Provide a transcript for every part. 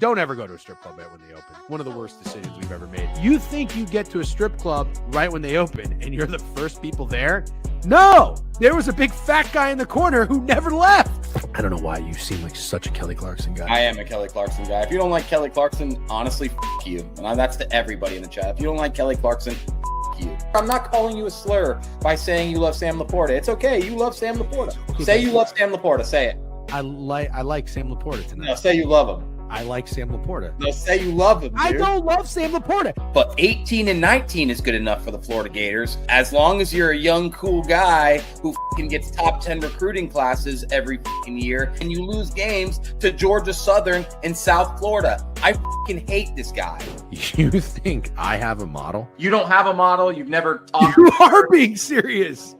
Don't ever go to a strip club right when they open. One of the worst decisions we've ever made. You think you get to a strip club right when they open and you're the first people there? No! There was a big fat guy in the corner who never left. I don't know why you seem like such a Kelly Clarkson guy. I am a Kelly Clarkson guy. If you don't like Kelly Clarkson, honestly, f*** you. And that's to everybody in the chat. If you don't like Kelly Clarkson, f*** you. I'm not calling you a slur by saying you love Sam Laporta. It's okay. You love Sam Laporta. Say you love Sam Laporta. Say it. I like Sam Laporta tonight. No, say you love him. I like Sam Laporta. No, say you love him, dude. I don't love Sam Laporta. But 18 and 19 is good enough for the Florida Gators, as long as you're a young, cool guy who f***ing gets top 10 recruiting classes every f***ing year, and you lose games to Georgia Southern and South Florida. I f***ing hate this guy. You think I have a model? You don't have a model. You've never talked. You are being serious.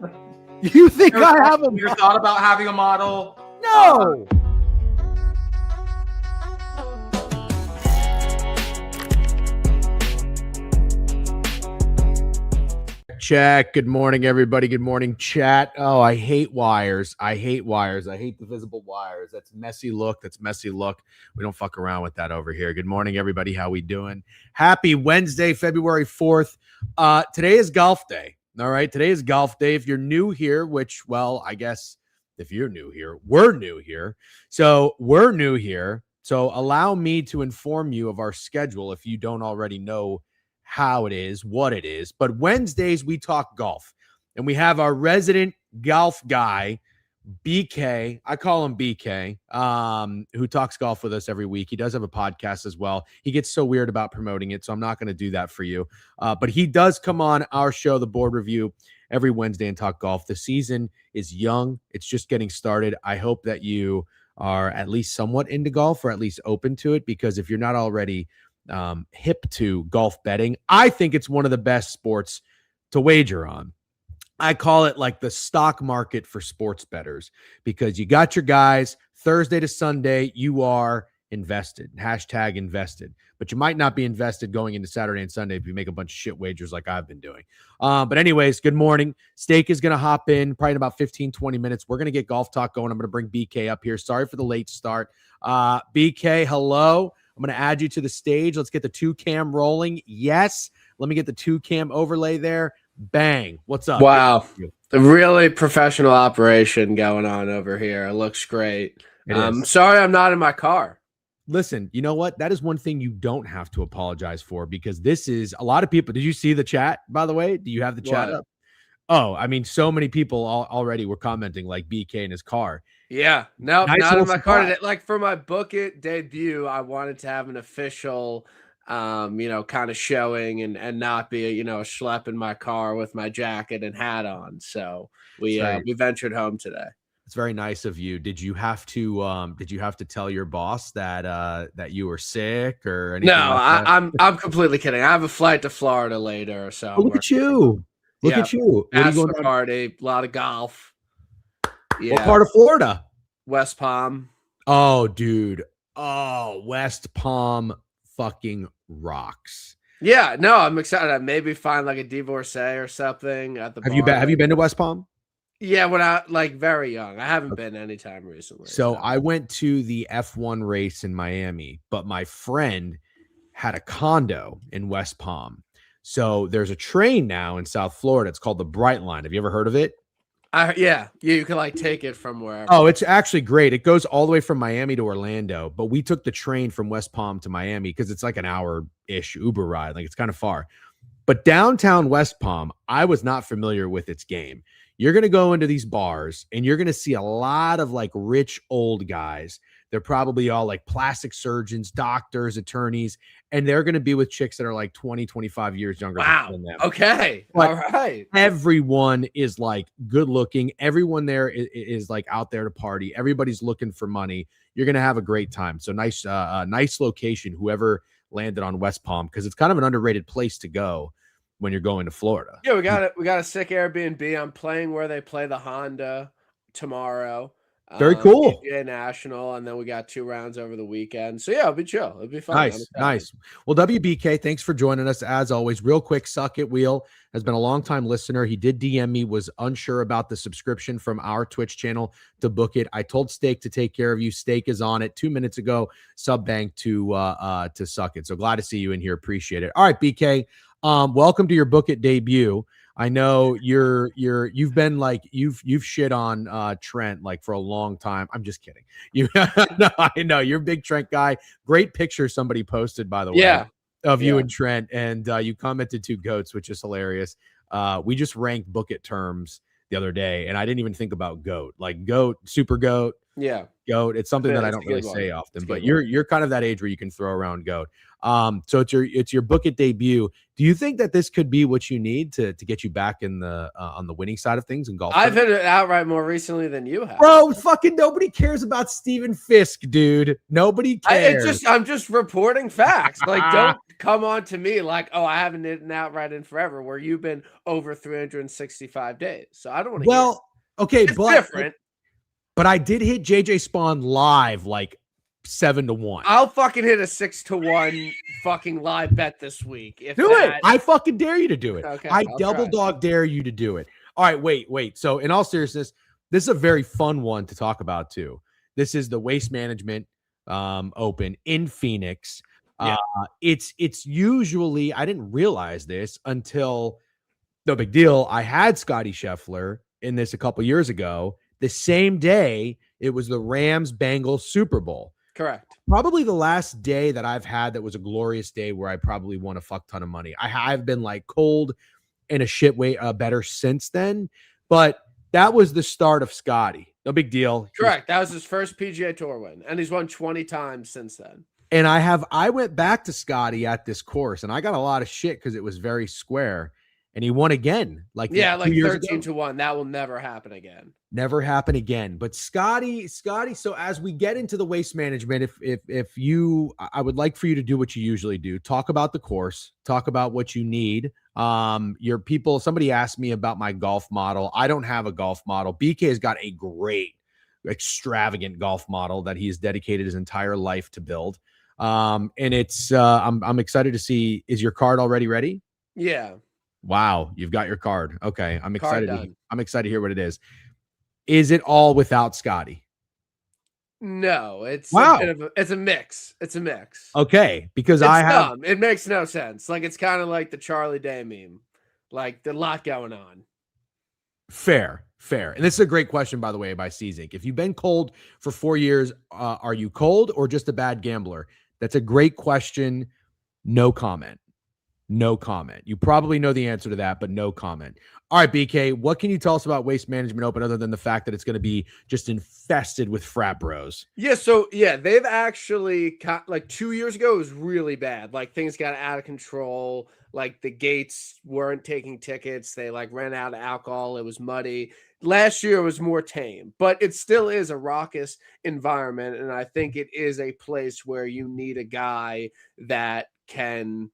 You think I have a model? You thought about having a model? No. Check. Good morning, everybody. Good morning, chat. Oh, I hate wires. I hate wires. I hate the visible wires. That's messy look. That's messy look. We don't fuck around with that over here. Good morning, everybody. How we doing? Happy Wednesday, February 4th. Today is golf day. All right. Today is golf day. If you're new here, which, well, I guess if you're new here, we're new here. So we're new here. So allow me to inform you of our schedule if you don't already know how it is, what it is. But Wednesdays, we talk golf. And we have our resident golf guy, BK. I call him BK, who talks golf with us every week. He does have a podcast as well. He gets so weird about promoting it, so I'm not going to do that for you. But he does come on our show, The Board Review, every Wednesday and talk golf. The season is young. It's just getting started. I hope that you are at least somewhat into golf or at least open to it, because if you're not already hip to golf betting, I think it's one of the best sports to wager on. I call it like the stock market for sports bettors, because you got your guys Thursday to Sunday, you are invested, hashtag invested, but you might not be invested going into Saturday and Sunday if you make a bunch of shit wagers like I've been doing. But anyways, good morning. Steak is going to hop in probably in about 15, 20 minutes. We're going to get golf talk going. I'm going to bring BK up here. Sorry for the late start. BK, hello. I'm going to add you to the stage. Let's get the 2-cam rolling. Yes. Let me get the 2-cam overlay there. Bang. What's up? Wow. A really professional operation going on over here. It looks great. Sorry I'm not in my car. Listen, you know what? That is one thing you don't have to apologize for, because this is a lot of people. Did you see the chat, by the way? Do you have the chat up? Oh, I mean, so many people already were commenting like BK in his car. Yeah, no, nice, not in my car today. Like for my Book It debut, I wanted to have an official, kind of showing and not be a schlep in my car with my jacket and hat on. So we ventured home today. It's very nice of you. Did you have to tell your boss that you were sick or anything? No, like that? I'm completely kidding. I have a flight to Florida later, so look at you. Look at you. Bachelor party, a lot of golf. Yeah. What part of Florida? West Palm. Oh, dude. Oh, West Palm fucking rocks. Yeah, no, I'm excited. I maybe find like a divorcee or something at the bar. Have you been to West Palm? Yeah, when I very young. I haven't been anytime recently. So I went to the F1 race in Miami, but my friend had a condo in West Palm. So there's a train now in South Florida. It's called the Bright Line. Have you ever heard of it? Yeah, you can like take it from wherever. Oh, it's actually great. It goes all the way from Miami to Orlando, but we took the train from West Palm to Miami because it's like an hour-ish Uber ride. Like it's kind of far. But downtown West Palm, I was not familiar with its game. You're going to go into these bars and you're going to see a lot of like rich old guys. They're probably all like plastic surgeons, doctors, attorneys, and they're going to be with chicks that are like 20, 25 years younger than them. Okay. But all right. Everyone is like good looking. Everyone there is like out there to party. Everybody's looking for money. You're going to have a great time. So nice location, whoever landed on West Palm, because it's kind of an underrated place to go when you're going to Florida. Yeah, we got a sick Airbnb. I'm playing where they play the Honda tomorrow. Very cool. PGA National, and then we got 2 rounds over the weekend. So yeah, it'll be chill. It'll be fun. Nice. Well, WBK, thanks for joining us as always. Real quick, Suck It Wheel has been a long time listener. He did DM me, was unsure about the subscription from our Twitch channel to book it. I told Steak to take care of you. Steak is on it 2 minutes ago. Sub bank to Suck It. So glad to see you in here. Appreciate it. All right, BK. Welcome to your Book It debut. I know you've been like you've shit on Trent like for a long time. I'm just kidding. You no, I know you're a big Trent guy. Great picture somebody posted, by the way, of you and Trent, and you commented 2 goats, which is hilarious. We just ranked Book It terms the other day, and I didn't even think about goat, like goat, super goat. Yeah. Goat. It's something that I don't really say often, but you're kind of that age where you can throw around goat. So it's your Book It debut. Do you think that this could be what you need to get you back in the on the winning side of things in golf? I've hit it outright more recently than you have. Bro, fucking nobody cares about Steven Fisk, dude. Nobody cares. I'm just reporting facts. Like, don't come on to me like, oh, I haven't hit an outright in forever, where you've been over 365 days. So I don't want to hear it. Okay, it's different. But I did hit JJ Spawn live like 7-1. I'll fucking hit a 6-1 fucking live bet this week. Do it. I fucking dare you to do it. Okay, I double dog dare you to do it. All right, wait. So in all seriousness, this is a very fun one to talk about too. This is the Waste Management Open in Phoenix. Yeah. It's usually, I didn't realize this until, no big deal, I had Scotty Scheffler in this a couple years ago. The same day, it was the Rams-Bengals Super Bowl. Correct. Probably the last day that I've had that was a glorious day where I probably won a fuck ton of money. I've been like cold in a shit way better since then, but that was the start of Scotty. No big deal. Correct. That was his first PGA Tour win, and he's won 20 times since then. And I went back to Scotty at this course, and I got a lot of shit because it was very square. And he won again. Like 13-1. That will never happen again. Never happen again. But Scotty. So as we get into the Waste Management, I would like for you to do what you usually do. Talk about the course. Talk about what you need. Your people. Somebody asked me about my golf model. I don't have a golf model. BK has got a great, extravagant golf model that he has dedicated his entire life to build. And it's. I'm excited to see. Is your card already ready? Yeah. Wow, you've got your card. Okay, I'm excited. I'm excited to hear what it is. Is it all without Scotty? No, it's it's a mix. It's a mix. Okay, because it makes no sense. Like, it's kind of like the Charlie Day meme. Like, there's a lot going on. Fair. And this is a great question, by the way, by Czink. If you've been cold for 4 years, are you cold or just a bad gambler? That's a great question. No comment. No comment. You probably know the answer to that, but no comment. All right, BK, what can you tell us about Waste Management Open other than the fact that it's going to be just infested with frat bros? Yeah, so they've actually like 2 years ago, it was really bad. Like, things got out of control. Like, the gates weren't taking tickets. They like ran out of alcohol. It was muddy. Last year was more tame, but it still is a raucous environment. And I think it is a place where you need a guy that can,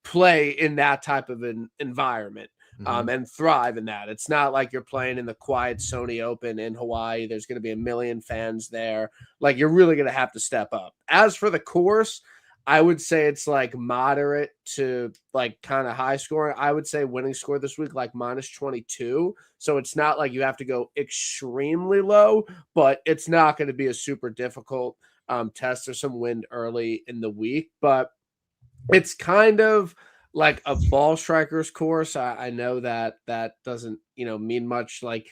play in that type of an environment and thrive in that. It's not like you're playing in the quiet Sony Open in Hawaii. There's going to be a million fans there. Like, you're really going to have to step up. As for the course, I would say it's like moderate to like kind of high scoring. I would say winning score this week, like -22. So it's not like you have to go extremely low, but it's not going to be a super difficult test. There's some wind early in the week, but it's kind of like a ball striker's course. I know that doesn't, mean much. Like,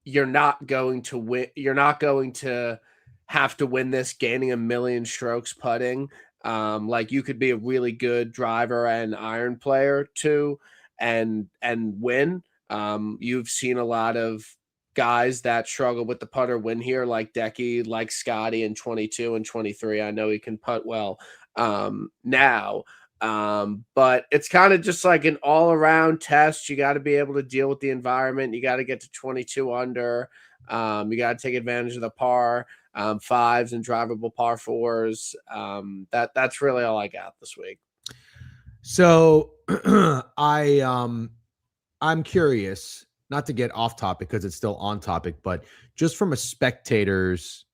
you're not going to win. You're not going to have to win this gaining a million strokes putting. Like, you could be a really good driver and iron player too, and win. You've seen a lot of guys that struggle with the putter win here, like Decky, like Scotty in 22 and 23. I know he can putt well now. But it's kind of just like an all-around test. You got to be able to deal with the environment. You got to get to 22 under. You got to take advantage of the par fives and drivable par fours. That's really all I got this week. So I'm curious. not to get off topic because it's still on topic, but just from a spectator's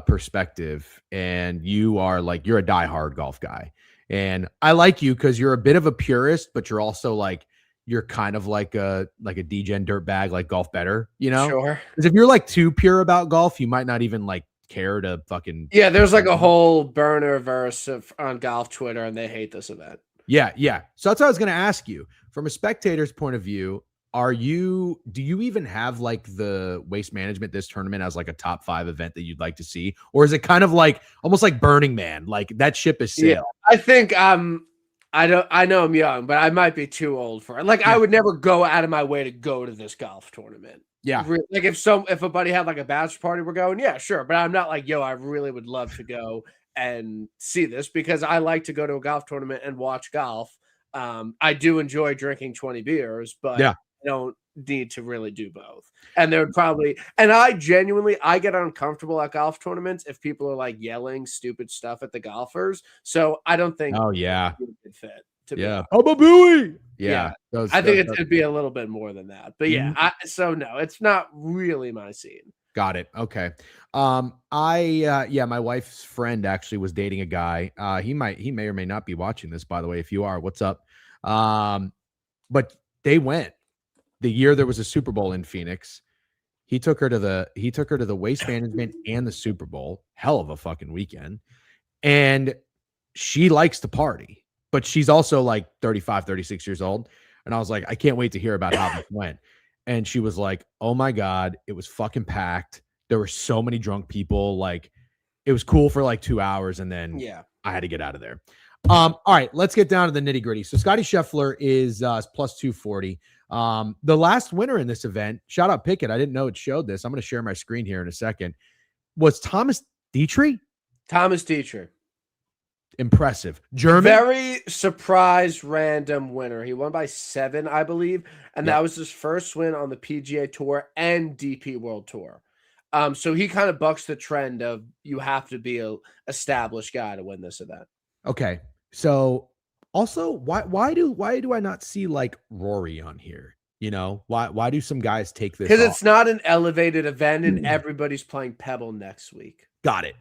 perspective, and you're a diehard golf guy, and I like you because you're a bit of a purist, but you're also like you're kind of like a Degen dirtbag, like golf better, Sure. Because if you're like too pure about golf, you might not even like care to fucking. Yeah, there's like a whole burner verse on golf Twitter, and they hate this event. Yeah. So that's what I was going to ask you. From a spectator's point of view, do you even have like the Waste Management this tournament as like a top 5 event that you'd like to see? Or is it kind of like almost like Burning Man? Like that ship is sailed. Yeah, I think I know I'm young, but I might be too old for it. Like I would never go out of my way to go to this golf tournament. Yeah. Like if a buddy had like a bachelor party, we're going, yeah, sure. But I'm not like, yo, I really would love to go and see this because I like to go to a golf tournament and watch golf. I do enjoy drinking 20 beers, but I don't need to really do both. And there would probably, and I get uncomfortable at golf tournaments if people are like yelling stupid stuff at the golfers. So I don't think it would be a good fit. I'm a buoy. Yeah. I think it'd be a little bit more than that. But yeah, so no, it's not really my scene. Got it. Okay. My wife's friend actually was dating a guy. He may or may not be watching this, by the way. If you are, what's up? But they went the year there was a Super Bowl in Phoenix. He took her to the Waste Management and the Super Bowl. Hell of a fucking weekend. And she likes to party, but she's also like 35, 36 years old. And I was like, I can't wait to hear about how this went. And she was like, oh my God, it was fucking packed. There were so many drunk people. Like it was cool for like 2 hours. And then I had to get out of there. All right, let's get down to the nitty gritty. So Scotty Scheffler is plus 240. The last winner in this event, shout out Pickett. I didn't know it showed this. I'm going to share my screen here in a second. Was Thomas Dietrich? Thomas Dietrich. Impressive. German. Very surprise random winner. He won by 7, I believe. And that was his first win on the PGA Tour and DP World Tour. So he kind of bucks the trend of you have to be a established guy to win this event. Okay. So also why do I not see like Rory on here? Why do some guys take this? Because it's not an elevated event and everybody's playing Pebble next week. Got it.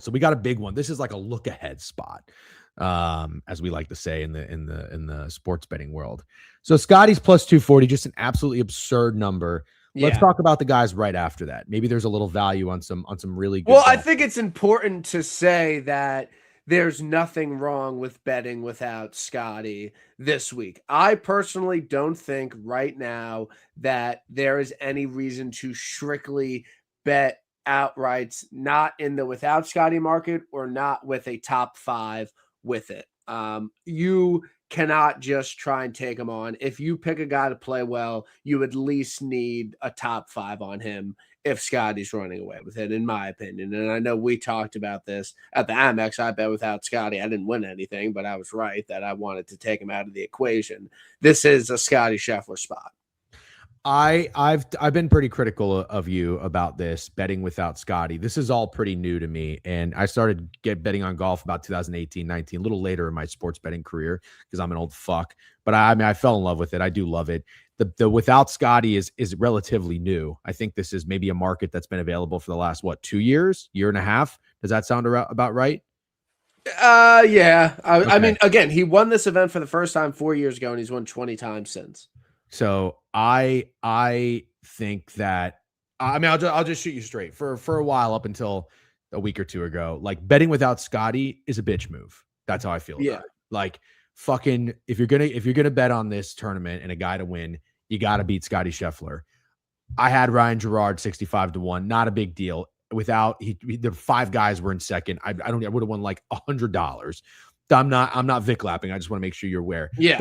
So we got a big one. This is like a look ahead spot, as we like to say in the sports betting world. So Scotty's plus 240, just an absolutely absurd number. Let's talk about the guys right after that. Maybe there's a little value on some really good. Well, I think it's important to say that there's nothing wrong with betting without Scotty this week. I personally don't think right now that there is any reason to strictly bet outrights, not in the without Scotty market or not with a top 5 with it. You cannot just try and take him on. If you pick a guy to play well, you at least need a top 5 on him if Scotty's running away with it, in my opinion. And I know we talked about this at the Amex. I bet without Scotty, I didn't win anything, but I was right that I wanted to take him out of the equation. This is a Scotty Scheffler spot. I've been pretty critical of you about this betting without Scotty. This is all pretty new to me, and I started betting on golf about 2018, 19, a little later in my sports betting career because I'm an old fuck. But I fell in love with it. I do love it. The without Scotty is relatively new. I think this is maybe a market that's been available for the last 2 years, year and a half. Does that sound about right? Yeah. Okay. I mean, again, he won this event for the first time 4 years ago, and he's won 20 times since. So I think that I'll just shoot you straight for a while up until a week or two ago. Like betting without Scotty is a bitch move. That's how I feel about it. Like fucking if you're gonna bet on this tournament and a guy to win, you got to beat Scotty Scheffler. I had Ryan Gerard 65-1, not a big deal. Without the 5 guys were in second. I would have won like $100. I'm not Vic lapping. I just want to make sure you're aware. Yeah,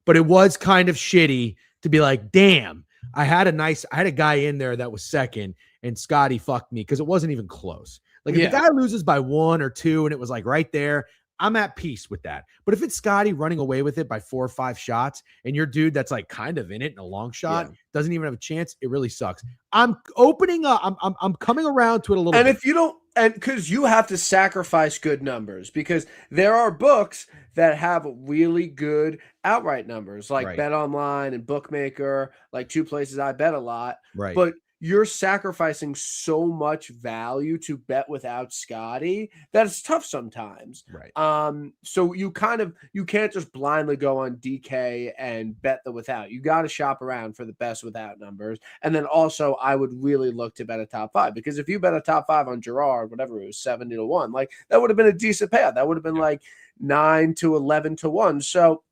but it was kind of shitty to be like, damn, I had a guy in there that was second and Scotty fucked me because it wasn't even close. Like if the guy loses by 1 or 2 and it was like right there, I'm at peace with that. But if it's Scotty running away with it by 4 or 5 shots and your dude that's like kind of in it in a long shot doesn't even have a chance, it really sucks. I'm opening up. I'm coming around to it a little bit. And if you don't, And because you have to sacrifice good numbers, because there are books that have really good outright numbers, like Right. Bet Online and Bookmaker, like two places I bet a lot. Right. But you're sacrificing so much value to bet without Scotty that it's tough sometimes. Right. So you can't just blindly go on DK and bet the without. You got to shop around for the best without numbers. And then also I would really look to bet a top 5, because if you bet a top 5 on Gerard, whatever it was, 70-1, like that would have been a decent payout. That would have been like 9 to 11-1. So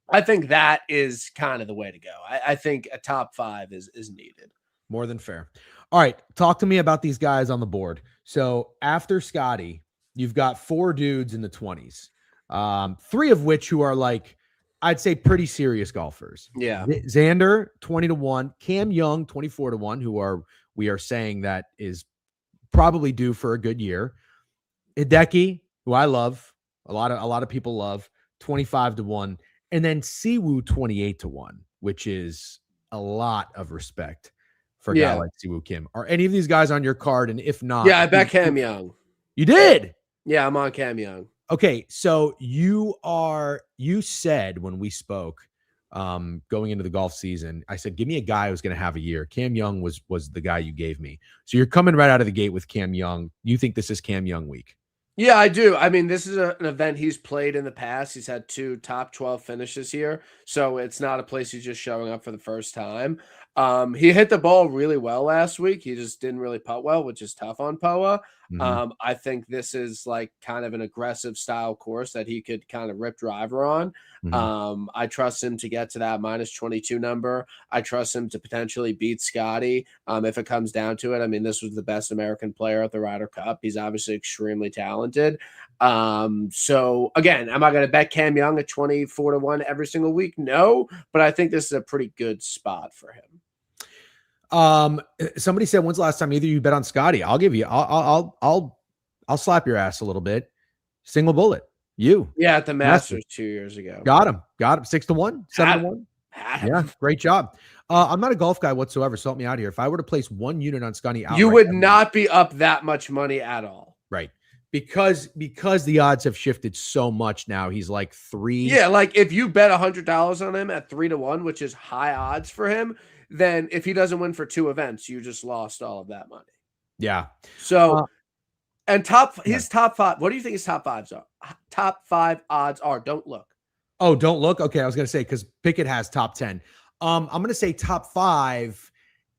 I think that is kind of the way to go. I think a top 5 is needed. More than fair. All right. Talk to me about these guys on the board. So after Scotty, you've got 4 dudes in the 20s, 3 of which who are like, I'd say pretty serious golfers. Yeah. Xander, 20-1, Cam Young, 24-1, we are saying that is probably due for a good year. Hideki, who I love, a lot of people love, 25-1, and then Siwoo 28-1, which is a lot of respect for a guy like Siwoo Kim. Are any of these guys on your card? And if not, yeah, I bet Cam Young. You did? Yeah, I'm on Cam Young. Okay, so you said when we spoke going into the golf season, I said, give me a guy who's going to have a year. Cam Young was the guy you gave me. So you're coming right out of the gate with Cam Young. You think this is Cam Young week? Yeah, I do. I mean, this is an event he's played in the past. He's had 2 top 12 finishes here. So it's not a place he's just showing up for the first time. He hit the ball really well last week. He just didn't really putt well, which is tough on POA. Mhm. I think this is like kind of an aggressive style course that he could kind of rip driver on. I trust him to get to that -22 number. I trust him to potentially beat Scotty if it comes down to it. I mean, this was the best American player at the Ryder Cup. He's obviously extremely talented. So again, am I going to bet Cam Young at 24-1 every single week? No, but I think this is a pretty good spot for him. Somebody said, when's the last time either you bet on Scotty? I'll slap your ass a little bit. Single bullet. Yeah, at the Masters 2 years ago. Got him 6-1, 7-1. Yeah, great job. I'm not a golf guy whatsoever, so help me out here. If I were to place 1 unit on Scotty outright, you would not be up that much money at all. Right. Because the odds have shifted so much now. He's like 3. Yeah, like if you bet $100 on him at 3-1, which is high odds for him, then if he doesn't win for 2 events, you just lost all of that money. Yeah. So and his top 5, what do you think his top 5s are? Top 5 odds are. Don't look. Oh, don't look. Okay, I was gonna say because Pickett has top 10. I'm gonna say top 5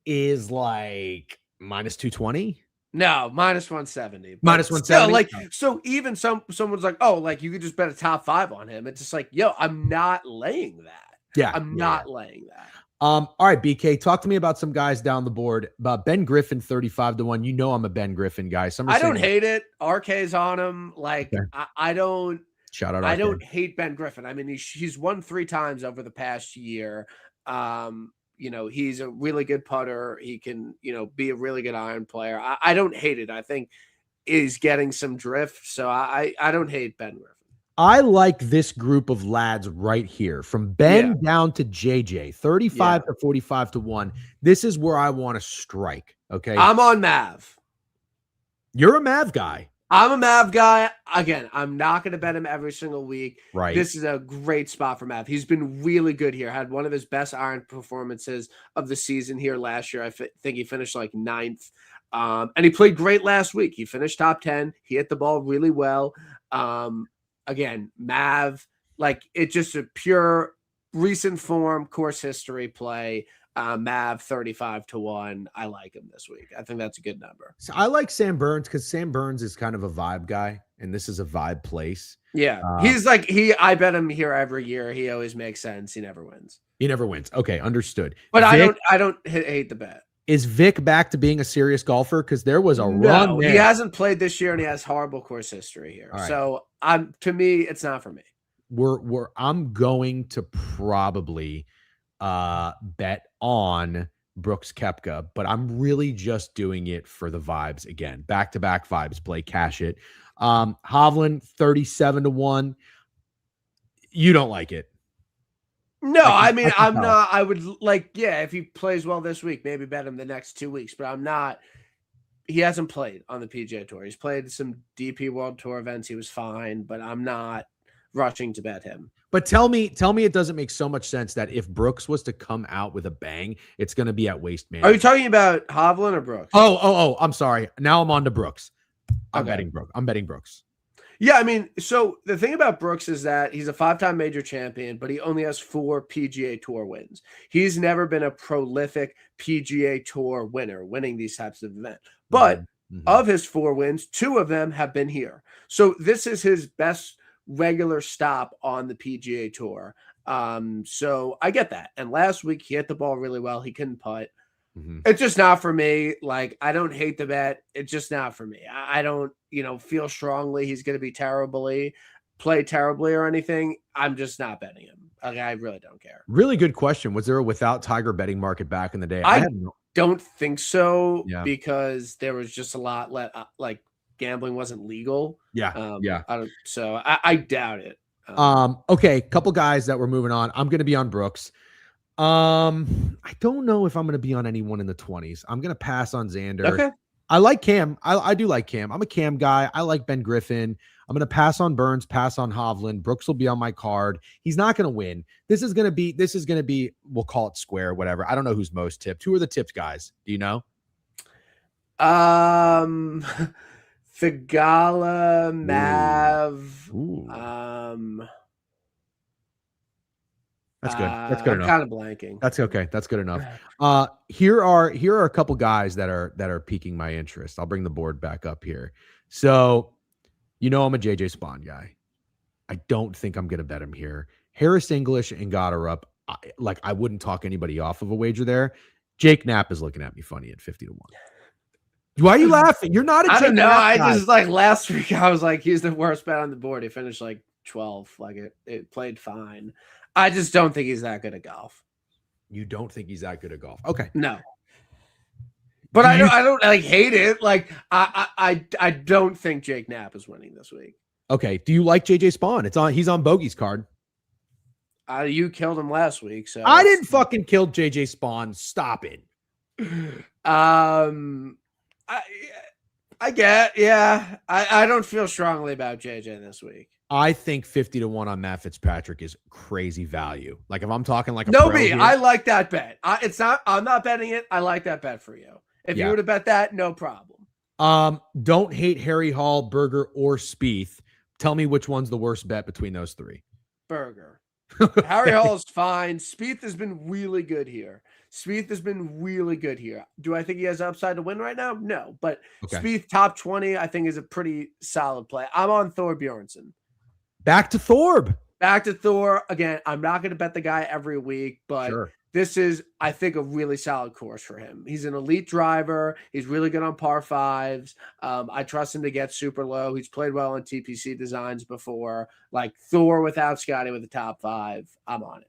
is like -220. No, -170. -170. Still, like, so even someone's like, oh, like you could just bet a top 5 on him. It's just like, yo, I'm not laying that. Yeah, I'm not laying that. All right, BK, talk to me about some guys down the board. About Ben Griffin, 35-1. You know I'm a Ben Griffin guy. I don't hate it. RK's on him. Like, okay. I don't. Shout out. I don't hate Ben Griffin. I mean, he's won 3 times over the past year. You know, he's a really good putter. He can, be a really good iron player. I don't hate it. I think he's getting some drift. So I don't hate Ben Griffin. I like this group of lads right here, from Ben down to JJ, 35 to 45-1. This is where I want to strike. Okay. I'm on Mav. You're a Mav guy. I'm a Mav guy. Again, I'm not going to bet him every single week. Right. This is a great spot for Mav. He's been really good here. Had one of his best iron performances of the season here last year. I think he finished like 9th. And he played great last week. He finished top 10. He hit the ball really well. Again, Mav, like it's just a pure recent form course history play. Mav 35-1. I like him this week. I think that's a good number. So I like Sam Burns because Sam Burns is kind of a vibe guy, and this is a vibe place. Yeah, he's like I bet him here every year. He always makes sense. He never wins. He never wins. Okay, understood. But I don't hate the bet. Is Vic back to being a serious golfer? Because there was a run there. He hasn't played this year, and he has horrible course history here. Right. So to me, it's not for me. I'm going to probably bet on Brooks Koepka, but I'm really just doing it for the vibes again. Back-to-back vibes play, cash it. Hovland 37-1. You don't like it. No, I mean, I'm not. I would like, if he plays well this week, maybe bet him the next 2 weeks, but I'm not. he hasn't played on the PGA Tour. He's played some DP World Tour events. He was fine, but I'm not rushing to bet him. But tell me it doesn't make so much sense that if Brooks was to come out with a bang, it's going to be at Waste Management. Are you talking about Hovland or Brooks? Oh, I'm sorry. Now I'm on to Brooks. I'm Okay. betting Brooks. Yeah, I mean, so the thing about Brooks is that he's a 5-time major champion, but he only has 4 PGA Tour wins. He's never been a prolific PGA Tour winner, winning these types of events. But of his 4 wins, 2 of them have been here. So this is his best regular stop on the PGA Tour. So I get that. And last week he hit the ball really well. He couldn't putt. It's just not for me. Like, I don't hate the bet. It's just not for me. I don't, feel strongly he's going to be play terribly or anything. I'm just not betting him. Okay, I really don't care. Really good question. Was there a without Tiger betting market back in the day? I don't think so, because there was just a lot like gambling wasn't legal. I doubt it. Okay, couple guys that we're moving on. I'm going to be on Brooks. I don't know if I'm going to be on anyone in the 20s. I'm going to pass on Xander. Okay. I like Cam. I do like Cam. I'm a Cam guy. I like Ben Griffin. I'm going to pass on Burns, pass on Hovland. Brooks will be on my card. He's not going to win. This is going to be, we'll call it square, whatever. I don't know who's most tipped. Who are the tipped guys? Do you know? Thigala, Mav. That's good. That's good enough. I'm kind of blanking. That's okay. That's good enough. Here are a couple guys that are piquing my interest. I'll bring the board back up here. So, I'm a JJ Spawn guy. I don't think I'm going to bet him here. Harris English and Goddard I wouldn't talk anybody off of a wager there. Jake Knapp is looking at me funny at 50 to 1. Why are you laughing? You're not a I Jake don't know. Knapp I guy. just last week I was like, he's the worst bet on the board. He finished 12. It played fine. I just don't think he's that good at golf. You don't think he's that good at golf? Okay. No. But I don't hate it. I don't think Jake Knapp is winning this week. Okay. Do you like JJ Spawn? He's on Bogey's card. You killed him last week, so I didn't fucking kill JJ Spawn. Stop it. I get, yeah. I don't feel strongly about JJ this week. I think 50 to 1 on Matt Fitzpatrick is crazy value. Like, if I'm talking like a no pro me, here, I like that bet. I'm not betting it. I like that bet for you. If you would have bet that, no problem. Don't hate Harry Hall, Berger, or Spieth. Tell me which one's the worst bet between those 3. Berger. Harry Hall is fine. Spieth has been really good here. Do I think he has upside to win right now? No, but Spieth top 20, I think, is a pretty solid play. I'm on Thor Bjornsson. Back to Thorpe. Again, I'm not going to bet the guy every week, but this is, I think, a really solid course for him. He's an elite driver. He's really good on par 5s. I trust him to get super low. He's played well on TPC designs before. Like Thor without Scotty with the top 5. I'm on it.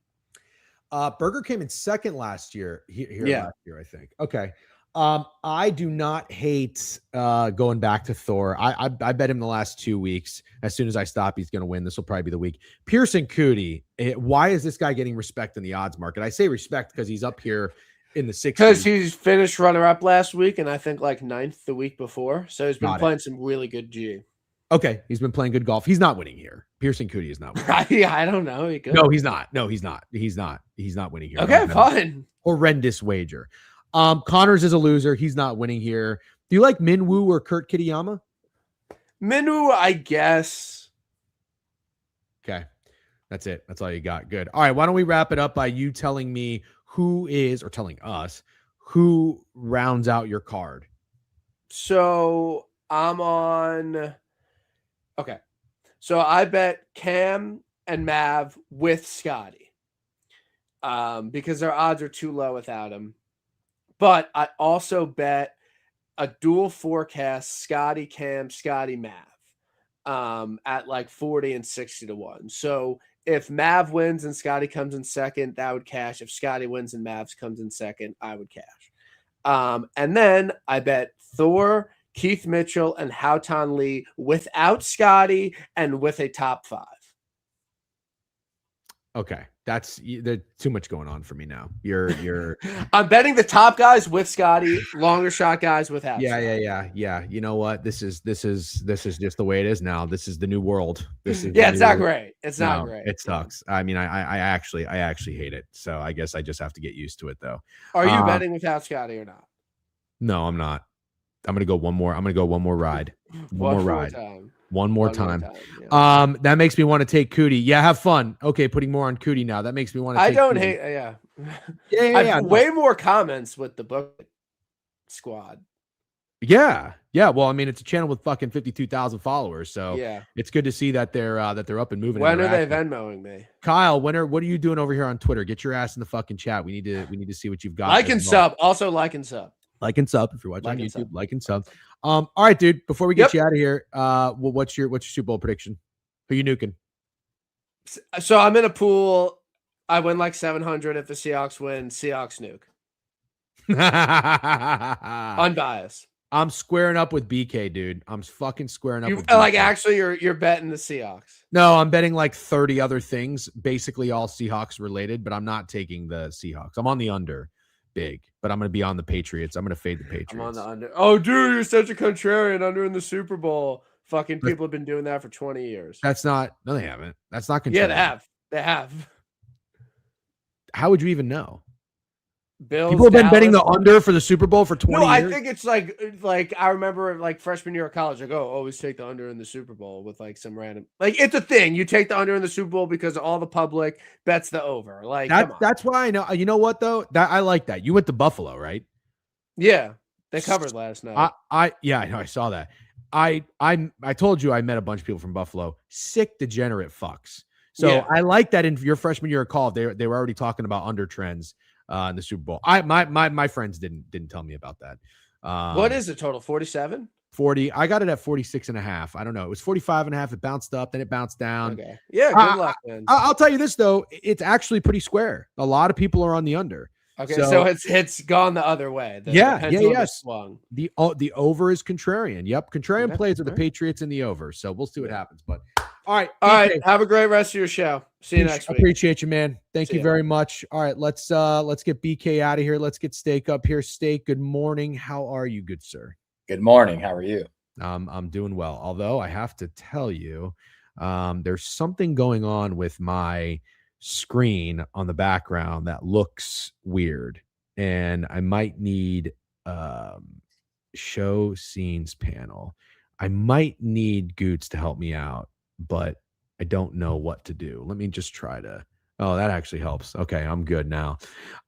Berger came in second last year. Last year, I think. Okay. I do not hate going back to Thor. I bet him the last 2 weeks. As soon as I stop, he's going to win. This will probably be the week. Pearson Cootie. Why is this guy getting respect in the odds market? I say respect because he's up here in the 60s. Because he's finished runner-up last week, and I think 9th the week before. So he's been playing some really good G. Okay, he's been playing good golf. He's not winning here. Pearson Cootie is not winning. I don't know. No, he's not. He's not winning here. Okay, fine. Horrendous wager. Connors is a loser. He's not winning here. Do you like Minwoo or Kurt Kitayama? Minwoo, I guess. Okay. That's it. That's all you got. Good. All right. Why don't we wrap it up by you telling me telling us who rounds out your card? So I'm on. Okay. So I bet Cam and Mav with Scotty. Because their odds are too low without him. But I also bet a dual forecast Scotty Cam, Scotty Mav at 40 and 60 to 1. So if Mav wins and Scotty comes in second, that would cash. If Scotty wins and Mavs comes in second, I would cash. And then I bet Thor, Keith Mitchell, and Houghton Lee without Scotty and with a top 5. Okay, there's too much going on for me now. You're I'm betting the top guys with Scotty, longer shot guys without. yeah. You know what? This is just the way it is now. This is the new world. This is Yeah, it's not great. It's not no, great. it sucks. I mean, I actually hate it. So I guess I just have to get used to it, though. Are you betting without Scotty or not? No, I'm not. I'm gonna go one more. I'm gonna go one more ride. One more ride. One more time. Yeah. That makes me want to take Cootie. Yeah, have fun. Okay, putting more on Cootie now. That makes me want to. I don't hate. Yeah. Way more comments with the book squad. Yeah. Well, I mean, it's a channel with fucking 52,000 followers, so yeah, it's good to see that they're up and moving. When are they Venmoing me? Kyle, what are you doing over here on Twitter? Get your ass in the fucking chat. We need to see what you've got. Like and sub. Also like and sub. Like and sub if you're watching on YouTube. Like and sub. All right, dude. Before we get you out of here, what's your Super Bowl prediction? Who you nuking? So I'm in a pool. I win like 700 if the Seahawks win. Seahawks nuke. Unbiased. I'm squaring up with BK, dude. I'm fucking squaring up. Like actually, you're betting the Seahawks. No, I'm betting like 30 other things, basically all Seahawks related, but I'm not taking the Seahawks. I'm on the under. Big, but I'm going to be on the Patriots. I'm going to fade the Patriots. I'm on the under. Oh, dude, you're such a contrarian. Under in the Super Bowl. Fucking people have been doing that for 20 years. That's not. No, they haven't. That's not contrarian. Yeah, they have. How would you even know? Bills, people have been betting the under for the Super Bowl for 20 years. I think it's like I remember like freshman year of college. Like, always take the under in the Super Bowl with like some random. Like it's a thing. You take the under in the Super Bowl because all the public bets the over. Like that's why I know. You know what though? That I like that. You went to Buffalo, right? Yeah, they covered last night. I know. I saw that. I told you I met a bunch of people from Buffalo. Sick degenerate fucks. So yeah. I like that in your freshman year of college, they were already talking about under trends. In the Super Bowl. My friends didn't tell me about that. What is the total? 47? 40. I got it at 46.5. I don't know. It was 45.5. It bounced up, then it bounced down. Okay. Yeah, good luck, man. I'll tell you this though, it's actually pretty square. A lot of people are on the under. Okay, so it's gone the other way. Swung. The over is contrarian. Yep, contrarian plays are the Patriots in the over. So we'll see what happens. But all right. Have a great rest of your show. See you next week. Appreciate you, man. Thank you very much. All right, let's get BK out of here. Let's get Steak up here. Steak, good morning. How are you, good sir? Good morning. How are you? I'm doing well. Although I have to tell you, there's something going on with my screen on the background that looks weird, and I might need show scenes panel. I might need Goots to help me out, but I don't know what to do. Let me just try to. Oh, that actually helps. Okay, I'm good now.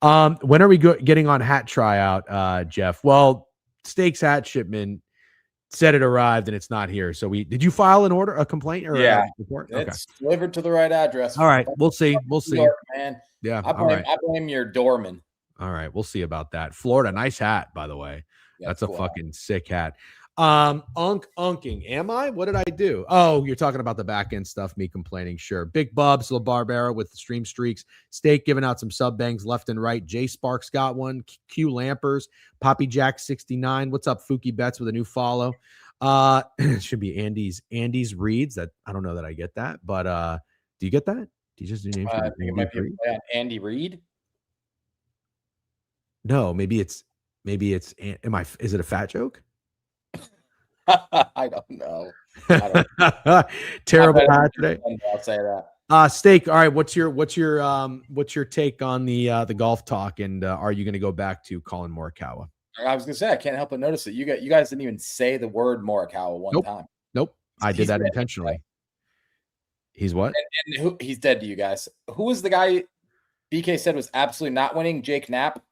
When are we getting on hat tryout, Jeff? Well, Steak's hat shipment said it arrived and it's not here. So did you file a complaint or a report? It's delivered to the right address. All right, we'll see. York, man. Yeah, I blame your doorman. All right, we'll see about that. Florida, nice hat, by the way. Yeah, that's cool. A fucking sick hat. Unking. Am I? What did I do? Oh, you're talking about the back end stuff, me complaining. Sure. Big Bubs, LaBarbera with the stream streaks. Steak giving out some sub bangs left and right. Jay Sparks got one. Q Lampers. Poppy Jack 69. What's up, Fookie Betts with a new follow? It should be Andy's Reads. That I don't know that I get that, but do you get that? Do you just do names? Andy Reid? No, maybe it's is it a fat joke? I don't know. Terrible hat today. I'll say that. Steak. All right. What's your take on the golf talk? And are you going to go back to Colin Morikawa? I was going to say I can't help but notice that you guys didn't even say the word Morikawa one time. Nope. I did that intentionally. He's what? And he's dead to you guys. Who was the guy BK said was absolutely not winning? Jake Knapp.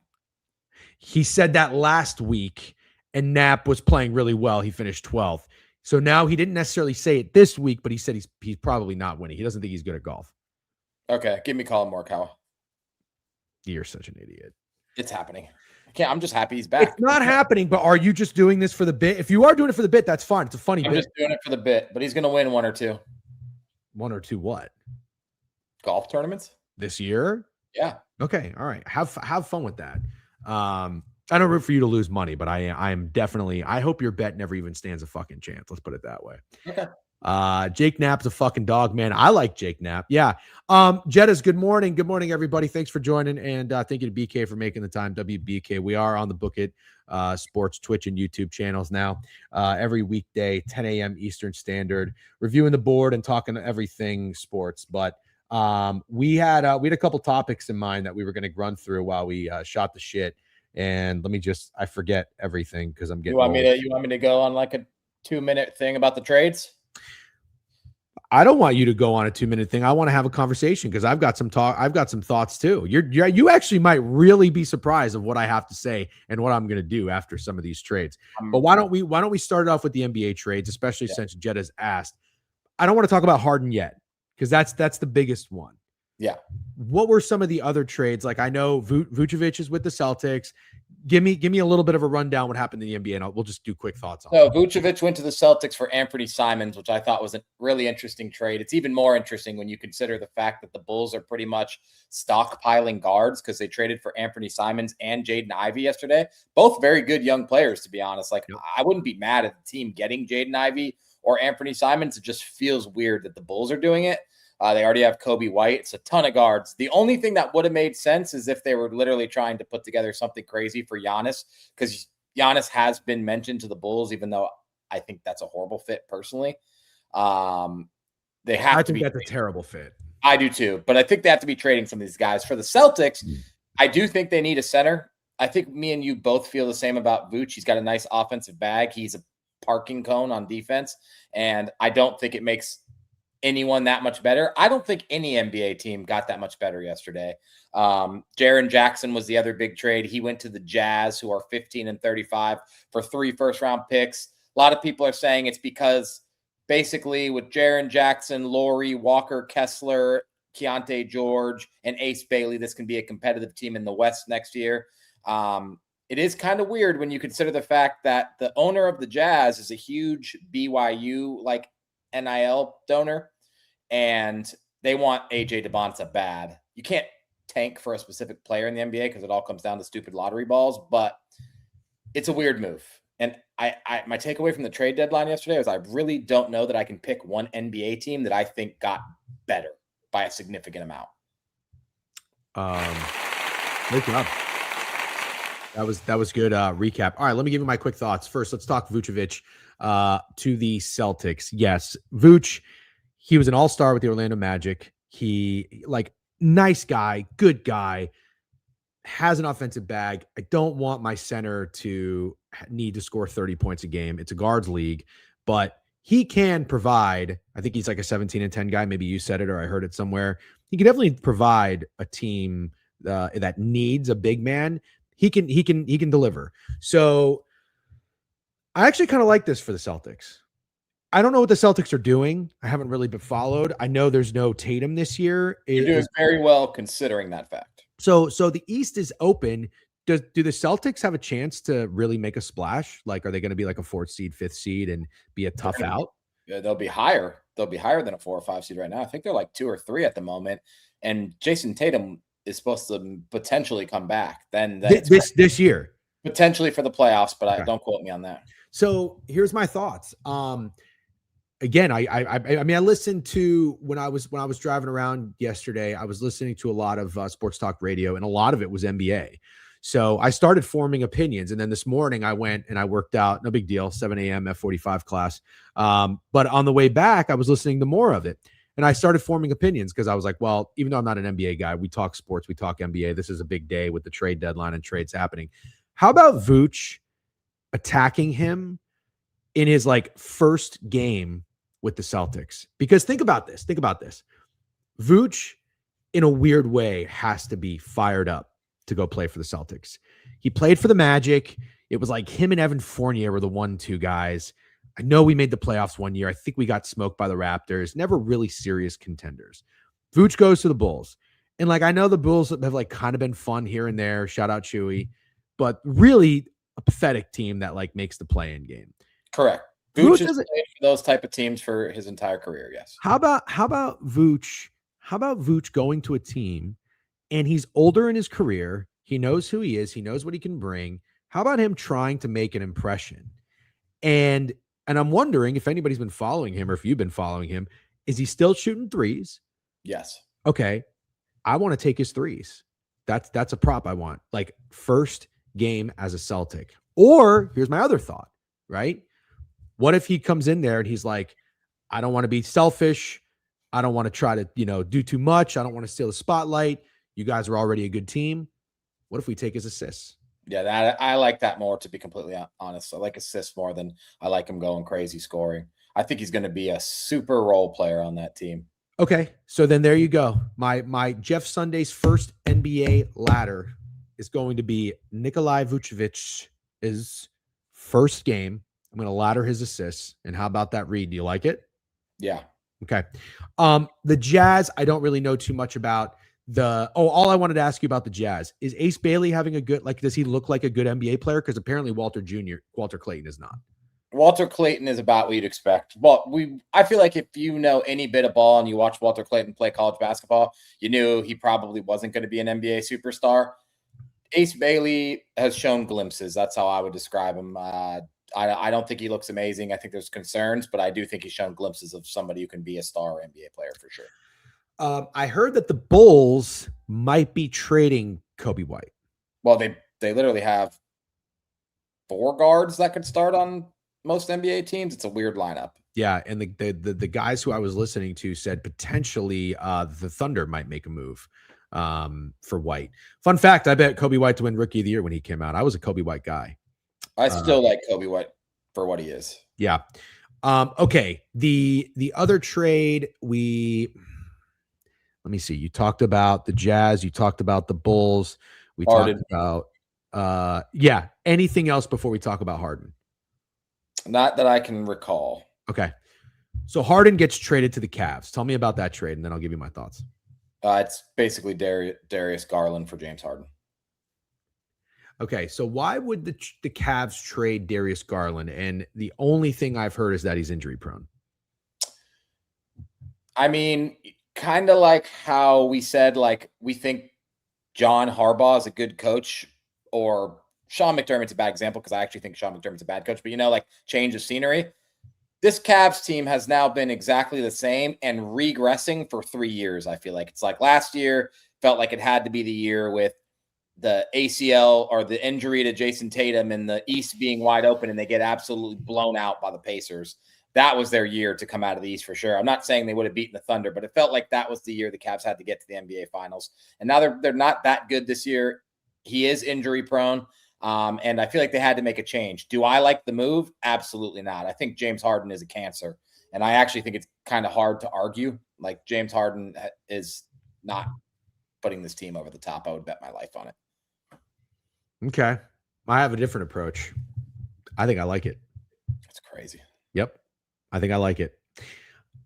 He said that last week. And Knapp was playing really well. He finished 12th. So now he didn't necessarily say it this week, but he said he's probably not winning. He doesn't think he's good at golf. Okay, give me Colin Morikawa. You're such an idiot. It's happening. I'm just happy he's back. It's not happening, but are you just doing this for the bit? If you are doing it for the bit, that's fine. It's a funny bit. I'm just doing it for the bit, but he's going to win one or two. One or two what? Golf tournaments? This year? Yeah. Okay, all right. Have fun with that. I don't root for you to lose money, but I am definitely. I hope your bet never even stands a fucking chance. Let's put it that way. Okay. Jake Knapp's a fucking dog, man. I like Jake Knapp. Yeah. Jettas, good morning. Good morning, everybody. Thanks for joining. And thank you to BK for making the time. WBK. We are on the Book It Sports Twitch and YouTube channels now. Every weekday, 10 a.m. Eastern Standard, reviewing the board and talking everything sports. But we had a couple topics in mind that we were going to run through while we shot the shit. And I forget everything because I'm getting. You want me to go on like a 2-minute thing about the trades? I don't want you to go on a 2-minute thing. I want to have a conversation because I've got some talk. I've got some thoughts too. You actually might really be surprised of what I have to say and what I'm going to do after some of these trades. But why don't we start off with the NBA trades, especially since Jetta's asked. I don't want to talk about Harden yet because that's the biggest one. Yeah. What were some of the other trades? Like I know Vucevic is with the Celtics. Give me a little bit of a rundown what happened in the NBA, and we'll just do quick thoughts on it. Vucevic went to the Celtics for Anthony Simons, which I thought was a really interesting trade. It's even more interesting when you consider the fact that the Bulls are pretty much stockpiling guards because they traded for Anthony Simons and Jaden Ivey yesterday. Both very good young players, to be honest. Like, I wouldn't be mad at the team getting Jaden Ivey or Anthony Simons. It just feels weird that the Bulls are doing it. They already have Kobe White. It's a ton of guards. The only thing that would have made sense is if they were literally trying to put together something crazy for Giannis, because Giannis has been mentioned to the Bulls, even though I think that's a horrible fit personally. I think that's a terrible fit. I do too, but I think they have to be trading some of these guys. For the Celtics, I do think they need a center. I think me and you both feel the same about Vooch. He's got a nice offensive bag. He's a parking cone on defense, and I don't think it makes anyone that much better. I don't think any NBA team got that much better yesterday. Jaren Jackson was the other big trade. He went to the Jazz, who are 15 and 35 for 3 first-round picks. A lot of people are saying it's because basically with Jaren Jackson, Laurie, Walker, Kessler, Keontae George, and Ace Bailey, this can be a competitive team in the West next year. It is kind of weird when you consider the fact that the owner of the Jazz is a huge BYU NIL donor, and they want AJ DeBonta bad. You can't tank for a specific player in the NBA because it all comes down to stupid lottery balls, but it's a weird move. And my takeaway from the trade deadline yesterday was I really don't know that I can pick one NBA team that I think got better by a significant amount. Good job. That was good recap. All right, let me give you my quick thoughts. First, let's talk Vucevic to the Celtics. Yes, Vooch, he was an all-star with the Orlando Magic. He, nice guy, good guy, has an offensive bag. I don't want my center to need to score 30 points a game. It's a guards league, but he can provide. I think he's like a 17 and 10 guy. Maybe you said it or I heard it somewhere. He can definitely provide a team that needs a big man. He can deliver. So I actually kind of like this for the Celtics. I don't know what the Celtics are doing. I haven't really been followed. I know there's no Tatum this year. You're doing very well considering that fact. So the East is open. Do the Celtics have a chance to really make a splash? Like, are they going to be like a 4th seed, 5th seed and be a tough out? Yeah, they'll be higher. They'll be higher than a 4 or 5 seed right now. I think they're like 2 or 3 at the moment. And Jason Tatum is supposed to potentially come back. Then this year, potentially for the playoffs, but okay. Don't quote me on that. So here's my thoughts. Again, I mean, I listened to when I was driving around yesterday, I was listening to a lot of sports talk radio, and a lot of it was NBA. So I started forming opinions, and then this morning I went and I worked out. No big deal, 7 a.m. F45 class. But on the way back, I was listening to more of it, and I started forming opinions because I was like, well, even though I'm not an NBA guy, we talk sports, we talk NBA. This is a big day with the trade deadline and trades happening. How about Vooch attacking him in his first game with the Celtics? Because think about this. Vooch, in a weird way, has to be fired up to go play for the Celtics. He played for the Magic. It was like him and Evan Fournier were the 1-2 guys. I know we made the playoffs one year. I think we got smoked by the Raptors. Never really serious contenders. Vooch goes to the Bulls. And I know the Bulls have kind of been fun here and there. Shout out Chewy. But really a pathetic team that makes the play-in game. Correct. Vooch has played for those type of teams for his entire career, yes. How about Vooch? How about Vooch going to a team and he's older in his career? He knows who he is. He knows what he can bring. How about him trying to make an impression? And And I'm wondering if anybody's been following him or if you've been following him, is he still shooting threes? Yes. Okay. I want to take his threes. That's a prop I want. Like first game as a Celtic. Or here's my other thought, right? What if he comes in there and he's like, I don't want to be selfish. I don't want to try to, do too much. I don't want to steal the spotlight. You guys are already a good team. What if we take his assists? Yeah, I like that more, to be completely honest. I like assists more than I like him going crazy scoring. I think he's going to be a super role player on that team. Okay, so then there you go. My Jeff Sunday's first NBA ladder is going to be Nikolai Vucevic's first game. I'm going to ladder his assists. And how about that read? Do you like it? Yeah. Okay. The Jazz, I don't really know too much about. All I wanted to ask you about the Jazz is Ace Bailey having a good, does he look like a good NBA player? Because apparently Walter Clayton is not. Walter Clayton is about what you'd expect. Well, I feel like if you know any bit of ball and you watch Walter Clayton play college basketball, you knew he probably wasn't going to be an NBA superstar. Ace Bailey has shown glimpses. That's how I would describe him. I don't think he looks amazing. I think there's concerns, but I do think he's shown glimpses of somebody who can be a star NBA player for sure. I heard that the Bulls might be trading Kobe White. Well, they literally have 4 guards that could start on most NBA teams. It's a weird lineup. Yeah, and the guys who I was listening to said potentially the Thunder might make a move for White. Fun fact, I bet Kobe White to win Rookie of the Year when he came out. I was a Kobe White guy. I still like Kobe White for what he is. Yeah. Okay. The other trade let me see. You talked about the Jazz. You talked about the Bulls. We Harden. talked about anything else before we talk about Harden? Not that I can recall. Okay. So Harden gets traded to the Cavs. Tell me about that trade, and then I'll give you my thoughts. It's basically Darius Garland for James Harden. Okay, so why would the Cavs trade Darius Garland? And the only thing I've heard is that he's injury prone. I mean, kind of like how we said, we think John Harbaugh is a good coach, or Sean McDermott's a bad example because I actually think Sean McDermott's a bad coach, but change of scenery. This Cavs team has now been exactly the same and regressing for 3 years. I feel like it's like last year felt like it had to be the year with the ACL or the injury to Jason Tatum and the East being wide open and they get absolutely blown out by the Pacers. That was their year to come out of the East for sure. I'm not saying they would have beaten the Thunder, but it felt like that was the year the Cavs had to get to the NBA Finals. And now they're not that good this year. He is injury prone. And I feel like they had to make a change. Do I like the move? Absolutely not. I think James Harden is a cancer. And I actually think it's kind of hard to argue. Like James Harden is not putting this team over the top. I would bet my life on it. Okay. I have a different approach. I think I like it. That's crazy. Yep. I think I like it.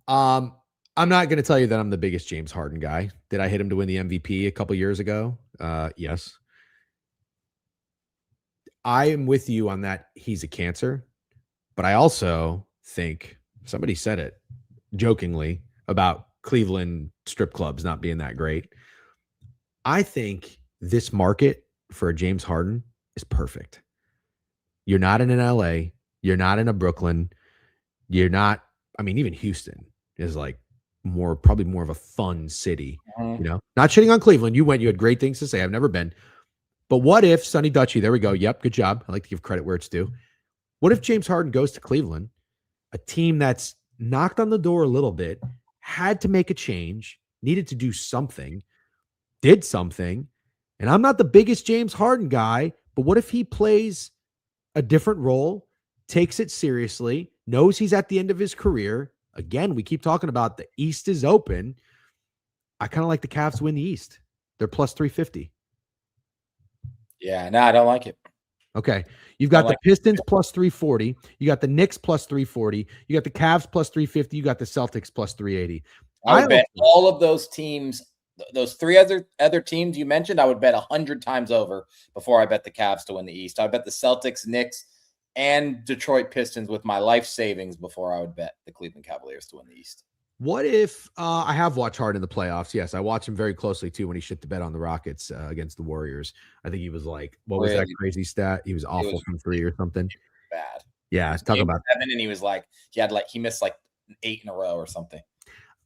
I'm not going to tell you that I'm the biggest James Harden guy. Did I hit him to win the MVP a couple years ago? Yes. I am with you on that. He's a cancer, but I also think somebody said it jokingly about Cleveland strip clubs not being that great. I think this market for a James Harden is perfect. You're not in an LA. You're not in a Brooklyn. You're not, even Houston is probably more of a fun city, not shitting on Cleveland. You had great things to say. I've never been. But what if Sonny Dutchie, there we go. Yep. Good job. I like to give credit where it's due. What if James Harden goes to Cleveland, a team that's knocked on the door a little bit, had to make a change, needed to do something, did something. And I'm not the biggest James Harden guy, but what if he plays a different role, takes it seriously, knows he's at the end of his career? Again, we keep talking about the East is open. I kind of like the Cavs to win the East. They're plus 350. Yeah, no, I don't like it. Okay. You've got the Pistons plus 340. You got the Knicks plus 340. You got the Cavs plus 350. You got the Celtics plus 380. I would bet all of those teams, those 3 other teams you mentioned, I would bet 100 times over before I bet the Cavs to win the East. I bet the Celtics, Knicks, and Detroit Pistons with my life savings before I would bet the Cleveland Cavaliers to win the East. What if I have watched Harden in the playoffs? Yes, I watched him very closely too when he shit the bed on the Rockets against the Warriors. I think he was what was that crazy stat? He was awful from 3 or something. Bad. Yeah, talk about 7, and he was like, he missed like 8 in a row or something.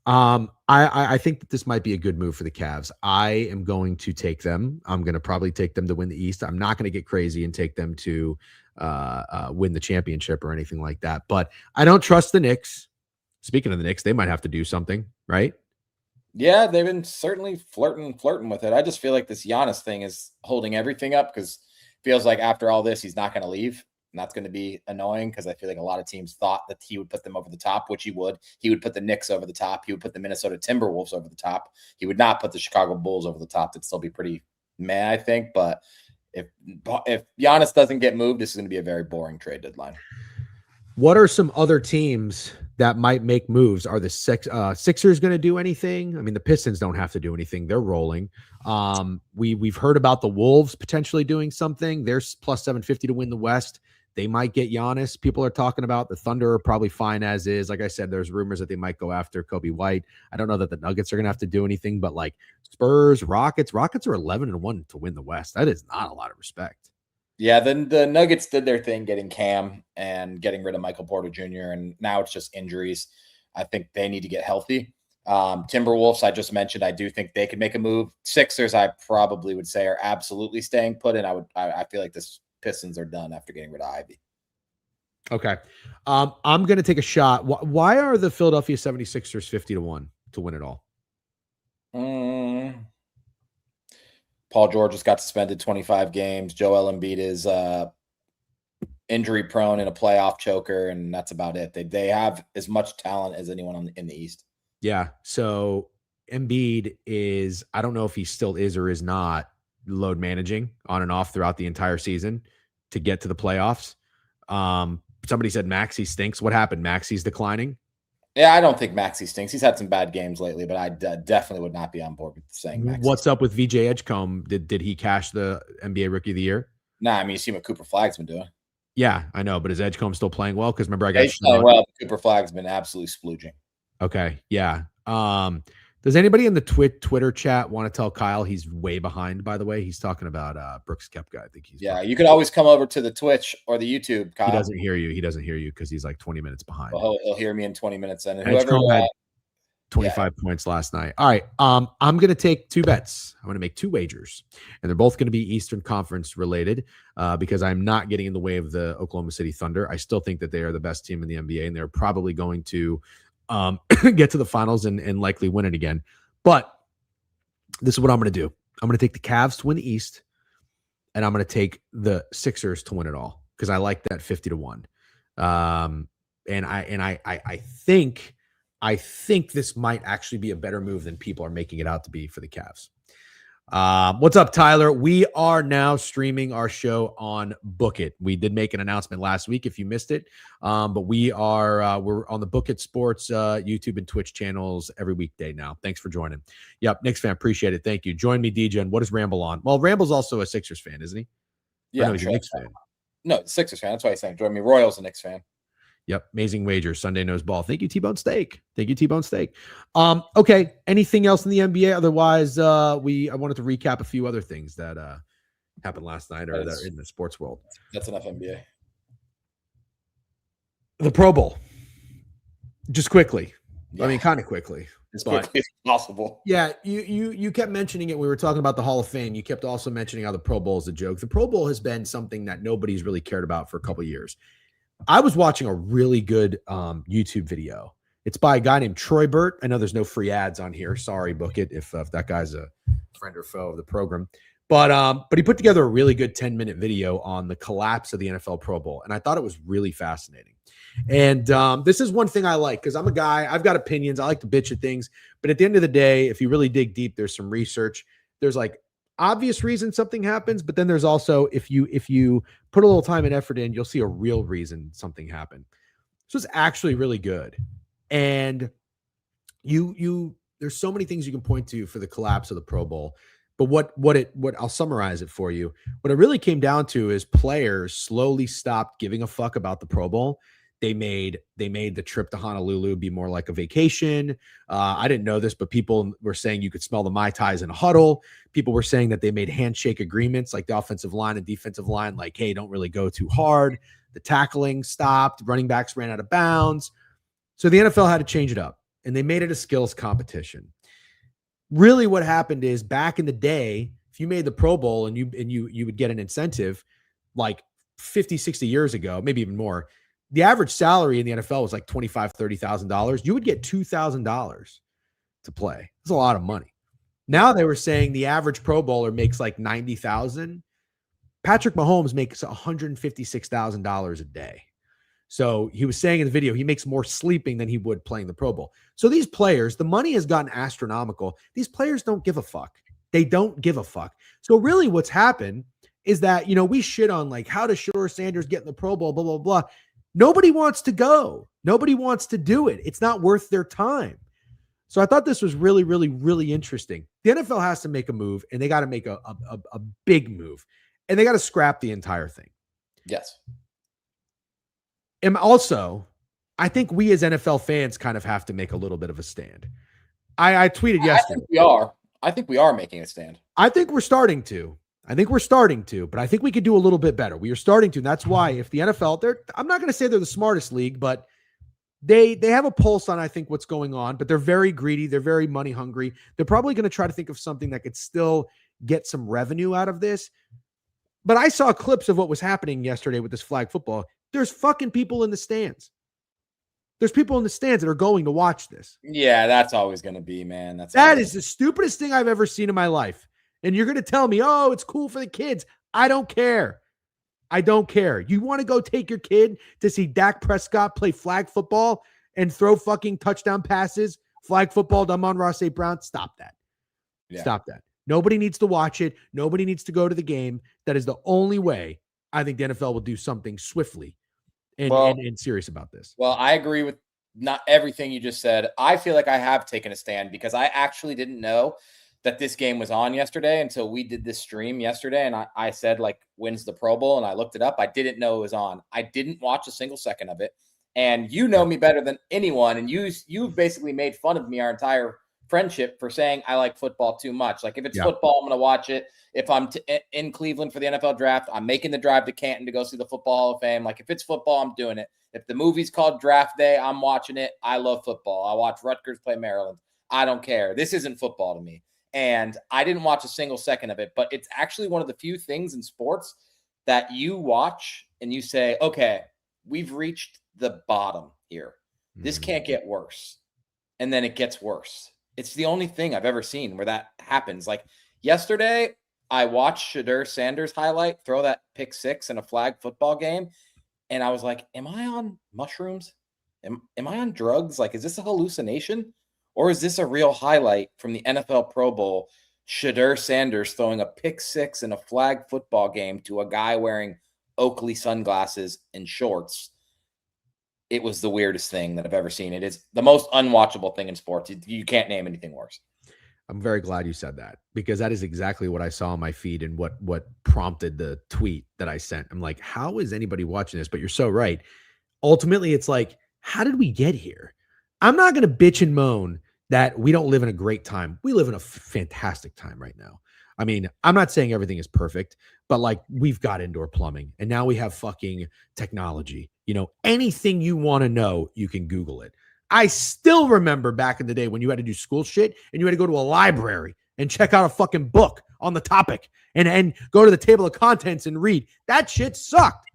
I think that this might be a good move for the Cavs. I am going to take them. I'm going to probably take them to win the East. I'm not going to get crazy and take them to win the championship or anything like that. But I don't trust the Knicks. Speaking of the Knicks, they might have to do something, right? Yeah, they've been certainly flirting with it. I just feel like this Giannis thing is holding everything up because it feels like after all this, he's not going to leave. And that's going to be annoying because I feel like a lot of teams thought that he would put them over the top, which he would. He would put the Knicks over the top. He would put the Minnesota Timberwolves over the top. He would not put the Chicago Bulls over the top. That'd still be pretty meh, I think. But if Giannis doesn't get moved, this is going to be a very boring trade deadline. What are some other teams that might make moves? Are the Sixers going to do anything? I mean, the Pistons don't have to do anything. They're rolling. We've heard about the Wolves potentially doing something. They're plus 750 to win the West. They might get Giannis. People are talking about the Thunder are probably fine as is. Like I said, there's rumors that they might go after Kobe White. I don't know that the Nuggets are going to have to do anything, but like Spurs, Rockets are 11-1 to win the West. That is not a lot of respect. Yeah, then the Nuggets did their thing getting Cam and getting rid of Michael Porter Jr., and now it's just injuries. I think they need to get healthy. Timberwolves, I just mentioned, I do think they could make a move. Sixers, I probably would say are absolutely staying put, and I feel like this Pistons are done after getting rid of Ivy. Okay. I'm going to take a shot. Why are the Philadelphia 76ers 50-1 to win it all? Paul George just got suspended 25 games. Joel Embiid is injury prone and a playoff choker, and that's about it. They have as much talent as anyone in the East. Yeah. So Embiid is, I don't know if he still is or is not load managing on and off throughout the entire season to get to the playoffs. Somebody said Maxey stinks. What happened? Maxey's declining. Yeah, I don't think Maxey stinks. He's had some bad games lately, but I definitely would not be on board with saying Maxey. What's up with VJ Edgecombe? Did he cash the NBA Rookie of the Year? Nah, I mean, you see what Cooper Flagg's been doing. Yeah, I know, but is Edgecombe still playing well? Because remember, I got playing well. Cooper Flagg's been absolutely splooging. Okay, yeah. Does anybody in the Twitter chat want to tell Kyle he's way behind? By the way, he's talking about Brooks Koepka. I think he's. Yeah, you could always come over to the Twitch or the YouTube, Kyle. He doesn't hear you. He doesn't hear you because he's like 20 minutes behind. Well, he'll hear me in 20 minutes. And whoever had 25 points last night. All right. I'm going to take two bets. I'm going to make two wagers, and they're both going to be Eastern Conference related because I'm not getting in the way of the Oklahoma City Thunder. I still think that they are the best team in the NBA, and they're probably going to get to the finals and likely win it again. But this is what I'm going to do. I'm going to take the Cavs to win the East, and I'm going to take the Sixers to win it all because I like that 50-1. And I think this might actually be a better move than people are making it out to be for the Cavs. What's up, Tyler? We are now streaming our show on Book It. We did make an announcement last week if you missed it. But we're on the Book It Sports YouTube and Twitch channels every weekday now. Thanks for joining. Yep, Knicks fan, appreciate it. Thank you. Join me, Degen. What is Ramble on? Well, Ramble's also a Sixers fan, isn't he? Yeah, no, he's a Knicks fan. No, Sixers fan. That's why he's saying join me. Royals a Knicks fan. Yep. Amazing wager. Sunday knows ball. Thank you, T-Bone Steak. Thank you, T-Bone Steak. Okay. Anything else in the NBA? Otherwise, I wanted to recap a few other things that happened last night or that are in the sports world. That's enough NBA. The Pro Bowl. Just quickly. Yeah. I mean, kind of quickly. As quickly as possible. Yeah, you kept mentioning it. We were talking about the Hall of Fame. You kept also mentioning how the Pro Bowl is a joke. The Pro Bowl has been something that nobody's really cared about for a couple of years. I was watching a really good YouTube video. It's by a guy named Troy Burt. I know there's no free ads on here. Sorry, Book It, if that guy's a friend or foe of the program. But he put together a really good 10-minute video on the collapse of the NFL Pro Bowl, and I thought it was really fascinating. And this is one thing I like because I'm a guy. I've got opinions. I like to bitch at things. But at the end of the day, if you really dig deep, there's some research. There's like obvious reason something happens, but then there's also if you put a little time and effort in, you'll see a real reason something happened. So it's actually really good. And there's so many things you can point to for the collapse of the Pro Bowl. But what I'll summarize it for you. What it really came down to is players slowly stopped giving a fuck about the Pro Bowl. They made the trip to Honolulu be more like a vacation. I didn't know this, but people were saying you could smell the Mai Tais in a huddle. People were saying that they made handshake agreements, like the offensive line and defensive line, like, hey, don't really go too hard. The tackling stopped. Running backs ran out of bounds. So the NFL had to change it up, and they made it a skills competition. Really what happened is, back in the day, if you made the Pro Bowl and you would get an incentive, like 50, 60 years ago, maybe even more, the average salary in the NFL was like $25,000, $30,000. You would get $2,000 to play. That's a lot of money. Now they were saying the average Pro Bowler makes like $90,000. Patrick Mahomes makes $156,000 a day. So he was saying in the video, he makes more sleeping than he would playing the Pro Bowl. So these players, the money has gotten astronomical. These players don't give a fuck. They don't give a fuck. So really what's happened is that, we shit on like, how does Shedeur Sanders get in the Pro Bowl, blah, blah, blah. Nobody wants to go. Nobody wants to do it. It's not worth their time. So I thought this was really, really, really interesting. The NFL has to make a move, and they got to make a big move, and they got to scrap the entire thing. Yes. And also, I think we as NFL fans kind of have to make a little bit of a stand. I tweeted yesterday. I think we are making a stand. I think we're starting to. But I think we could do a little bit better. We are starting to. And that's why if the NFL, I'm not going to say they're the smartest league, but they have a pulse on, I think, what's going on, but they're very greedy. They're very money hungry. They're probably going to try to think of something that could still get some revenue out of this. But I saw clips of what was happening yesterday with this flag football. There's fucking people in the stands. There's people in the stands that are going to watch this. Yeah, that's always going to be, man. That is the stupidest thing I've ever seen in my life. And you're going to tell me, oh, it's cool for the kids. I don't care. You want to go take your kid to see Dak Prescott play flag football and throw fucking touchdown passes, flag football to Amon-Ra St. Brown? Stop that. Yeah. Stop that. Nobody needs to watch it. Nobody needs to go to the game. That is the only way I think the NFL will do something swiftly and serious about this. Well, I agree with not everything you just said. I feel like I have taken a stand because I actually didn't know that this game was on yesterday until we did this stream yesterday. And I said, like, when's the Pro Bowl? And I looked it up. I didn't know it was on. I didn't watch a single second of it. And you know me better than anyone. And you've basically made fun of me our entire friendship for saying I like football too much. Like, if it's football, I'm going to watch it. If I'm in Cleveland for the NFL draft, I'm making the drive to Canton to go see the Football Hall of Fame. Like, if it's football, I'm doing it. If the movie's called Draft Day, I'm watching it. I love football. I watch Rutgers play Maryland. I don't care. This isn't football to me. And I didn't watch a single second of it, but it's actually one of the few things in sports that you watch and you say, okay, we've reached the bottom here. This can't get worse. And then it gets worse. It's the only thing I've ever seen where that happens. Like yesterday, I watched Shedeur Sanders highlight, throw that pick six in a flag football game. And I was like, am I on mushrooms? Am I on drugs? Like, is this a hallucination? Or is this a real highlight from the NFL Pro Bowl? Shedeur Sanders throwing a pick six in a flag football game to a guy wearing Oakley sunglasses and shorts. It was the weirdest thing that I've ever seen. It is the most unwatchable thing in sports. You can't name anything worse. I'm very glad you said that, because that is exactly what I saw on my feed and what prompted the tweet that I sent. I'm like, how is anybody watching this? But you're so right. Ultimately, it's like, how did we get here? I'm not going to bitch and moan that we don't live in a great time. We live in a fantastic time right now. I mean, I'm not saying everything is perfect, but like, we've got indoor plumbing and now we have fucking technology. Anything you want to know, you can Google it. I still remember back in the day when you had to do school shit and you had to go to a library and check out a fucking book on the topic and go to the table of contents and read. That shit sucked.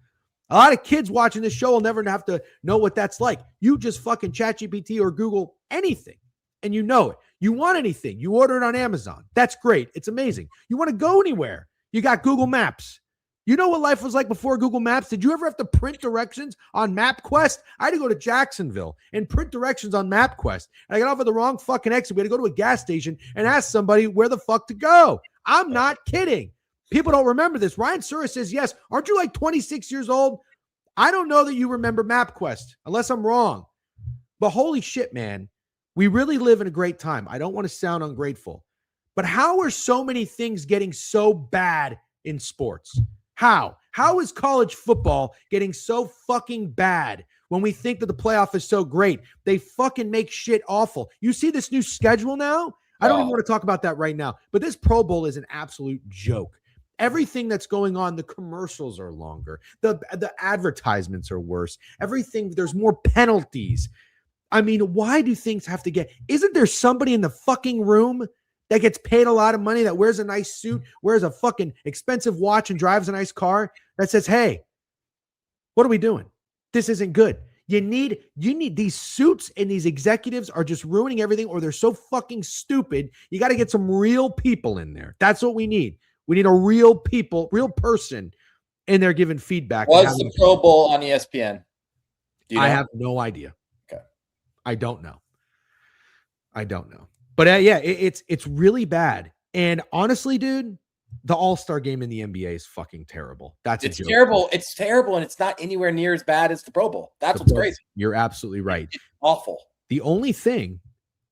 A lot of kids watching this show will never have to know what that's like. You just fucking ChatGPT or Google anything and you know it. You want anything, you order it on Amazon. That's great. It's amazing. You want to go anywhere, you got Google Maps. You know what life was like before Google Maps? Did you ever have to print directions on MapQuest? I had to go to Jacksonville and print directions on MapQuest. And I got off at the wrong fucking exit. We had to go to a gas station and ask somebody where the fuck to go. I'm not kidding. People don't remember this. Ryan Sura says, yes. Aren't you like 26 years old? I don't know that you remember MapQuest, unless I'm wrong. But holy shit, man. We really live in a great time. I don't want to sound ungrateful. But how are so many things getting so bad in sports? How is college football getting so fucking bad when we think that the playoff is so great. They fucking make shit awful. You see this new schedule now? I don't even want to talk about that right now, but this Pro Bowl is an absolute joke. Everything that's going on, the commercials are longer. The advertisements are worse. Everything, there's more penalties. I mean, why do things have to get, isn't there somebody in the fucking room that gets paid a lot of money, that wears a nice suit, wears a fucking expensive watch and drives a nice car, that says, hey, what are we doing? This isn't good. You need these suits, and these executives are just ruining everything, or they're so fucking stupid. You got to get some real people in there. That's what we need. We need a real person in there giving feedback. Was the Pro Bowl on ESPN? Do you know? I have no idea. Okay. I don't know. But yeah, it's really bad. And honestly, dude, the All-Star game in the NBA is fucking terrible. It's terrible. It's terrible, and it's not anywhere near as bad as the Pro Bowl. That's what's crazy. You're absolutely right. It's awful. The only thing,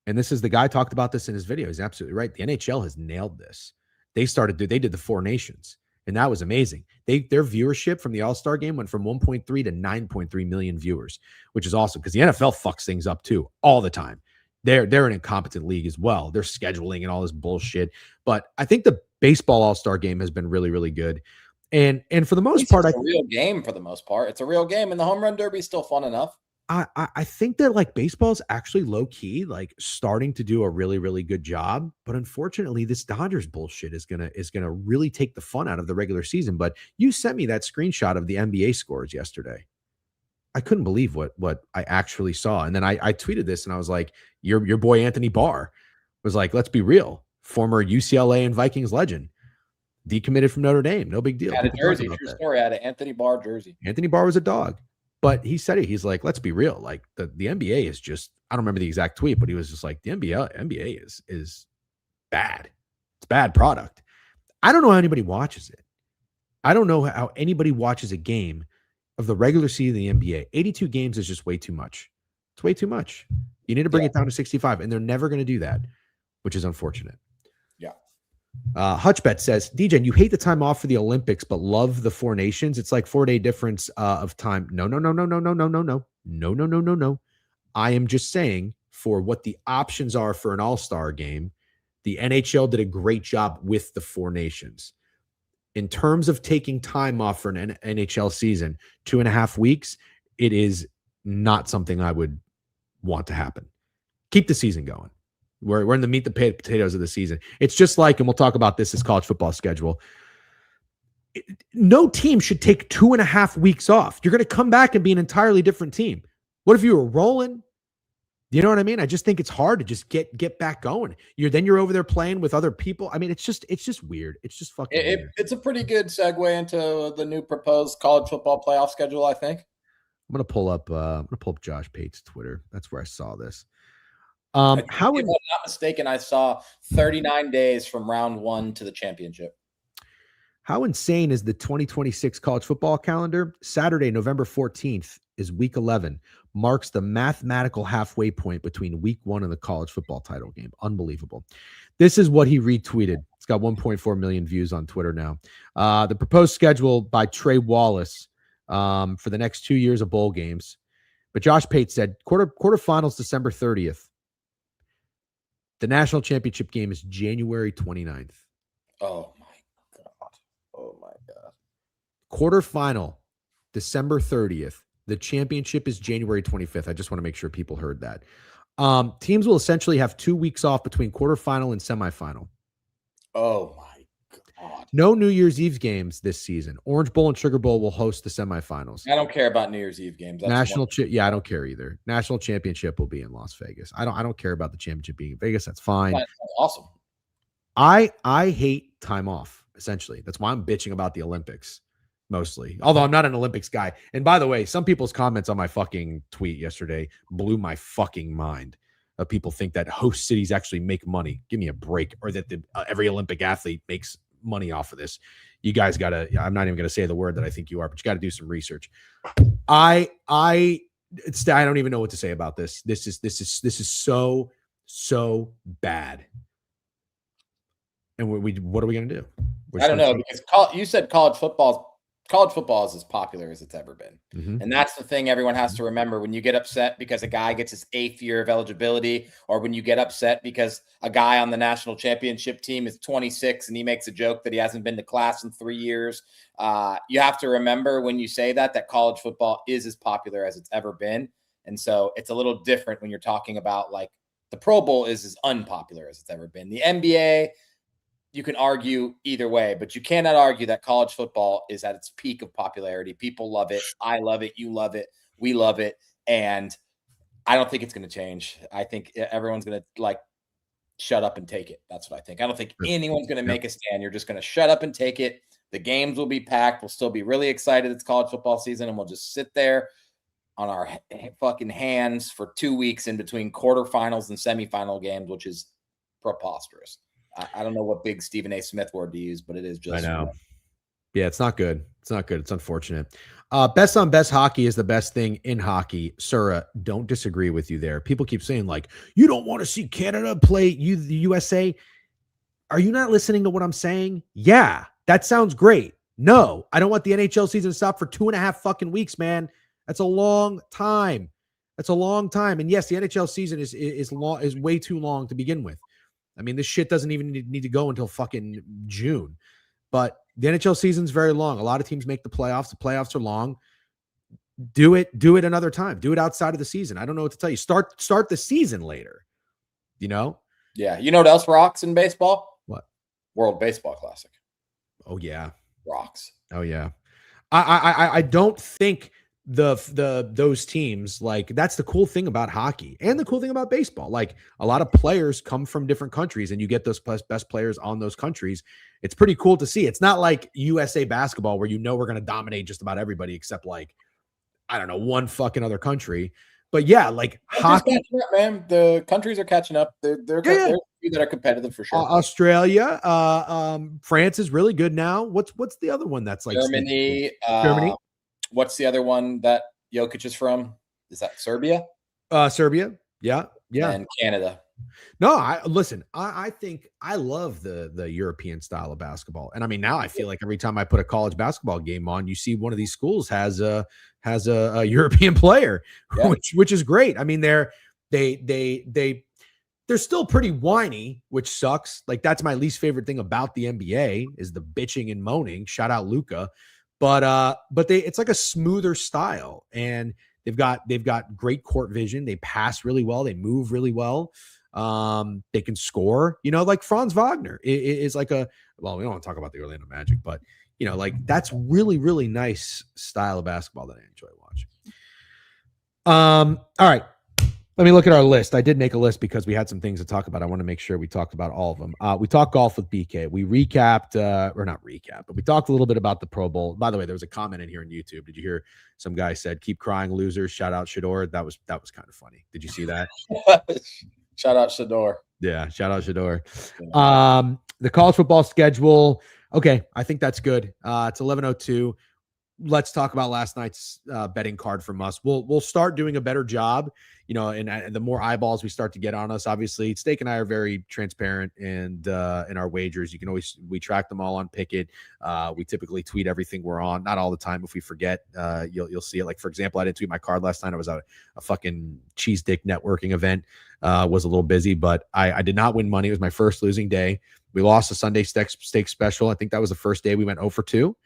and this is the guy talked about this in his video, he's absolutely right. The NHL has nailed this. They did the Four Nations, and that was amazing. Their viewership from the All-Star game went from 1.3 to 9.3 million viewers, which is awesome because the NFL fucks things up too all the time. They're an incompetent league as well. They're scheduling and all this bullshit. But I think the baseball All-Star game has been really, really good. And for the most part, it's a real game for the most part. It's a real game, and the home run derby is still fun enough. I think that like baseball is actually low key, like starting to do a really, really good job. But unfortunately, this Dodgers bullshit is gonna really take the fun out of the regular season. But you sent me that screenshot of the NBA scores yesterday. I couldn't believe what I actually saw. And then I tweeted this, and I was like, your boy Anthony Barr was like, let's be real, former UCLA and Vikings legend, decommitted from Notre Dame, no big deal. Had a jersey, true story. Had an Anthony Barr jersey. Anthony Barr was a dog. But he said it. He's like, let's be real. Like the NBA is just, I don't remember the exact tweet, but he was just like, the NBA is bad. It's bad product. I don't know how anybody watches it. I don't know how anybody watches a game of the regular season of the NBA. 82 games is just way too much. It's way too much. You need to bring it down to 65, and they're never going to do that, which is unfortunate. Yeah. Hutchbet says, Degen, you hate the time off for the Olympics, but love the Four Nations. It's like 4-day difference of time. No. I am just saying, for what the options are for an all-star game, the NHL did a great job with the Four Nations. In terms of taking time off for an NHL season, 2.5 weeks, it is not something I would want to happen. Keep the season going. We're in the meat, the potatoes of the season. It's just like, and we'll talk about this as college football schedule. No team should take 2.5 weeks off. You're going to come back and be an entirely different team. What if you were rolling? You know what I mean? I just think it's hard to just get back going. You're over there playing with other people. I mean, it's just weird. It's just fucking weird. It's a pretty good segue into the new proposed college football playoff schedule, I think. I'm gonna pull up Josh Pate's Twitter. That's where I saw this. If I'm not mistaken, I saw 39 days from round 1 to the championship. How insane is the 2026 college football calendar? Saturday, November 14th is week 11, marks the mathematical halfway point between week 1 and the college football title game. Unbelievable. This is what he retweeted. It's got 1.4 million views on Twitter now. The proposed schedule by Trey Wallace for the next 2 years of bowl games. But Josh Pate said quarterfinals December 30th. The national championship game is January 29th. Oh my God. Quarterfinal December 30th. The championship is January 25th. I just want to make sure people heard that. Teams will essentially have 2 weeks off between quarterfinal and semifinal. Oh my God. No New Year's Eve games this season. Orange Bowl and Sugar Bowl will host the semifinals. I don't care about New Year's Eve games. I don't care either. National championship will be in Las Vegas. I don't care about the championship being in Vegas. That's fine. That's awesome. I hate time off, essentially. That's why I'm bitching about the Olympics mostly. Although I'm not an Olympics guy. And by the way, some people's comments on my fucking tweet yesterday blew my fucking mind. People think that host cities actually make money. Give me a break. Or that every Olympic athlete makes money off of this. You guys gotta, I'm not even gonna say the word that I think you are, but you gotta do some research. I don't even know what to say about this. This is so bad. And what are we gonna do? I don't know, because you said college football is college football is as popular as it's ever been. Mm-hmm. And that's the thing everyone has to remember when you get upset because a guy gets his 8th year of eligibility, or when you get upset because a guy on the national championship team is 26 and he makes a joke that he hasn't been to class in 3 years. You have to remember when you say that college football is as popular as it's ever been. And so it's a little different when you're talking about like the Pro Bowl is as unpopular as it's ever been. The NBA, you can argue either way, but you cannot argue that college football is at its peak of popularity. People love it. I love it. You love it. We love it. And I don't think it's going to change. I think everyone's going to like shut up and take it. That's what I think. I don't think anyone's going to make a stand. You're just going to shut up and take it. The games will be packed. We'll still be really excited. It's college football season, and we'll just sit there on our fucking hands for 2 weeks in between quarterfinals and semifinal games, which is preposterous. I don't know what big Stephen A. Smith word to use, but it is just. I know. Yeah, it's not good. It's not good. It's unfortunate. Best on best hockey is the best thing in hockey. Sura, don't disagree with you there. People keep saying, like, you don't want to see Canada play the USA. Are you not listening to what I'm saying? Yeah, that sounds great. No, I don't want the NHL season to stop for 2.5 fucking weeks, man. That's a long time. That's a long time. And yes, the NHL season is way too long to begin with. I mean, this shit doesn't even need to go until fucking June. But the NHL season's very long. A lot of teams make the playoffs. The playoffs are long. Do it another time. Do it outside of the season. I don't know what to tell you. Start the season later. You know? Yeah. You know what else rocks in baseball? What? World Baseball Classic. Oh yeah. Rocks. Oh yeah. I don't think those teams, like, that's the cool thing about hockey and the cool thing about baseball. Like, a lot of players come from different countries and you get those best players on those countries. It's pretty cool to see. It's not like USA basketball where we're going to dominate just about everybody except, like, I don't know, one fucking other country. But yeah, like hockey, up, man. The countries are catching up. They're a few that are competitive for sure. Australia, France is really good now. What's the other one that's like Germany? Germany. What's the other one that Jokic is from? Is that Serbia? Serbia. Yeah. And Canada. No, I think I love the European style of basketball. And I mean, now I feel like every time I put a college basketball game on, you see one of these schools has a European player, which is great. I mean, they're still pretty whiny, which sucks. Like, that's my least favorite thing about the NBA is the bitching and moaning. Shout out Luka. But it's like a smoother style, and they've got great court vision. They pass really well. They move really well. They can score, like Franz Wagner is like we don't want to talk about the Orlando Magic, but like, that's really, really nice style of basketball that I enjoy watching. All right. Let me look at our list. I did make a list because we had some things to talk about. I want to make sure we talked about all of them. We talked golf with BK. We recapped, or not recap, but we talked a little bit about the Pro Bowl. By the way, there was a comment in here on YouTube. Did you hear some guy said, "Keep crying, losers"? Shout out Shador. That was kind of funny. Did you see that? Shout out Shador. Yeah, shout out Shador. The college football schedule. Okay, I think that's good. It's 11:02. Let's talk about last night's betting card from us. We'll start doing a better job, and the more eyeballs we start to get on us. Obviously, Steak and I are very transparent and in our wagers. You can we track them all on Pickett. We typically tweet everything we're on. Not all the time. If we forget, you'll see it. Like, for example, I didn't tweet my card last night. I was at a fucking cheese dick networking event. Was a little busy, but I did not win money. It was my first losing day. We lost a Sunday steak special. I think that was the first day we went 0 for 2.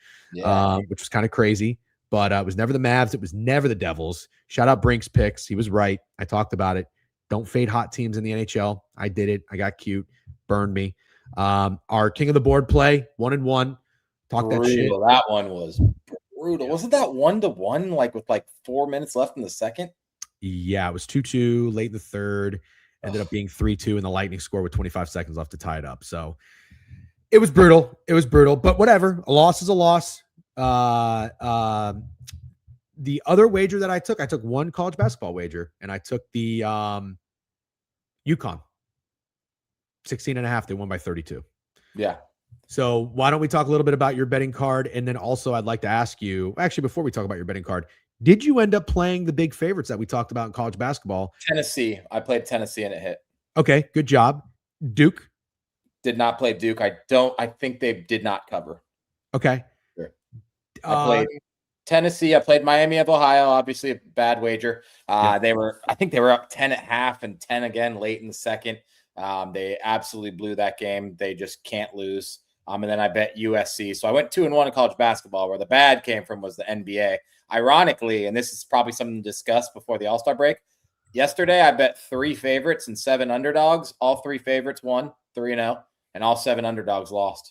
Which was kind of crazy, but it was never the Mavs. It was never the Devils. Shout out Brinks picks. He was right. I talked about it. Don't fade hot teams in the NHL. I did it. I got cute. Burned me. Our king of the board play 1-1. Talk that shit. That one was brutal. Wasn't that 1-1? Like with 4 minutes left in the second? Yeah, it was 2-2 late in the third. Ended up being 3-2 in the Lightning score with 25 seconds left to tie it up. So it was brutal. But whatever. A loss is a loss. The other wager that I took one college basketball wager, and I took the UConn 16.5. They won by 32. Yeah. So why don't we talk a little bit about your betting card? And then also I'd like to ask you, actually, before we talk about your betting card, did you end up playing the big favorites that we talked about in college basketball? Tennessee. I played Tennessee and it hit. Okay, good job. Duke? Did not play Duke. I think they did not cover. Okay. Sure. I played Tennessee. I played Miami of Ohio. Obviously, a bad wager. I think they were up 10.5 and 10 again late in the second. They absolutely blew that game. They just can't lose. And then I bet USC. So I went 2-1 in college basketball. Where the bad came from was the NBA. Ironically, and this is probably something to discuss before the All-Star break. Yesterday, I bet 3 favorites and 7 underdogs. All 3 favorites won 3-0, and all 7 underdogs lost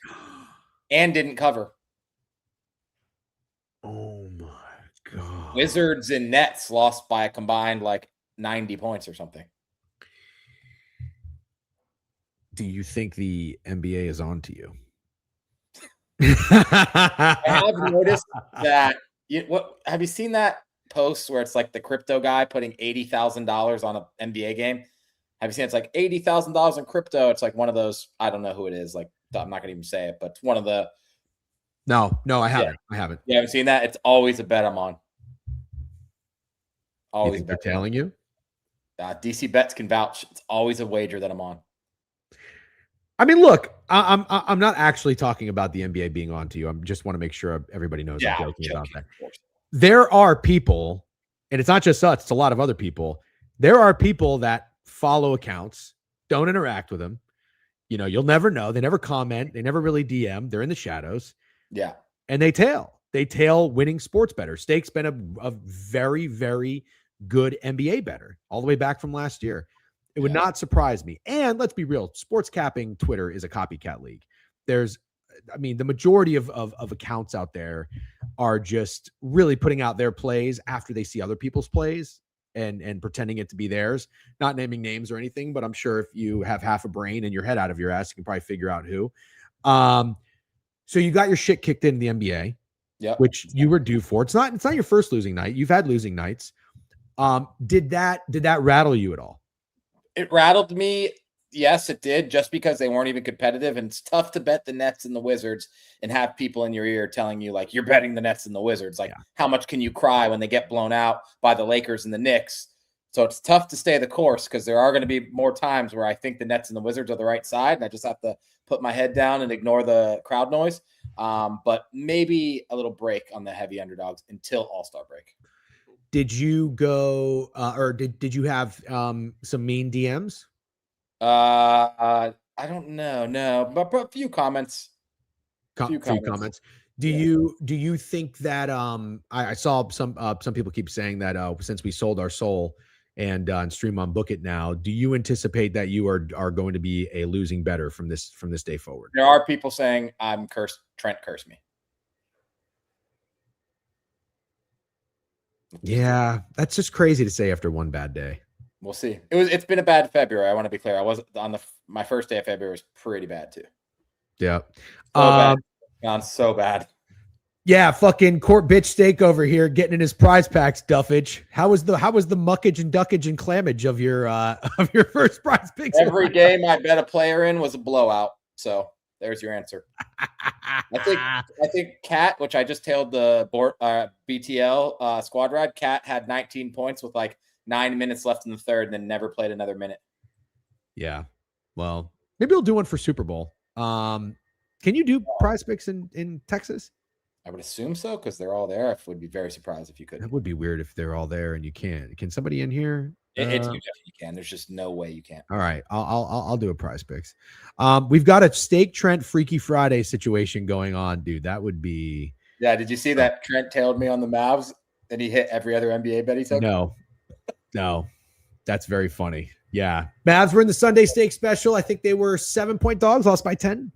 and didn't cover. Oh my God. Wizards and Nets lost by a combined like 90 points or something. Do you think the NBA is on to you? I have noticed that. Have you seen that post where it's like the crypto guy putting $80,000 on an NBA game? Have you seen it's like $80,000 in crypto? It's like one of those. I don't know who it is. Like I'm not gonna even say it, but it's one of the. No, I haven't. I haven't. You haven't seen that? It's always a bet I'm on. Always. They're telling you. DC Bets can vouch. It's always a wager that I'm on. I mean, look, I'm not actually talking about the NBA being on to you. I just want to make sure everybody knows I'm joking about that. There are people, and it's not just us, it's a lot of other people. There are people that follow accounts, don't interact with them. You know, you'll never know. They never comment. They never really DM. They're in the shadows. Yeah. And they tail. They tail winning sports bettors. Steak's been a very, very good NBA bettor all the way back from last year. It would not surprise me. And let's be real, sports capping Twitter is a copycat league. The majority of accounts out there are just really putting out their plays after they see other people's plays and pretending it to be theirs, not naming names or anything, but I'm sure if you have half a brain and your head out of your ass, you can probably figure out who. So you got your shit kicked in the NBA, which you were due for. It's not your first losing night. You've had losing nights. Did that rattle you at all? It rattled me. Yes, it did, just because they weren't even competitive. And it's tough to bet the Nets and the Wizards and have people in your ear telling you, like, you're betting the Nets and the Wizards. Like, how much can you cry when they get blown out by the Lakers and the Knicks? So it's tough to stay the course because there are going to be more times where I think the Nets and the Wizards are the right side, and I just have to put my head down and ignore the crowd noise. But maybe a little break on the heavy underdogs until All-Star break. Did you go or did you have some mean DMs? I don't know. No, but a few comments. Few comments. Do you think that I saw some people keep saying that since we sold our soul and stream on Book It now, do you anticipate that you are going to be a losing bettor from this day forward? There are people saying I'm cursed. Trent cursed me. Yeah, that's just crazy to say after one bad day. We'll see. It's been a bad February. I want to be clear. I wasn't on my first day of February was pretty bad too. Yeah. Gone so bad. Yeah, fucking court bitch Steak over here getting in his prize packs, Duffage. How was the muckage and duckage and clammage of your first prize picks? Every game I bet a player in was a blowout. So there's your answer. I think Cat, which I just tailed the BTL squad ride, Cat had 19 points with like 9 minutes left in the third and then never played another minute. Yeah. Well, maybe we'll do one for Super Bowl. Can you do prize picks in Texas? I would assume so because they're all there. I would be very surprised if you could. That would be weird if they're all there and you can't. Can somebody in here? You definitely can. There's just no way you can't. All right, I'll do a prize picks. We've got a Steak Trent Freaky Friday situation going on, dude. That would be. Yeah. Did you see that Trent tailed me on the Mavs and he hit every other NBA bet he took? No, that's very funny. Yeah, Mavs were in the Sunday Steak Special. I think they were 7-point dogs, lost by 10.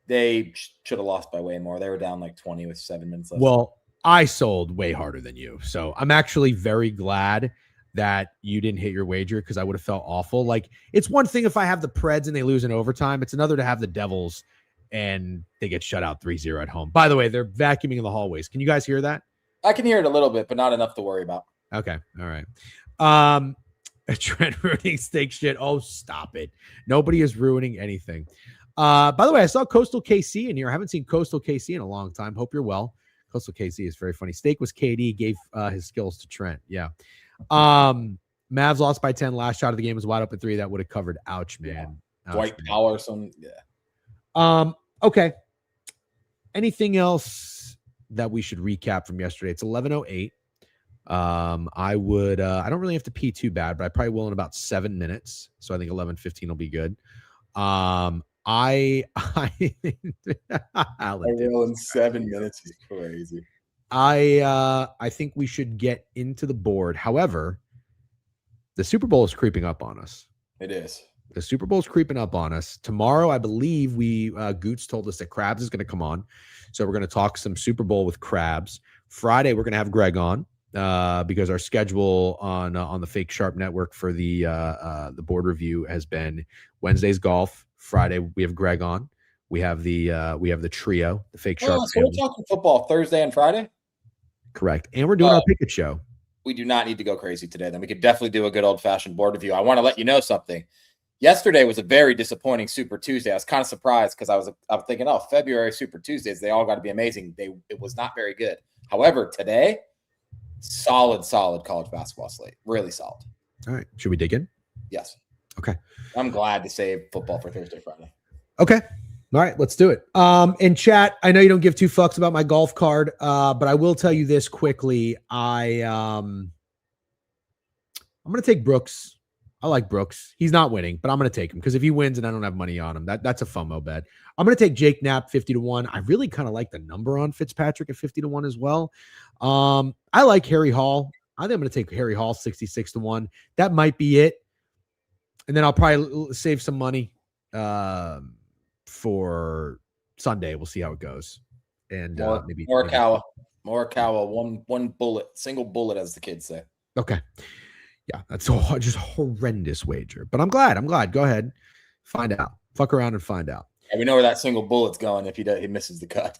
They should have lost by way more. They were down like 20 with 7 minutes left. Well, I sold way harder than you. So I'm actually very glad that you didn't hit your wager because I would have felt awful. Like, it's one thing if I have the Preds and they lose in overtime. It's another to have the Devils and they get shut out 3-0 at home. By the way, they're vacuuming in the hallways. Can you guys hear that? I can hear it a little bit, but not enough to worry about. Okay. All right. Trent ruining Steak shit. Oh, stop it. Nobody is ruining anything. By the way, I saw Coastal KC in here. I haven't seen Coastal KC in a long time. Hope you're well. Coastal KC is very funny. Steak was KD, gave his skills to Trent. Yeah. Mavs lost by 10. Last shot of the game was wide open 3. That would have covered. Ouch, man. Yeah. Dwight Powell or something. Yeah. Okay. Anything else that we should recap from yesterday. It's 11:08. I don't really have to pee too bad, but I probably will in about 7 minutes. So I think 11:15 will be good. I Alan, dude, will in 7 minutes is crazy. I think we should get into the board. However, the Super Bowl is creeping up on us. It is. The Super Bowl is creeping up on us. Tomorrow, I believe Goots told us that Krabs is going to come on. So we're going to talk some Super Bowl with Krabs. Friday, we're going to have Greg on because our schedule on the Fake Sharp Network for the board review has been Wednesday's golf. Friday, we have Greg on. We have the trio, the Fake Sharp. So we're talking football Thursday and Friday? Correct. And we're doing our Pickett show. We do not need to go crazy today. Then we could definitely do a good old-fashioned board review. I want to let you know something. Yesterday was a very disappointing Super Tuesday. I was kind of surprised because I was thinking, oh, February Super Tuesdays, they all got to be amazing. It was not very good. However, today, solid college basketball slate. Really solid. All right. Should we dig in? Yes. Okay. I'm glad to save football for Thursday, Friday. Okay. All right, let's do it. In chat, I know you don't give two fucks about my golf card, but I will tell you this quickly. I'm going to take Brooks. I like Brooks. He's not winning, but I'm going to take him because if he wins and I don't have money on him, that's a FOMO bet. I'm going to take Jake Knapp 50-1. I really kind of like the number on Fitzpatrick at 50-1 as well. I like Harry Hall. I think I'm going to take Harry Hall 66-1. That might be it. And then I'll probably save some money for Sunday. We'll see how it goes. And maybe Morikawa, one bullet, single bullet, as the kids say. Okay. Yeah, that's just horrendous wager. But I'm glad. Go ahead. Find out. Fuck around and find out. Yeah, we know where that single bullet's going if he misses the cut.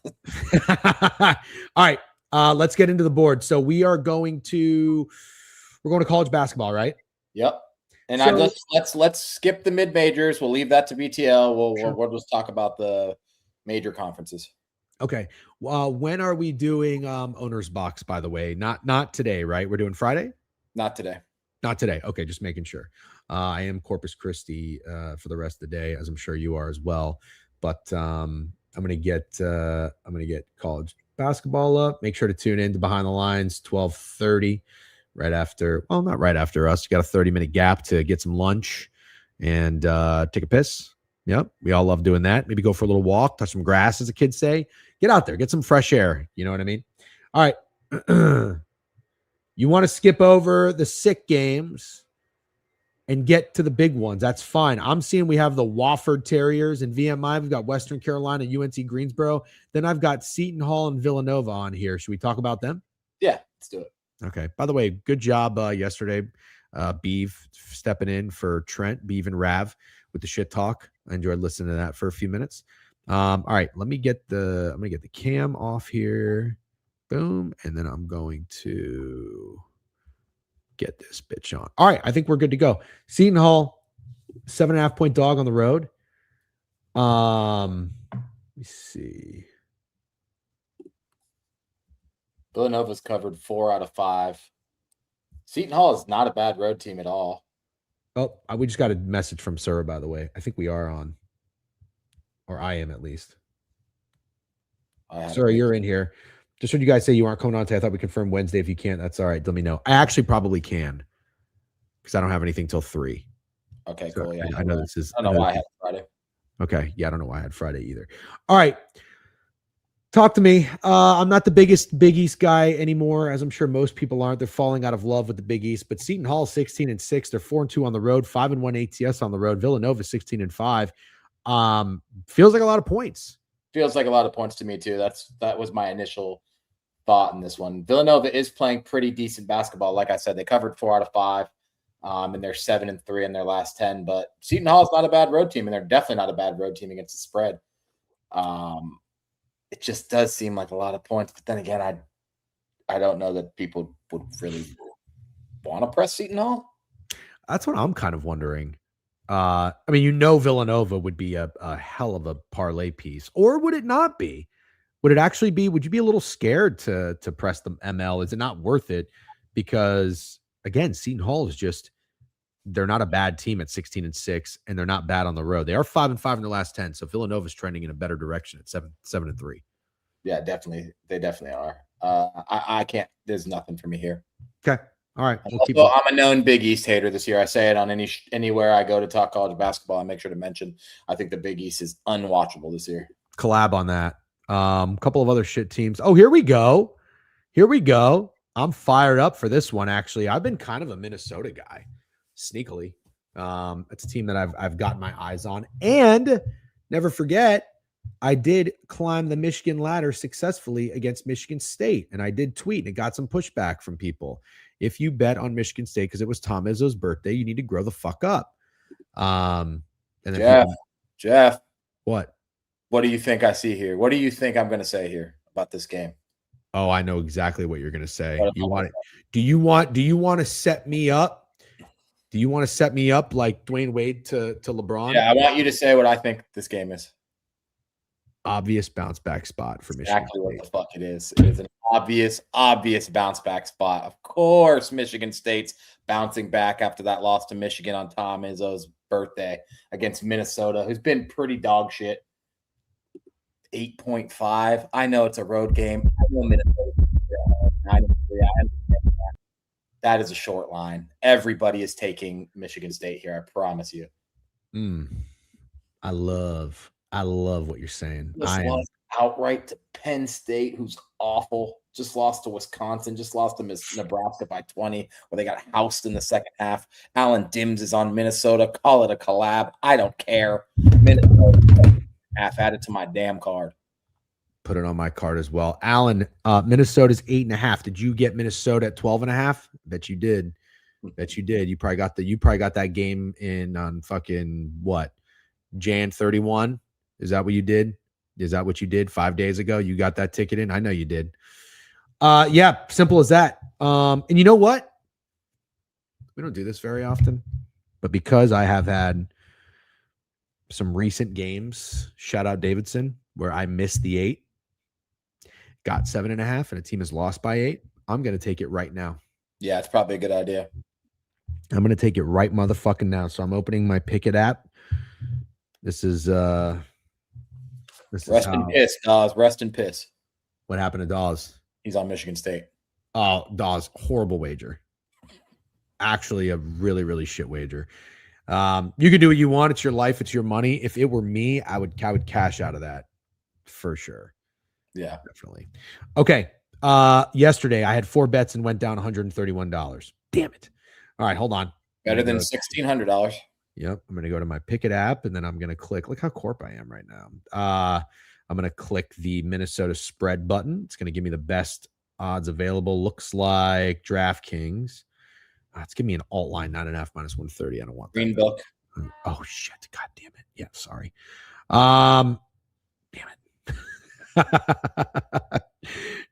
All right. Let's get into the board. So we're going to college basketball, right? Yep. And let's skip the mid majors. We'll leave that to BTL. We'll just talk about the major conferences. Okay. When are we doing owner's box, by the way? Not today, right? We're doing Friday? Not today. Not today. Okay, just making sure. I am Corpus Christi for the rest of the day, as I'm sure you are as well. But I'm gonna get college basketball up. Make sure to tune in to Behind the Lines 12:30, right after. Well, not right after us. You got a 30-minute gap to get some lunch and take a piss. Yep, we all love doing that. Maybe go for a little walk, touch some grass, as the kids say. Get out there, get some fresh air. You know what I mean? All right. You want to skip over the sick games and get to the big ones. That's fine. I'm seeing we have the Wofford Terriers and VMI. We've got Western Carolina, UNC Greensboro. Then I've got Seton Hall and Villanova on here. Should we talk about them? Yeah, let's do it. Okay. By the way, good job yesterday, Beeve, stepping in for Trent, Beeve and Rav with the shit talk. I enjoyed listening to that for a few minutes. All right, I'm gonna get the cam off here. Boom. And then I'm going to get this bitch on. All right. I think we're good to go. Seton Hall, 7.5 point dog on the road. Let me see. Villanova's covered 4 out of 5. Seton Hall is not a bad road team at all. Oh, we just got a message from Sir, by the way. I think we are on. Or I am, at least. Sir, you're in here. Just heard you guys say you aren't coming on today. I thought we confirmed Wednesday. If you can't, that's all right. Let me know. I actually probably can because I don't have anything till 3. Okay, so cool. Yeah, I know this is. I don't know why I had Friday. Okay. Yeah, I don't know why I had Friday either. All right. Talk to me. I'm not the biggest Big East guy anymore, as I'm sure most people aren't. They're falling out of love with the Big East. But Seton Hall 16-6. They're 4-2 on the road, 5-1 ATS on the road. Villanova 16-5. Feels like a lot of points. Feels like a lot of points to me too. That was my initial thought in this one. Villanova is playing pretty decent basketball. Like I said, they covered 4 out of 5, and they're 7-3 in their last 10. But Seton Hall is not a bad road team, and they're definitely not a bad road team against the spread. It just does seem like a lot of points. But then again, I don't know that people would really want to press Seton Hall. That's what I'm kind of wondering. I mean, Villanova would be a hell of a parlay piece, or would it not be? Would it actually be? Would you be a little scared to press the ML? Is it not worth it? Because again, Seton Hall is they're not a bad team at 16-6, and they're not bad on the road. They are 5-5 in their last 10. So Villanova's trending in a better direction at 7-3. Yeah, definitely. They definitely are. I can't. There's nothing for me here. Okay. All right. We'll keep. I'm a known Big East hater this year. I say it on anywhere I go to talk college basketball. I make sure to mention I think the Big East is unwatchable this year. Collab on that. Couple of other shit teams. Oh, here we go. Here we go. I'm fired up for this one. Actually, I've been kind of a Minnesota guy, sneakily. It's a team that I've gotten my eyes on, and never forget, I did climb the Michigan ladder successfully against Michigan State, and I did tweet, and it got some pushback from people. If you bet on Michigan State because it was Tom Izzo's birthday, you need to grow the fuck up. And then Jeff, what? What do you think I see here? What do you think I'm going to say here about this game? Oh, I know exactly what you're going to say. You want it? Do you want to set me up? Do you want to set me up like Dwayne Wade to LeBron? Yeah, I want you to say what I think this game is. Obvious bounce back spot for Michigan. Exactly what the fuck it is. It is an obvious bounce back spot. Of course, Michigan State's bouncing back after that loss to Michigan on Tom Izzo's birthday against Minnesota, who's been pretty dog shit. 8.5. I know it's a road game. I know Minnesota. That is a short line. Everybody is taking Michigan State here. I promise you. I love what you're saying. Just lost outright to Penn State, who's awful. Just lost to Wisconsin. Just lost to Nebraska by 20, where they got housed in the second half. Alan Dims is on Minnesota. Call it a collab. I don't care. Minnesota half added to my damn card. Put it on my card as well. Alan, Minnesota's 8.5. Did you get Minnesota at 12.5? Bet you did. Bet you did. You probably got that game in on fucking what? Jan 31. Is that what you did? Is that what you did 5 days ago? You got that ticket in? I know you did. Yeah, simple as that. And you know what? We don't do this very often, but because I have had some recent games, shout out Davidson, where I missed the 8, got 7.5, and a team has lost by 8. I'm going to take it right now. Yeah, it's probably a good idea. I'm going to take it right motherfucking now. So I'm opening my Pickett app. This is Rest in piss, Dawes. Rest in piss. What happened to Dawes? He's on Michigan State. Oh, Dawes, horrible wager. Actually, a really, really shit wager. You can do what you want. It's your life. It's your money. If it were me, I would cash out of that for sure. Yeah, definitely. Okay. Yesterday I had 4 bets and went down $131. Damn it. All right, hold on. Better than $1,600. Yep. I'm going to go to my Pickett app, and then I'm going to click. Look how corp I am right now. I'm going to click the Minnesota spread button. It's going to give me the best odds available. Looks like DraftKings. It's giving me an alt line, 9.5 minus 130. I don't want that. Green book. Oh shit! God damn it! Yeah, sorry. Damn it.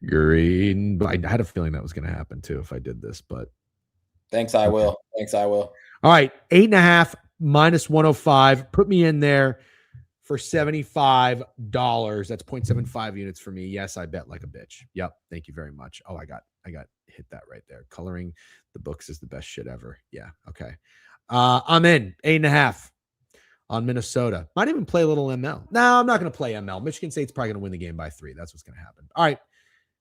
Green. But I had a feeling that was going to happen too if I did this. But thanks, I will. Thanks, I will. All right, 8.5 minus 105. Put me in there for $75. That's 0.75 units for me. Yes, I bet like a bitch. Yep. Thank you very much. Oh, I got hit that right there. Coloring the books is the best shit ever. Yeah. Okay. I'm in 8.5 on Minnesota. Might even play a little ML. No, I'm not going to play ML. Michigan State's probably going to win the game by 3. That's what's going to happen. All right.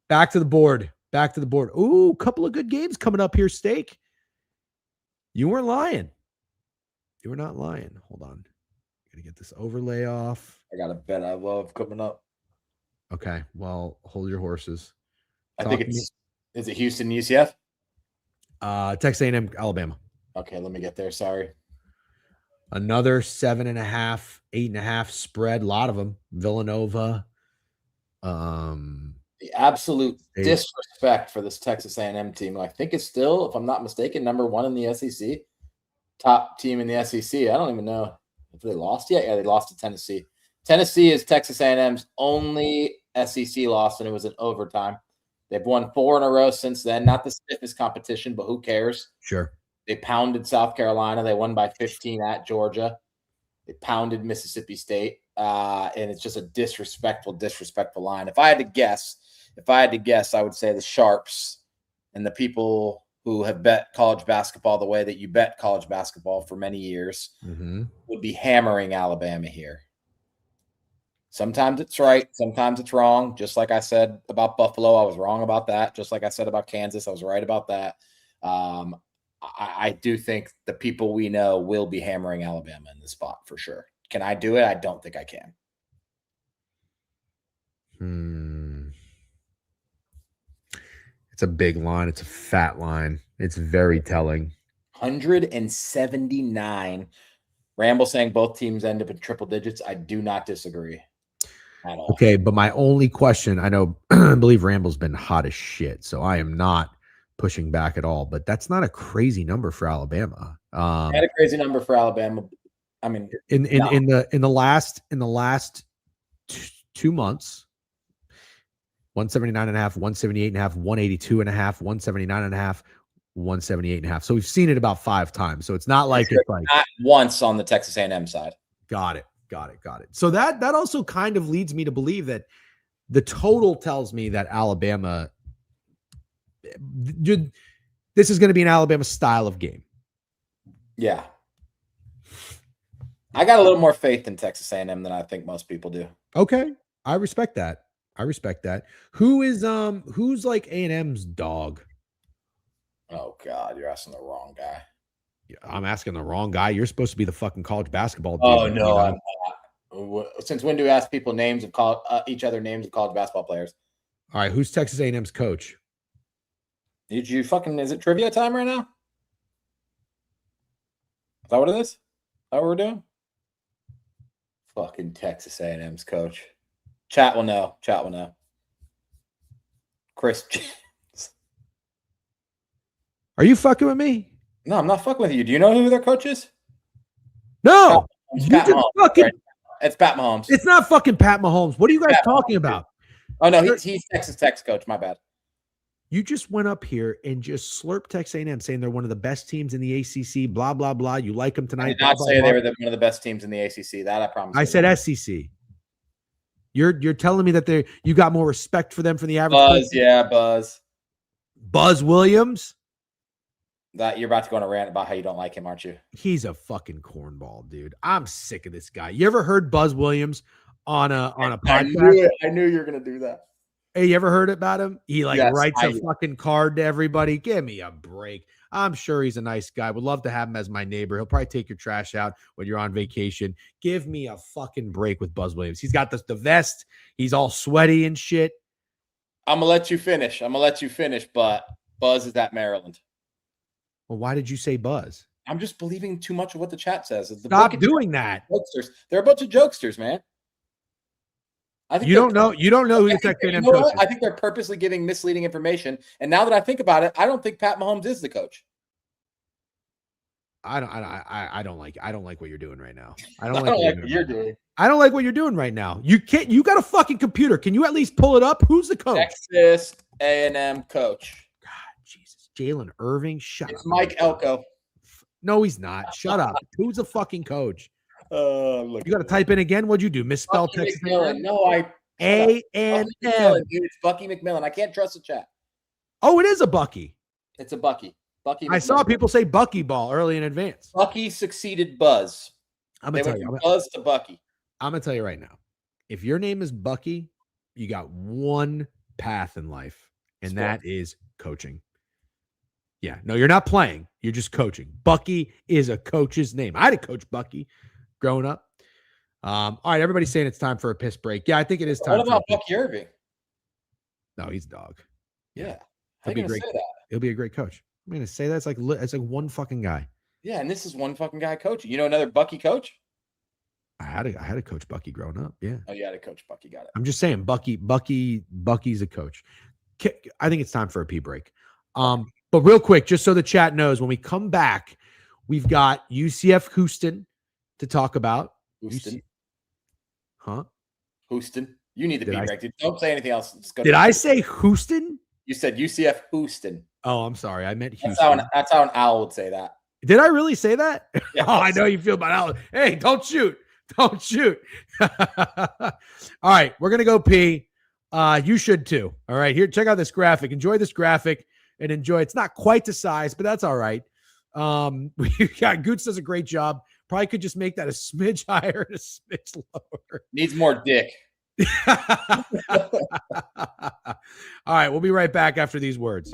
Back to the board. Ooh, couple of good games coming up here, Steak. You weren't lying. You were not lying. Hold on. Got to get this overlay off. I got a bet I love coming up. Okay. Well, hold your horses. I think is it Houston, UCF? Texas A&M, Alabama. Okay, let me get there. Sorry. Another 7.5, 8.5 spread. A lot of them. Villanova. The absolute disrespect for this Texas A&M team. I think it's still, if I'm not mistaken, number 1 in the SEC. Top team in the SEC. I don't even know if they lost yet. Yeah, they lost to Tennessee. Tennessee is Texas A&M's only SEC loss, and it was in overtime. They've won 4 in a row since then. Not the stiffest competition, but who cares? Sure. They pounded South Carolina. They won by 15 at Georgia. They pounded Mississippi State. And it's just a disrespectful line. If I had to guess, I would say the Sharps and the people who have bet college basketball the way that you bet college basketball for many years would be hammering Alabama here. Sometimes it's right. Sometimes it's wrong. Just like I said about Buffalo, I was wrong about that. Just like I said about Kansas, I was right about that. I do think the people we know will be hammering Alabama in the spot for sure. Can I do it? I don't think I can. It's a big line. It's a fat line. It's very telling. 179. Ramble saying both teams end up in triple digits. I do not disagree at all. Okay, but my only question, I know, I believe Ramble's been hot as shit, so I am not pushing back at all, but that's not a crazy number for Alabama. Not a crazy number for Alabama. I mean, in the last 2 months, 179.5, 178.5, 182.5, 179.5, 178.5. So we've seen it about 5 times. So it's not like it's like not once on the Texas A&M side. Got it. So that also kind of leads me to believe that the total tells me that Alabama, this is going to be an Alabama style of game. Yeah. I got a little more faith in Texas A&M than I think most people do. Okay. I respect that. Who's like A&M's dog? Oh God, you're asking the wrong guy. I'm asking the wrong guy. You're supposed to be the fucking college basketball dude. Oh no, I'm not. Since when do we ask people names of each other names of college basketball players? All right, who's Texas A&M's coach? Is it trivia time right now? Is that what it is? Is that what we're doing? Fucking Texas A&M's coach. Chat will know. Chris. Are you fucking with me? No, I'm not fucking with you. Do you know who their coach is? No. It's Pat Mahomes. It's not fucking Pat Mahomes. What are you guys talking about? Oh, no, he's Texas Tech's coach. My bad. You just went up here and just slurped Texas A&M saying they're one of the best teams in the ACC, blah, blah, blah. You like them tonight. I did not say they were one of the best teams in the ACC. That I promise. I said SEC. You're telling me that you got more respect for them for the average Buzz, person? yeah, Buzz. Buzz Williams? That you're about to go on a rant about how you don't like him, aren't you? He's a fucking cornball, dude. I'm sick of this guy. You ever heard Buzz Williams on a podcast? I knew you were gonna do that. Hey, you ever heard about him? He writes a fucking card to everybody. Give me a break. I'm sure he's a nice guy. Would love to have him as my neighbor. He'll probably take your trash out when you're on vacation. Give me a fucking break with Buzz Williams. He's got the vest. He's all sweaty and shit. I'm gonna let you finish. But Buzz is at Maryland. Well, why did you say Buzz? I'm just believing too much of what the chat says. Stop doing that. Jokesters. They're a bunch of jokesters, man. I think you don't know who the Texas A&M coach is. I think they're purposely giving misleading information. And now that I think about it, I don't think Pat Mahomes is the coach. I don't like what you're doing right now. I don't like what you're doing. I don't like what you're doing right now. You got a fucking computer. Can you at least pull it up? Who's the coach? Texas A&M coach. God, Jesus. Jalen Irving. Shut up. It's Mike Elko. No, he's not. Shut up. Who's the fucking coach? Look, you got to type in again. What'd you do? Misspell Texas A&M? No, A&M. It's Bucky McMillan. I can't trust the chat. Oh, it is a Bucky. It's a Bucky. Bucky. I saw people say Bucky ball early in advance. Bucky succeeded Buzz. I'm gonna tell you. Buzz to Bucky. I'm gonna tell you right now. If your name is Bucky, you got one path in life, and that is coaching. Yeah, no, you're not playing. You're just coaching. Bucky is a coach's name. I had a coach Bucky growing up. All right, everybody's saying it's time for a piss break. Yeah, I think it is time. What about Bucky Irving? No, he's a dog. Yeah. He'll be great. He'll be a great coach. I'm gonna say that's like one fucking guy. Yeah, and this is one fucking guy coaching. You know another Bucky coach? I had a coach Bucky growing up. Yeah. Oh, you had a coach Bucky. Got it. I'm just saying Bucky's a coach. I think it's time for a pee break. But real quick, just so the chat knows, when we come back, we've got UCF Houston to talk about. Houston. Huh? Houston. You need the pee break. Don't say anything else. Just go. Did I say Houston? You said UCF Houston. Oh, I'm sorry. I meant Houston. That's how an owl would say that. Did I really say that? Yeah, oh, I know you feel about owl. Hey, don't shoot. Don't shoot. All right, we're going to go pee. You should too. All right, here, check out this graphic. Enjoy this graphic and enjoy. It's not quite the size, but that's all right. We got Goots does a great job. Probably could just make that a smidge higher and a smidge lower. Needs more dick. All right, we'll be right back after these words.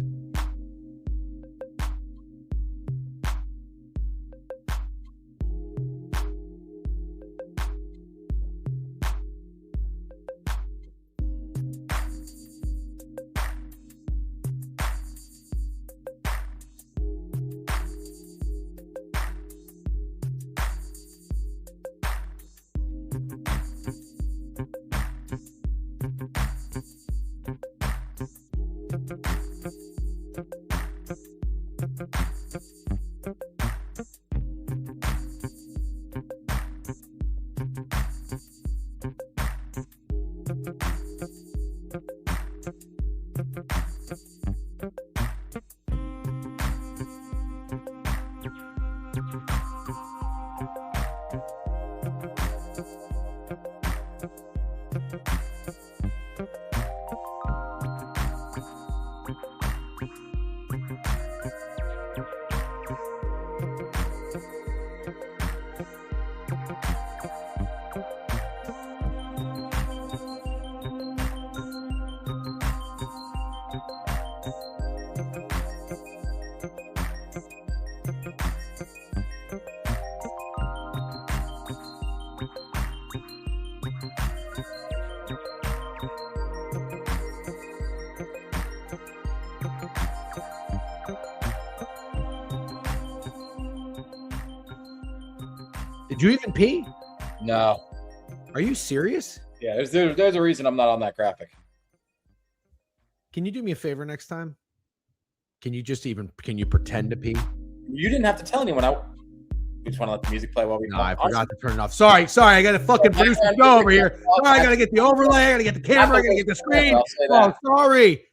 Did you even pee? No. Are you serious? Yeah, there's a reason I'm not on that graphic. Can you do me a favor next time? Can you pretend to pee? You didn't have to tell anyone. We just want to let the music play while we. No, I forgot to turn it off. Sorry. I got to fucking produce the show over here. Sorry, I got to get the overlay. I got to get the camera. I got to get the screen. Oh, sorry.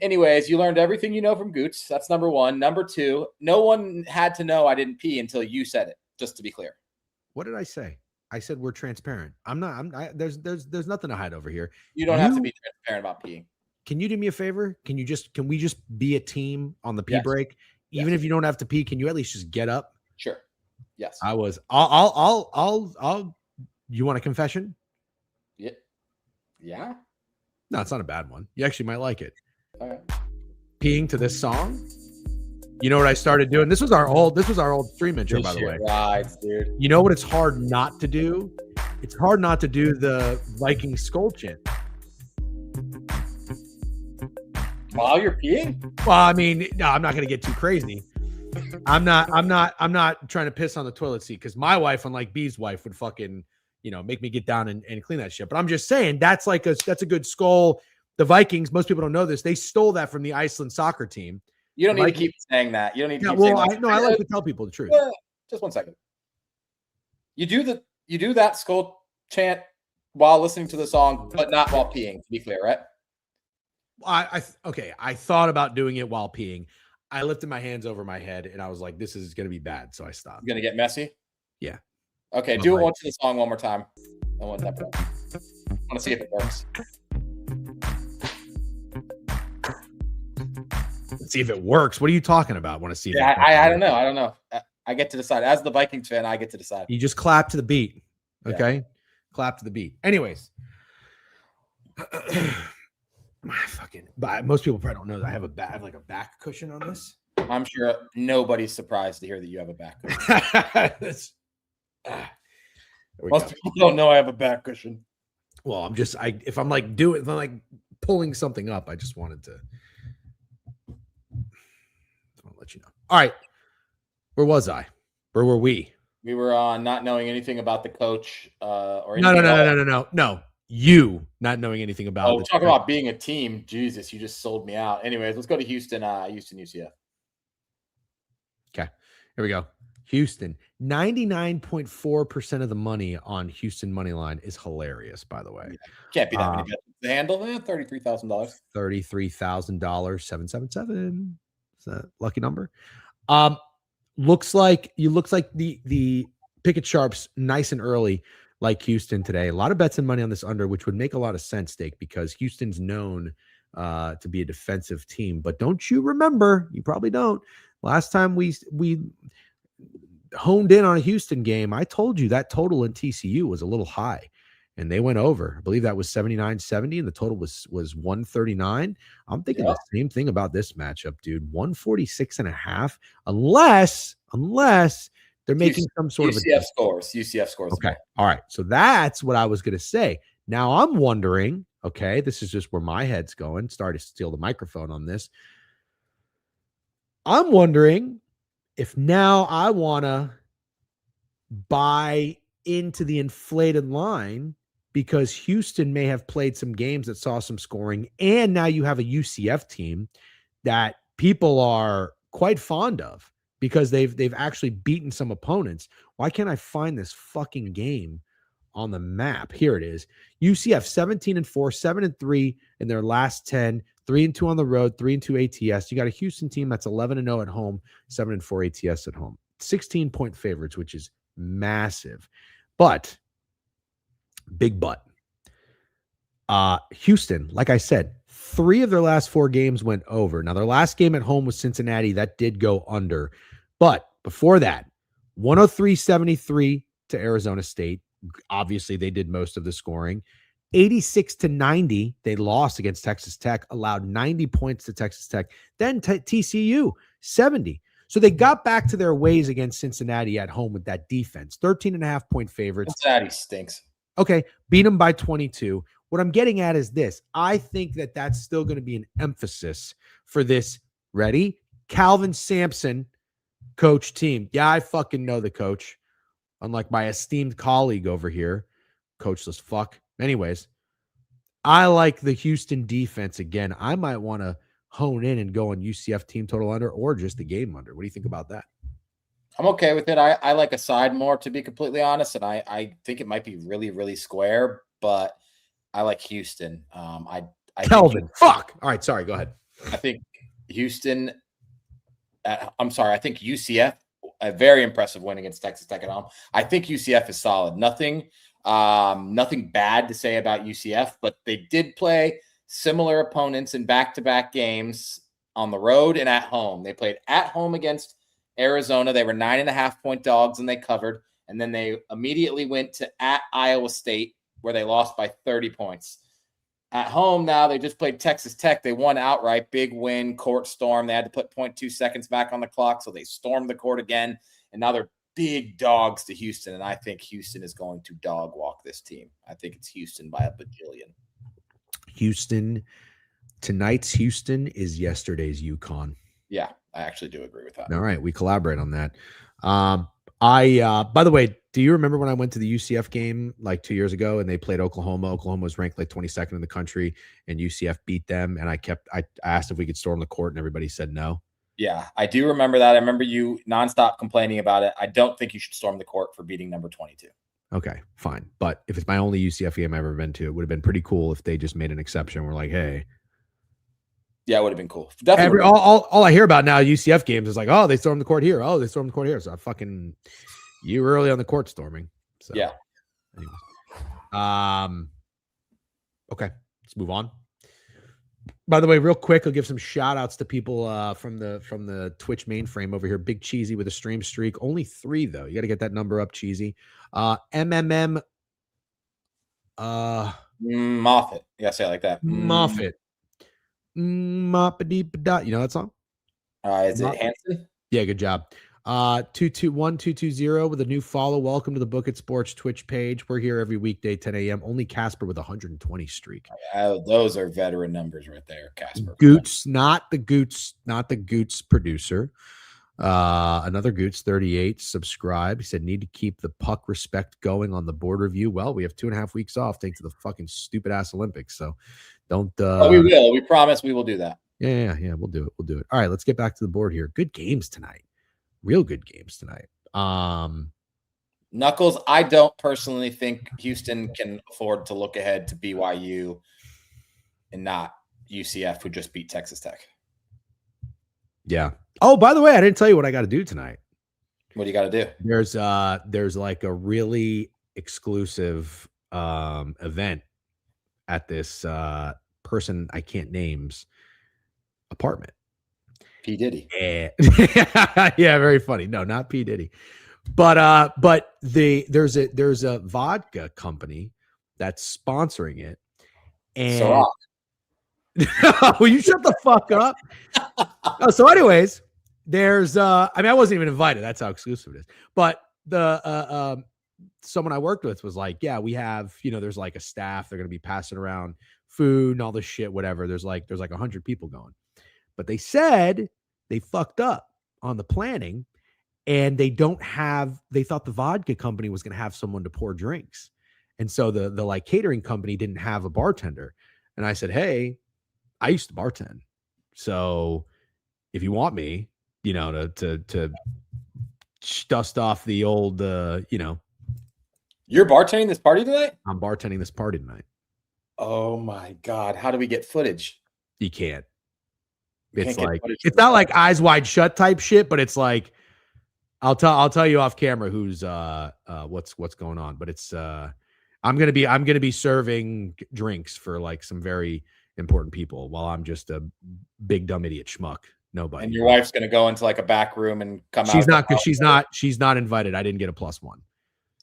Anyways, you learned everything you know from Goots. That's number one. Number two, no one had to know I didn't pee until you said it. Just to be clear. What did I say? I said we're transparent. There's nothing to hide over here. You don't have to be transparent about peeing. Can you do me a favor? Can we just be a team on the pee break? Even if you don't have to pee, can you at least just get up? Sure. Yes. I'll you want a confession? Yeah. No, it's not a bad one. You actually might like it. All right. Peeing to this song. You know what I started doing? This was our old stream intro, by the way. Right, dude. You know what it's hard not to do? It's hard not to do the Viking skull chant. While you're peeing? Well, I mean, no, I'm not going to get too crazy. I'm not trying to piss on the toilet seat because my wife, unlike B's wife, would fucking, make me get down and clean that shit. But I'm just saying that's a good skull. The Vikings, most people don't know this. They stole that from the Iceland soccer team. You don't need to keep saying that. You don't need to keep saying that. I like to tell people the truth. Just 1 second. You do that skull chant while listening to the song, but not while peeing, to be clear, right? I thought about doing it while peeing. I lifted my hands over my head and I was like, this is going to be bad. So I stopped. You're going to get messy? Yeah. Okay. Do it once to the song one more time. I want to see if it works. Let's see if it works. What are you talking about? Want to see? I don't know. I don't know. I get to decide. As the Vikings fan, I get to decide. You just clap to the beat. Okay. Yeah. Clap to the beat. Anyways. But most people probably don't know that I have a back cushion on this. I'm sure nobody's surprised to hear that you have a back cushion. Most people don't know I have a back cushion. Well, if I'm like pulling something up, I just wanted to let you know. All right. Where was I? Where were we? We were on not knowing anything about the coach or anything. No. You not knowing anything about. Oh, we're talking about being a team. Jesus, you just sold me out. Anyways, let's go to Houston. Houston, UCF. Okay, here we go. Houston, 99.4% of the money on Houston money line is hilarious. By the way, can't be that many bets. The handle, $33,000. $33,000. 777. Is that a lucky number? Looks like the Pickett sharps nice and early. Like Houston today, a lot of bets and money on this under, which would make a lot of sense, Steak, because Houston's known to be a defensive team. But don't you remember? You probably don't. Last time we honed in on a Houston game, I told you that total in TCU was a little high, and they went over. I believe that was 79-70, and the total was 139. I'm thinking the same thing about this matchup, dude. 146.5, unless they're making some sort of UCF scores. UCF scores. Okay. All right. So that's what I was going to say. Now I'm wondering, okay, this is just where my head's going. Sorry to steal the microphone on this. I'm wondering if now I want to buy into the inflated line because Houston may have played some games that saw some scoring, and now you have a UCF team that people are quite fond of because they've actually beaten some opponents. Why can't I find this fucking game on the map? Here it is. UCF 17-4, 7-3 in their last 10, 3-2 on the road, 3-2 ATS. You got a Houston team that's 11-0 at home, 7-4 ATS at home. 16-point favorites, which is massive. But big but. Houston, like I said, 3 of their last 4 games went over. Now, their last game at home was Cincinnati. That did go under. But before that, 103-73 to Arizona State. Obviously, they did most of the scoring. 86-90, they lost against Texas Tech, allowed 90 points to Texas Tech. Then TCU, 70. So they got back to their ways against Cincinnati at home with that defense. 13.5-point favorites. Cincinnati stinks. Okay, beat them by 22. What I'm getting at is this. I think that that's still going to be an emphasis for this, ready? Calvin Sampson coach team. Yeah, I fucking know the coach. Unlike my esteemed colleague over here, coachless fuck. Anyways, I like the Houston defense again. I might want to hone in and go on UCF team total under or just the game under. What do you think about that? I'm okay with it. I like a side more, to be completely honest, and I think it might be really, really square, but I like Houston. Kelvin, fuck. All right, sorry, go ahead. I think Houston. I think UCF, a very impressive win against Texas Tech at home. I think UCF is solid. Nothing bad to say about UCF, but they did play similar opponents in back-to-back games on the road and at home. They played at home against Arizona. They were 9.5-point dogs and they covered. And then they immediately went to at Iowa State where they lost by 30 points. At home now, they just played Texas Tech. They won outright. Big win, court storm. They had to put 0.2 seconds back on the clock, so they stormed the court again. And now they're big dogs to Houston, and I think Houston is going to dog walk this team. I think it's Houston by a bajillion. Tonight's Houston is yesterday's UConn. Yeah, I actually do agree with that. All right, we collaborate on that. By the way, do you remember when I went to the UCF game like 2 years ago and they played Oklahoma? Oklahoma was ranked like 22nd in the country and UCF beat them. And I asked if we could storm the court and everybody said no. Yeah, I do remember that. I remember you nonstop complaining about it. I don't think you should storm the court for beating number 22. Okay, fine. But if it's my only UCF game I've ever been to, it would have been pretty cool if they just made an exception. We're like, hey. Yeah, it would have been cool. Definitely. All I hear about now UCF games is like, oh, they stormed the court here. Oh, they stormed the court here. So I fucking you were early on the court storming. So yeah. Anyways. Okay, let's move on. By the way, real quick, I'll give some shout outs to people from the Twitch mainframe over here. Big Cheesy with a stream streak. Only 3 though. You got to get that number up, Cheesy. MMM Moffat. You gotta say it like that. Moffat. You know that song? Is it Hanson? Yeah, good job. 221220 with a new follow. Welcome to the Book It Sports Twitch page. We're here every weekday, 10 a.m. Only Casper with 120 streak. Those are veteran numbers right there, Casper. Goots, not the Goots producer. Another Goots 38 subscribe. He said, need to keep the puck respect going on the board review. Well, we have 2.5 weeks off thanks to the fucking stupid ass Olympics. So don't we will. We promise we will do that. Yeah. We'll do it. All right, let's get back to the board here. Good games tonight. Real good games tonight. Knuckles, I don't personally think Houston can afford to look ahead to BYU and not UCF, who just beat Texas Tech. Yeah. Oh, by the way, I didn't tell you what I got to do tonight. What do you got to do? There's like a really exclusive event at this person I can't name's apartment. P. Diddy. Yeah. Yeah, very funny. No, not P. Diddy. But there's a vodka company that's sponsoring it. And So will you shut the fuck up? So anyways, there's I mean, I wasn't even invited. That's how exclusive it is. But the someone I worked with was like, yeah, we have, there's like a staff. They're going to be passing around food and all this shit, whatever. There's like 100 people going. But they said they fucked up on the planning and they thought the vodka company was going to have someone to pour drinks. And so the like catering company didn't have a bartender. And I said, hey, I used to bartend. So if you want me, to dust off the old, you're bartending this party tonight? I'm bartending this party tonight. Oh my God. How do we get footage? You can't. You It's can't like, get footage it's from not the like Eyes Wide Shut type shit, but it's like, I'll tell you off camera who's, what's going on, but it's, I'm going to be serving drinks for like some very important people while I'm just a big dumb idiot schmuck. Nobody. And your wife's going to go into like a back room and come out. She's not invited. I didn't get a +1.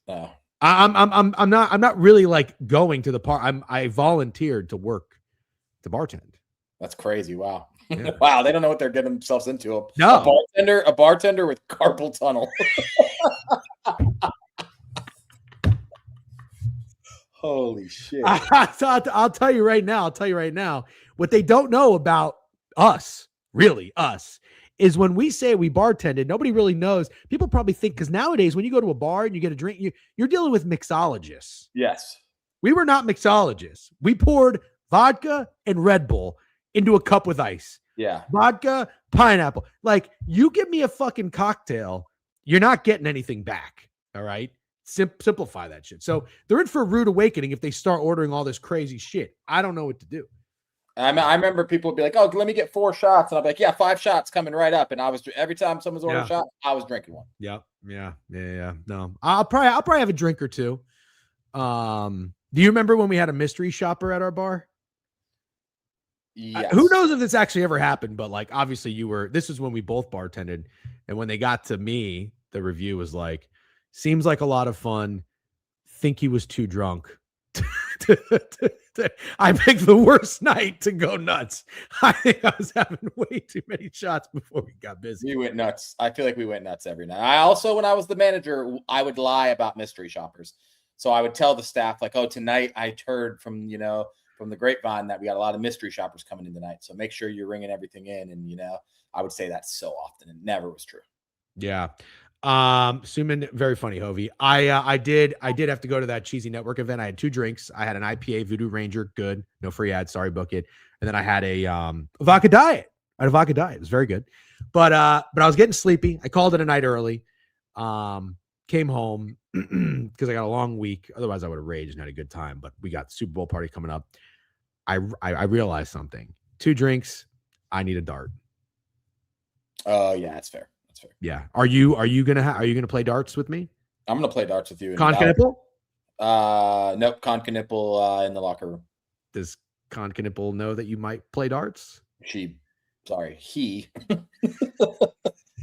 No. I'm not really like going to the part. I volunteered to work to bartend. That's crazy. Wow. Yeah. Wow. They don't know what they're getting themselves into. A bartender with carpal tunnel. Holy shit. I'll tell you right now, what they don't know about us, really us, is when we say we bartended, nobody really knows. People probably think, because nowadays when you go to a bar and you get a drink, you're dealing with mixologists. Yes. We were not mixologists. We poured vodka and Red Bull into a cup with ice. Yeah. Vodka, pineapple. Like, you give me a fucking cocktail, you're not getting anything back. All right. Simplify that shit. So they're in for a rude awakening if they start ordering all this crazy shit. I don't know what to do. I remember people would be like, "Oh, let me get 4 shots," and I'll be like, "Yeah, 5 shots coming right up." And I was every time someone's ordering a shot, I was drinking one. Yeah. No, I'll probably have a drink or two. Do you remember when we had a mystery shopper at our bar? Yes. Who knows if this actually ever happened? But like, obviously, this is when we both bartended, and when they got to me, the review was like, "Seems like a lot of fun. Think he was too drunk." I picked the worst night to go nuts. I think I was having way too many shots before we got busy. We went nuts. I feel like we went nuts every night. I also, when I was the manager, I would lie about mystery shoppers. So I would tell the staff, like, "Oh, tonight I heard from the grapevine that we got a lot of mystery shoppers coming in tonight. So make sure you're ringing everything in." And I would say that so often, and it never was true. Yeah. Suman, very funny, Hovey. I did have to go to that Cheesy Network event. I had 2 drinks. I had an IPA Voodoo Ranger, good, no free ads, sorry, book it. And then I had a vodka diet. It was very good. But I was getting sleepy. I called it a night early. Came home because I got a long week. Otherwise I would have raged and had a good time. But we got the Super Bowl party coming up. I realized something. 2 drinks, I need a dart. Oh yeah, that's fair. Yeah. Are you gonna play darts with me? I'm gonna play darts with you. Concanipple? Nope. Concanipple in the locker room. Does Concanipple know that you might play darts? He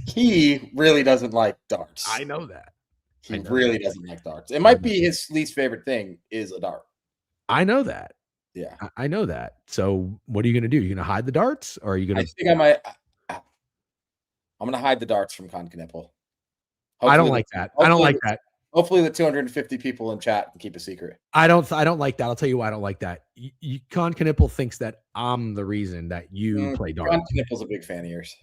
he really doesn't like darts. I know that. He really doesn't like darts. It might be his least favorite thing is a dart. I know that. Yeah, I know that. So what are you gonna do? You gonna hide the darts, or are you gonna? I think I might. I'm going to hide the darts from Concanipple. I don't like that. Hopefully the 250 people in chat can keep a secret. I don't like that. I'll tell you why I don't like that. Concanipple thinks that I'm the reason that you play darts. Concanipple's a big fan of yours.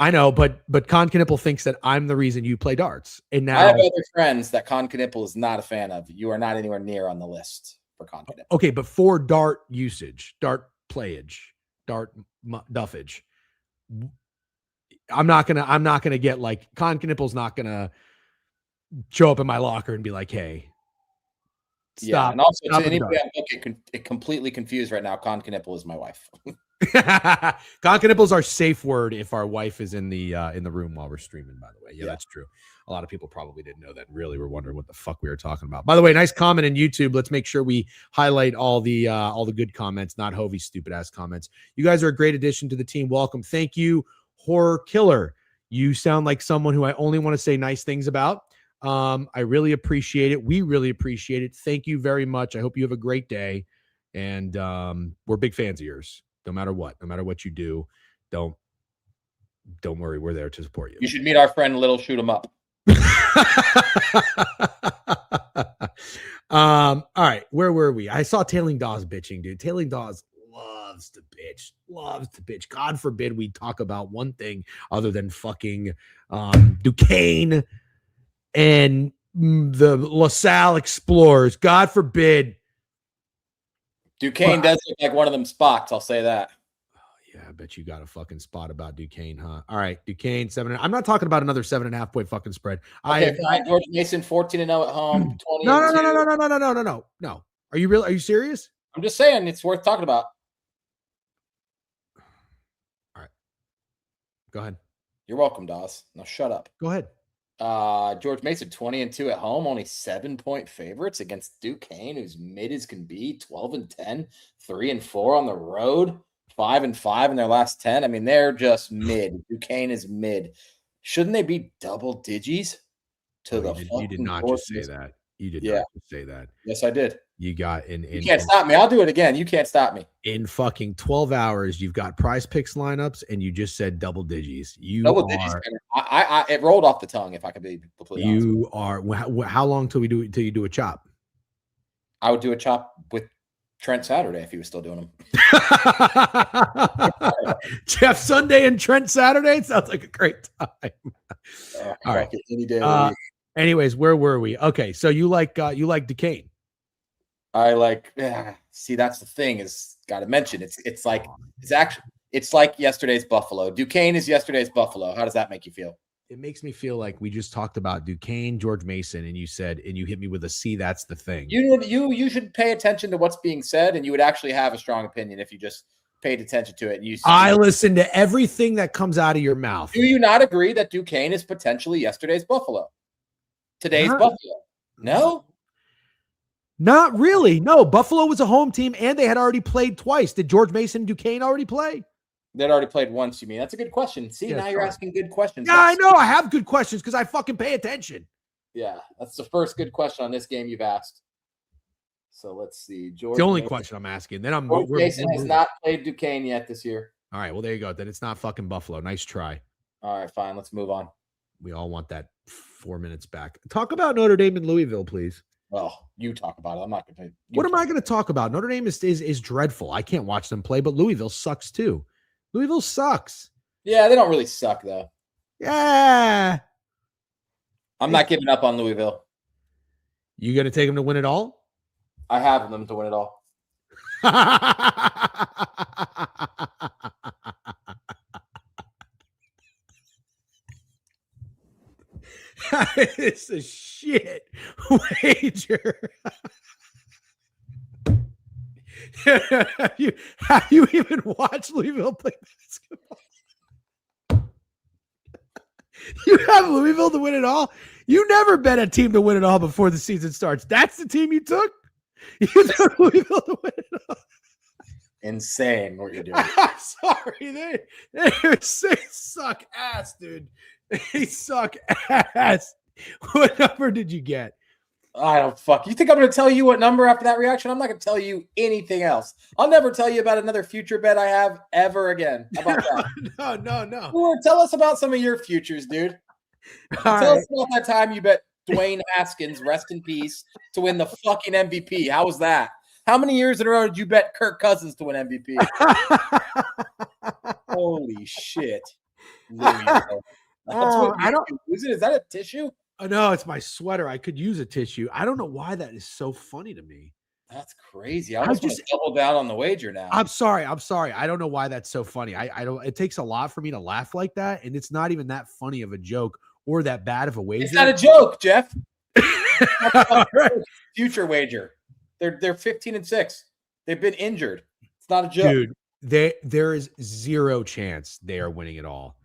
I know, but Concanipple thinks that I'm the reason you play darts. And now I have other friends that Concanipple is not a fan of. You are not anywhere near on the list for Concanipple. Okay, but for dart usage, dart playage, dart duffage, I'm not gonna get like Concanipple's not gonna show up in my locker and be like, "Hey, stop." Yeah, and also to anybody completely confused right now, Concanipple is my wife. Concanipple's our safe word if our wife is in the room while we're streaming. By the way, yeah, that's true. A lot of people probably didn't know that. And really, were wondering what the fuck we were talking about. By the way, nice comment in YouTube. Let's make sure we highlight all the good comments, not Hovey's stupid ass comments. You guys are a great addition to the team. Welcome. Thank you. Horror Killer, you sound like someone who I only want to say nice things about. I really appreciate it. We really appreciate it. Thank you very much. I hope you have a great day. And we're big fans of yours. No matter what you do, don't worry. We're there to support you. You should meet our friend Little Shoot 'em Up. All right, where were we? I saw Tailing Dawes bitching, dude. Tailing Dawes loves to bitch. God forbid we talk about one thing other than fucking Duquesne and the LaSalle Explorers. God forbid. Duquesne does look like one of them spots. I'll say that. Yeah, I bet you got a fucking spot about Duquesne, huh? All right, Duquesne 7. I'm not talking about another 7.5 point fucking spread. Okay, George Mason 14-0 at home. 20 No. Are you real? Are you serious? I'm just saying it's worth talking about. All right, go ahead. You're welcome, Dawes. Now shut up. Go ahead. George Mason 20-2 at home, only 7-point favorites against Duquesne, who's mid as can be. 12-10, 3-4 on the road. 5-5 in their last 10. I mean, they're just mid. Duquesne is mid. Shouldn't they be double digits to the you did not just say that. You did not just say that. Yes, I did. You got you can't stop me. I'll do it again. You can't stop me. In fucking 12 hours, you've got Prize Picks lineups, and you just said double digits. Double digits. It rolled off the tongue. If I could be completely honest. You are. How long till you do a chop? I would do a chop with Trent Saturday if he was still doing them. Jeff Sunday and Trent Saturday sounds like a great time. All right. Any day of the week. Anyways, where were we? Okay, so you like Duquesne. I like. See, that's the thing. Is got to mention. It's like yesterday's Buffalo. Duquesne is yesterday's Buffalo. How does that make you feel? It makes me feel like we just talked about Duquesne, George Mason, and you hit me with a "see, that's the thing." You should pay attention to what's being said, and you would actually have a strong opinion if you just paid attention to it. I listen to everything that comes out of your mouth. Do you not agree that Duquesne is potentially yesterday's Buffalo? Today's Buffalo? No? Not really. No, Buffalo was a home team, and they had already played twice. Did George Mason and Duquesne already play? They'd already played once, you mean? That's a good question. See, now you're asking good questions. Yeah, I know. I have good questions because I fucking pay attention. Yeah, that's the first good question on this game you've asked. So let's see. George the only question I'm asking. Then George Mason has not played Duquesne yet this year. All right, well, there you go. Then it's not fucking Buffalo. Nice try. All right, fine. Let's move on. We all want that 4 minutes back. Talk about Notre Dame and Louisville, please. Well, you talk about it. I'm not going to. What am I going to talk about? Notre Dame is dreadful. I can't watch them play, but Louisville sucks too. Louisville sucks. Yeah, they don't really suck though. Yeah. I'm not giving up on Louisville. You going to take them to win it all? I have them to win it all. It's a shit wager. have you even watched Louisville play basketball? You have Louisville to win it all? You never bet a team to win it all before the season starts. That's the team you took? You took Louisville to win it all. Insane what you're doing. I'm sorry. They suck ass, dude. They suck ass. What number did you get? I don't fuck. You think I'm going to tell you what number after that reaction? I'm not going to tell you anything else. I'll never tell you about another future bet I have ever again. How about that? No. Or tell us about some of your futures, dude. Tell us about that time you bet Dwayne Haskins, rest in peace, to win the fucking MVP. How was that? How many years in a row did you bet Kirk Cousins to win MVP? Holy shit. Is that a tissue? Oh, no, it's my sweater. I could use a tissue. I don't know why that is so funny to me. That's crazy. I just want to double down on the wager now. I'm sorry. I don't know why that's so funny. I don't. It takes a lot for me to laugh like that, and it's not even that funny of a joke or that bad of a wager. It's not a joke, Jeff. Right. Future wager. They're 15-6. They've been injured. It's not a joke, dude. There is zero chance they are winning it all.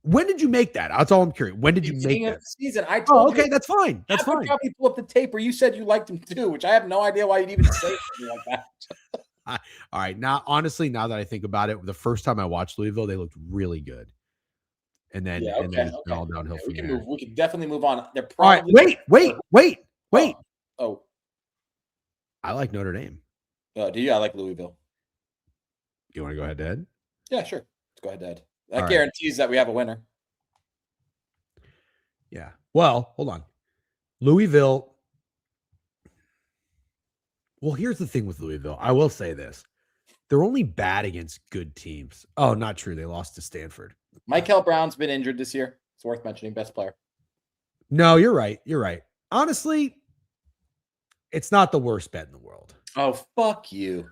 When did you make that? That's all I'm curious. When did you make that? Season. I told you. That's fine. That's fine. Probably pull up the tape where you said you liked him too, which I have no idea why you'd even say something like that. All right. Now, honestly, now that I think about it, the first time I watched Louisville, they looked really good. and then Yeah, okay, it's all downhill we from can there. move. We can definitely move on. They're All right, probably wait. Oh, I like Notre Dame. do you? I like Louisville. You want to go head? Yeah, sure. Let's go ahead, Dad. That All right. guarantees that we have a winner. Yeah. Well, hold on. Louisville. Well, here's the thing with Louisville. I will say this. They're only bad against good teams. Oh, not true. They lost to Stanford. Michael Brown's been injured this year. It's worth mentioning. Best player. No, you're right. Honestly, it's not the worst bet in the world. Oh, fuck you.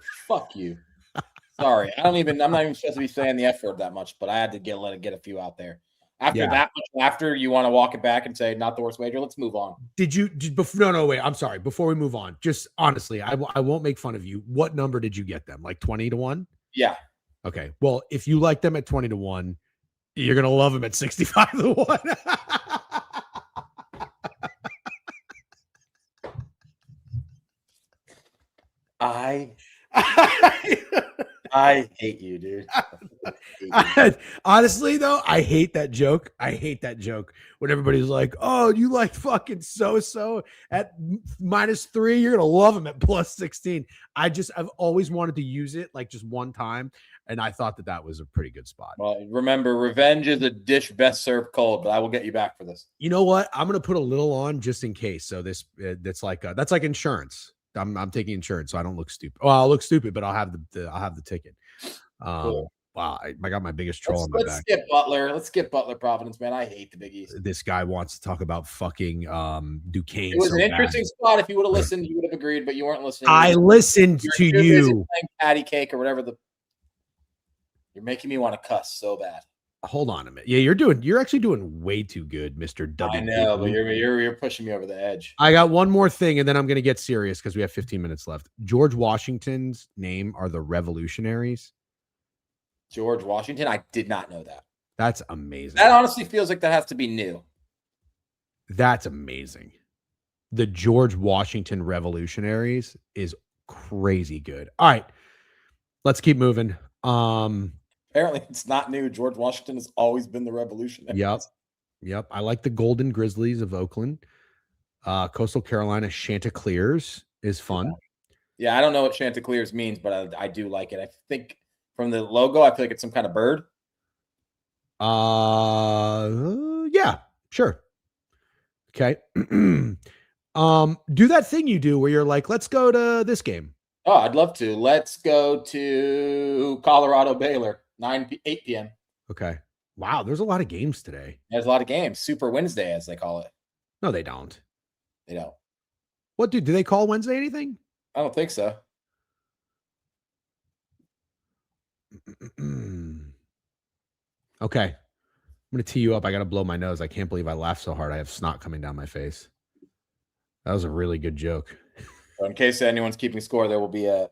Sorry. I'm not even supposed to be saying the F word that much, but I had to let it get a few out there. After that much laughter, you want to walk it back and say, not the worst wager? Let's move on. No, wait. I'm sorry. Before we move on, just honestly, I won't make fun of you. What number did you get them? Like 20-1? Yeah. Okay. Well, if you like them at 20-1, you're going to love them at 65-1. I hate you, dude. Honestly, though, I hate that joke. When everybody's like, "Oh, you like fucking so at -3, you're gonna love him at +16." I've always wanted to use it like just one time, and I thought that was a pretty good spot. Well, remember, revenge is a dish best served cold, but I will get you back for this. You know what? I'm gonna put a little on just in case. So that's like insurance. I'm taking insurance, so I don't look stupid. Well, I'll look stupid, but I'll have the ticket. Cool. Wow, I got my biggest troll on my back. Skip Butler. Let's skip Butler Providence, man. I hate the Big East. This guy wants to talk about fucking Duquesne. It was an interesting spot. If you would have listened, you would have agreed, but you weren't listening. I listened to you. Playing patty cake or whatever You're making me want to cuss so bad. Hold on a minute. Yeah, you're actually doing way too good, Mr. W. I know, but you're pushing me over the edge. I got one more thing, and then I'm gonna get serious because we have 15 minutes left. George Washington's name are the Revolutionaries. George Washington? I did not know that. That's amazing. That honestly feels like that has to be new. That's amazing. The George Washington Revolutionaries is crazy good. All right, let's keep moving. Apparently, it's not new. George Washington has always been the Revolutionaries. Yep. I like the Golden Grizzlies of Oakland. Coastal Carolina Chanticleers is fun. Yeah, I don't know what Chanticleers means, but I do like it. I think from the logo, I feel like it's some kind of bird. Yeah, sure. Okay. Do that thing you do where you're like, let's go to this game. Oh, I'd love to. Let's go to Colorado Baylor. 8 p.m. Okay. Wow, there's a lot of games today. There's a lot of games. Super Wednesday, as they call it. No, they don't. They don't. What, dude? Do they call Wednesday anything? I don't think so. Okay. I'm going to tee you up. I got to blow my nose. I can't believe I laughed so hard. I have snot coming down my face. That was a really good joke. So in case anyone's keeping score, there will be a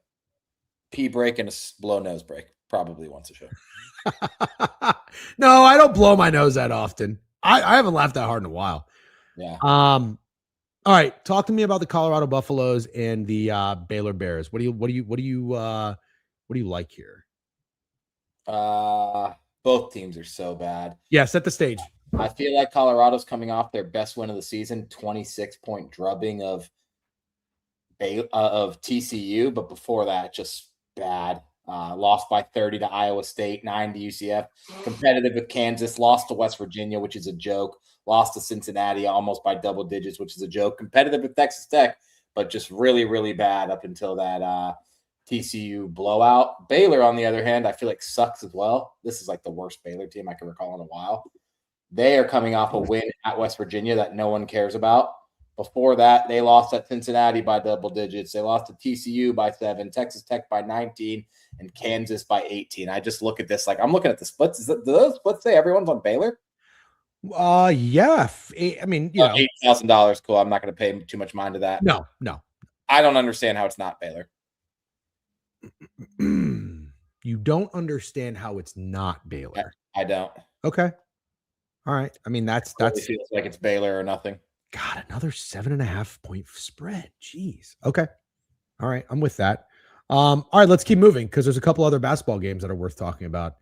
pee break and a blow nose break. Probably once a show. No, I don't blow my nose that often. I haven't laughed that hard in a while. Yeah. All right. Talk to me about the Colorado Buffaloes and the Baylor Bears. What do you like here? Both teams are so bad. Yeah, set the stage. I feel like Colorado's coming off their best win of the season, 26-point drubbing of TCU, but before that, just bad. Lost by 30 to Iowa State, 9 to UCF. Competitive with Kansas, lost to West Virginia, which is a joke. Lost to Cincinnati almost by double digits, which is a joke. Competitive with Texas Tech, but just really, really bad up until that TCU blowout. Baylor, on the other hand, I feel like sucks as well. This is like the worst Baylor team I can recall in a while. They are coming off a win at West Virginia that no one cares about. Before that, they lost at Cincinnati by double digits. They lost to TCU by 7, Texas Tech by 19, and Kansas by 18. I just look at this like I'm looking at the splits. Do those splits say everyone's on Baylor? Yeah. I mean, you know, $8,000. Cool. I'm not going to pay too much mind to that. No. I don't understand how it's not Baylor. You don't understand how it's not Baylor. I don't. Okay. All right. I mean, that's It feels like it's Baylor or nothing. God, another 7.5-point spread. Jeez. Okay. All right. I'm with that. All right, let's keep moving because there's a couple other basketball games that are worth talking about.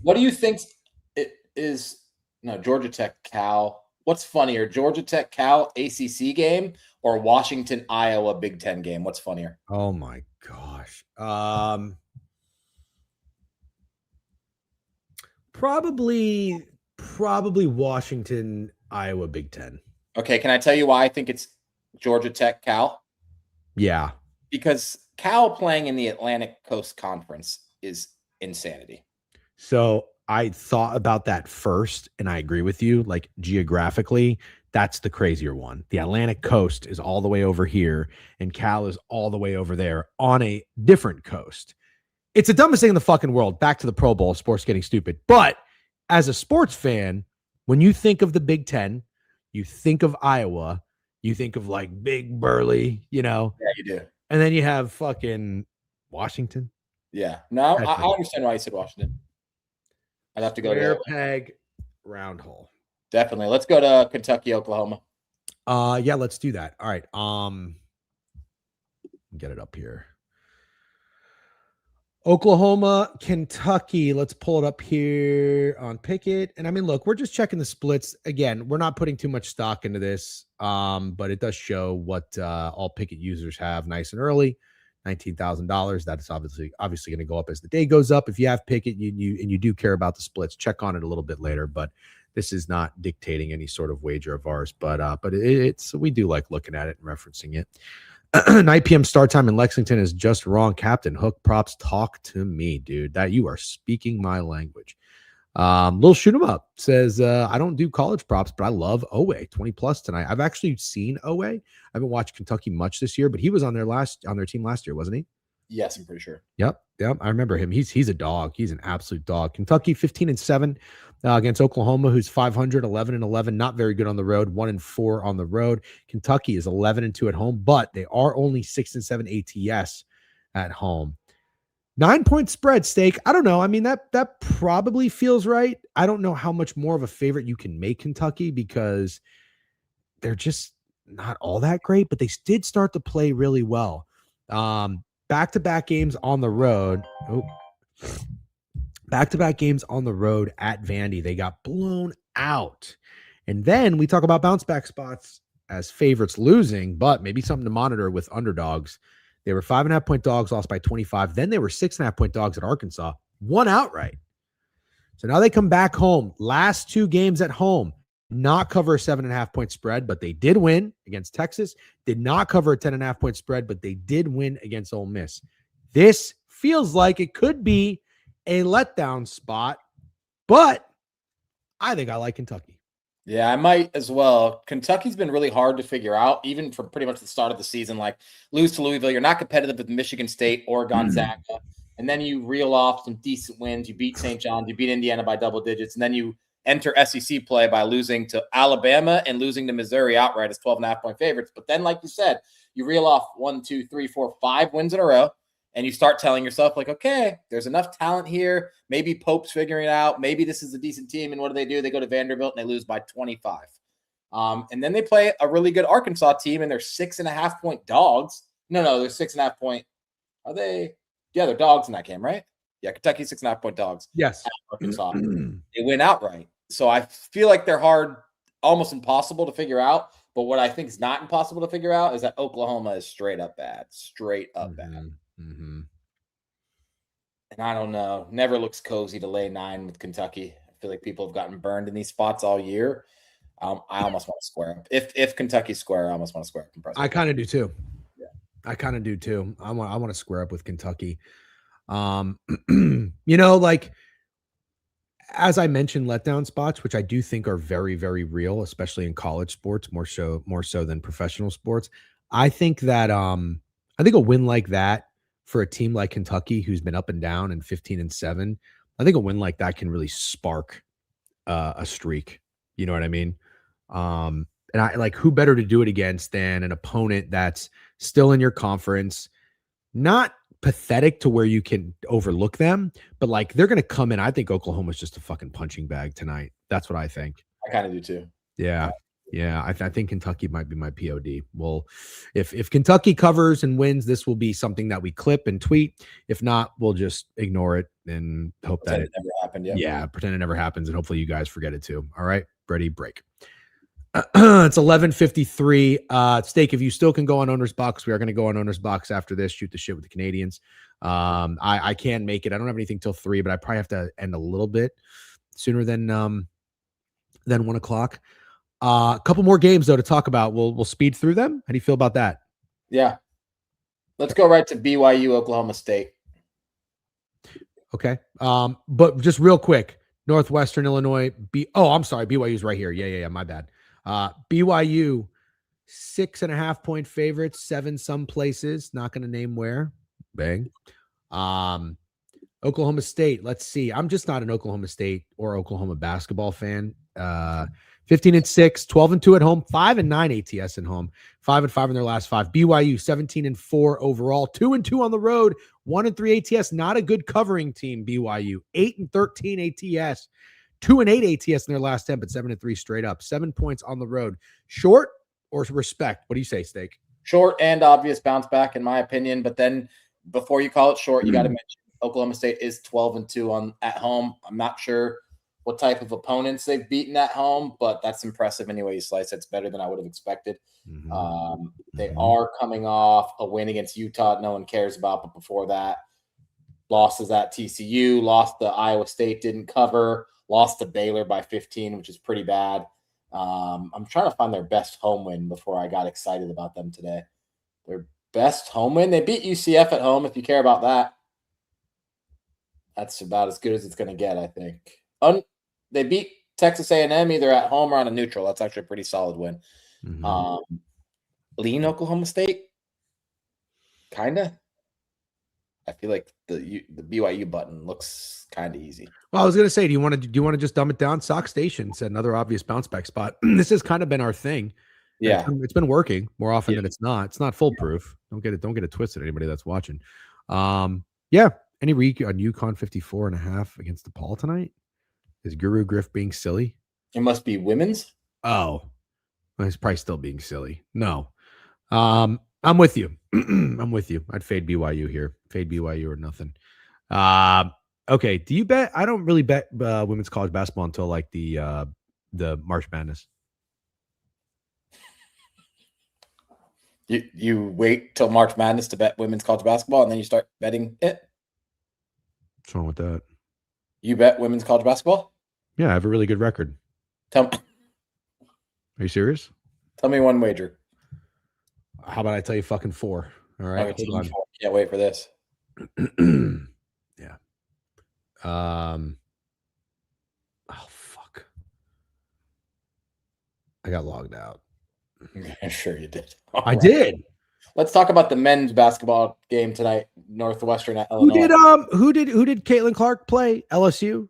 What do you think it is? No, Georgia Tech, Cal. What's funnier, Georgia Tech, Cal ACC game or Washington, Iowa Big Ten game? What's funnier? Oh my gosh. Probably Washington, Iowa Big Ten. Okay, can I tell you why I think it's Georgia Tech, Cal? Yeah. Because Cal playing in the Atlantic Coast Conference is insanity. So I thought about that first, and I agree with you. Like geographically, that's the crazier one. The Atlantic coast is all the way over here, and Cal is all the way over there on a different coast. It's the dumbest thing in the fucking world. Back to the Pro Bowl, sports getting stupid. But as a sports fan, when you think of the Big Ten, you think of Iowa, you think of like big burly, Yeah, you do. and then you have fucking Washington. Yeah. No, I understand why you said Washington. I'd have to go Square to peg, round hole. definitely. Let's go to Kentucky, Oklahoma. Yeah, let's do that. All right. Get it up here. Oklahoma, Kentucky. Let's pull it up here on Pickett. And I mean, look, we're just checking the splits. Again, we're not putting too much stock into this, but it does show what all Pickett users have nice and early. $19,000. That's obviously going to go up as the day goes up. If you have Pickett, you do care about the splits, check on it a little bit later. But this is not dictating any sort of wager of ours. But it's we do like looking at it and referencing it. 9 p.m. start time in Lexington is just wrong. Captain Hook props, talk to me, dude. That you are speaking my language. Lil Shoot 'em Up says, I don't do college props, but I love Owe 20 plus tonight. I've actually seen Owe. I haven't watched Kentucky much this year, but he was on their team last year, wasn't he? Yes, I'm pretty sure. Yep. I remember him. He's a dog. He's an absolute dog. Kentucky 15-7 against Oklahoma, who's 500, 11-11, not very good on the road, 1-4 on the road. Kentucky is 11-2 at home, but they are only 6-7 ATS at home. 9-point spread, Steak. I don't know. I mean, that probably feels right. I don't know how much more of a favorite you can make Kentucky because they're just not all that great, but they did start to play really well. Back-to-back games on the road. Back-to-back games on the road at Vandy. They got blown out. And then we talk about bounce-back spots as favorites losing, but maybe something to monitor with underdogs. They were 5.5-point dogs, lost by 25. Then they were 6.5-point dogs at Arkansas, won outright. So now they come back home. Last 2 games at home, not cover a 7.5-point spread, but they did win against Texas. Did not cover a 10.5-point spread, but they did win against Ole Miss. This feels like it could be a letdown spot, but I think I like Kentucky. Yeah, I might as well. Kentucky's been really hard to figure out, even from pretty much the start of the season. Like, lose to Louisville, you're not competitive with Michigan State or Gonzaga. And then you reel off some decent wins. You beat St. John's, you beat Indiana by double digits, and then you enter SEC play by losing to Alabama and losing to Missouri outright as 12.5-point favorites. But then, like you said, you reel off 1, 2, 3, 4, 5 wins in a row. And you start telling yourself, like, okay, there's enough talent here. Maybe Pope's figuring it out. Maybe this is a decent team. And what do? They go to Vanderbilt and they lose by 25. And then they play a really good Arkansas team, and they're 6.5-point dogs. No, they're 6.5-point. Are they? Yeah, they're dogs in that game, right? Yeah, Kentucky 6.5-point dogs. Yes. Arkansas. They win outright. So I feel like they're hard, almost impossible to figure out. But what I think is not impossible to figure out is that Oklahoma is straight up bad. Bad. Mm-hmm. And I don't know. Never looks cozy to lay 9 with Kentucky. I feel like people have gotten burned in these spots all year. I almost want to square up. If Kentucky's square, I almost want to square up. I kind of do too. Yeah, I kind of do too. I want to square up with Kentucky. Like as I mentioned, letdown spots, which I do think are very, very real, especially in college sports, more so than professional sports. I think that I think a win like that for a team like Kentucky, who's been up and down and 15-7, I think a win like that can really spark a streak. You know what I mean? And I like, who better to do it against than an opponent that's still in your conference, not pathetic to where you can overlook them, but like they're going to come in. I think Oklahoma's just a fucking punching bag tonight. That's what I think. I kind of do too. Yeah. Yeah, I think Kentucky might be my POD. Well, if Kentucky covers and wins, this will be something that we clip and tweet. If not, we'll just ignore it and hope that it never happened. Yeah, pretend it never happens, and hopefully you guys forget it too. All right, ready, break. It's 11:53. Steak, if you still can go on Owner's Box, we are going to go on Owner's Box after this. Shoot the shit with the Canadians. I can make it. I don't have anything till 3, but I probably have to end a little bit sooner than 1 o'clock. A couple more games though to talk about. We'll speed through them. How do you feel about that? Yeah. Let's go right to BYU, Oklahoma State. Okay. But just real quick, Northwestern Illinois. I'm sorry. BYU's right here. Yeah. My bad. BYU 6.5 point favorites, 7 some places. Not going to name where. Bang. Oklahoma State. Let's see. I'm just not an Oklahoma State or Oklahoma basketball fan. 15-6, 12-2 at home, 5-9 ATS at home, 5-5 in their last 5. BYU 17-4 overall, 2-2 on the road, 1-3 ATS. Not a good covering team. BYU 8-13 ATS, 2-8 ATS in their last 10, but 7-3 straight up. 7 points on the road. Short or respect? What do you say, Steak? Short and obvious bounce back, in my opinion. But then before you call it short, you got to mention Oklahoma State is 12-2 at home. I'm not sure what type of opponents they've beaten at home, but that's impressive anyway you slice it. It's better than I would have expected. They are coming off a win against Utah no one cares about, but before that, losses at TCU, lost to Iowa State, didn't cover, lost to Baylor by 15, which is pretty bad. I'm trying to find their best home win before I got excited about them today. Their best home win, they beat UCF at home, if you care about that. That's about as good as it's going to get, I think. They beat Texas A&M either at home or on a neutral. That's actually a pretty solid win. Lean Oklahoma State, kind of. I feel like the BYU button looks kind of easy. Well, I was going to say, do you want to just dumb it down? Sock Station said another obvious bounce back spot. This has kind of been our thing. Yeah, it's been working more often than it's not. It's not foolproof. Don't get it twisted. Anybody that's watching. Any read on UConn 54.5 against DePaul tonight? Is Guru Griff being silly? It must be women's. Oh, he's probably still being silly. No, I'm with you. I'm with you. I'd fade BYU here. Fade BYU or nothing. Okay. Do you bet? I don't really bet women's college basketball until like the March Madness. You wait till March Madness to bet women's college basketball, and then you start betting it. What's wrong with that? You bet women's college basketball? Yeah, I have a really good record. Are you serious? Tell me one wager. How about I tell you fucking 4? All right. Hold on. Can't wait for this. Yeah. Oh fuck. I got logged out. I'm sure you did. I did. Let's talk about the men's basketball game tonight. Northwestern at Illinois. Who did Caitlin Clark play? LSU.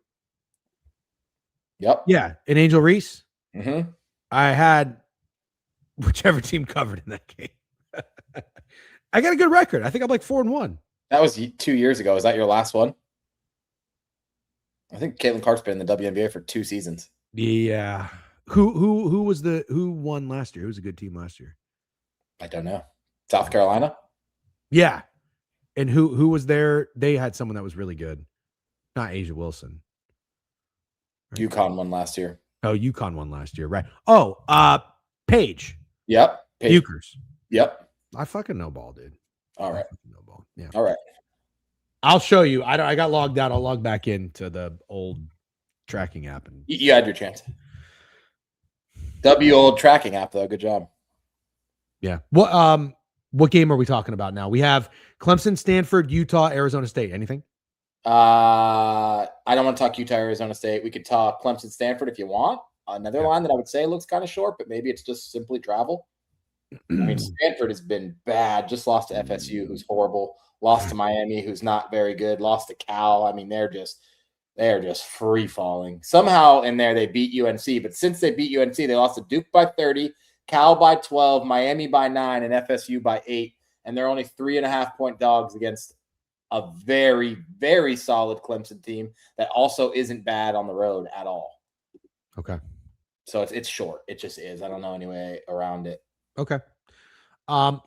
Yep. Yeah, and Angel Reese. Mm-hmm. I had whichever team covered in that game. I got a good record. I think I'm like 4-1. That was 2 years ago. Is that your last one? I think Caitlin Clark's been in the WNBA for 2 seasons. Yeah. Who won last year? Who was a good team last year? I don't know. South Carolina? Yeah. And who was there? They had someone that was really good. Not Asia Wilson. Right? UConn won last year. Oh, UConn won last year, right? Oh, Paige. Yep. Bukers. Yep. I fucking know ball, dude. All right. No ball. Yeah. All right. I'll show you. I got logged out. I'll log back into the old tracking app. And you had your chance. Old tracking app, though. Good job. Yeah. What game are we talking about now? We have Clemson, Stanford, Utah, Arizona State. Anything? I don't want to talk Utah, Arizona State. We could talk Clemson, Stanford if you want. Another line that I would say looks kind of short, but maybe it's just simply travel. I mean, Stanford has been bad. Just lost to FSU, who's horrible. Lost to Miami, who's not very good. Lost to Cal. I mean, they're just free falling. Somehow in there they beat UNC, but since they beat UNC, they lost to Duke by 30, Cal by 12, Miami by 9, and FSU by 8. And they're only 3.5-point dogs against a very, very solid Clemson team that also isn't bad on the road at all. Okay. So it's short. It just is. I don't know any way around it. Okay.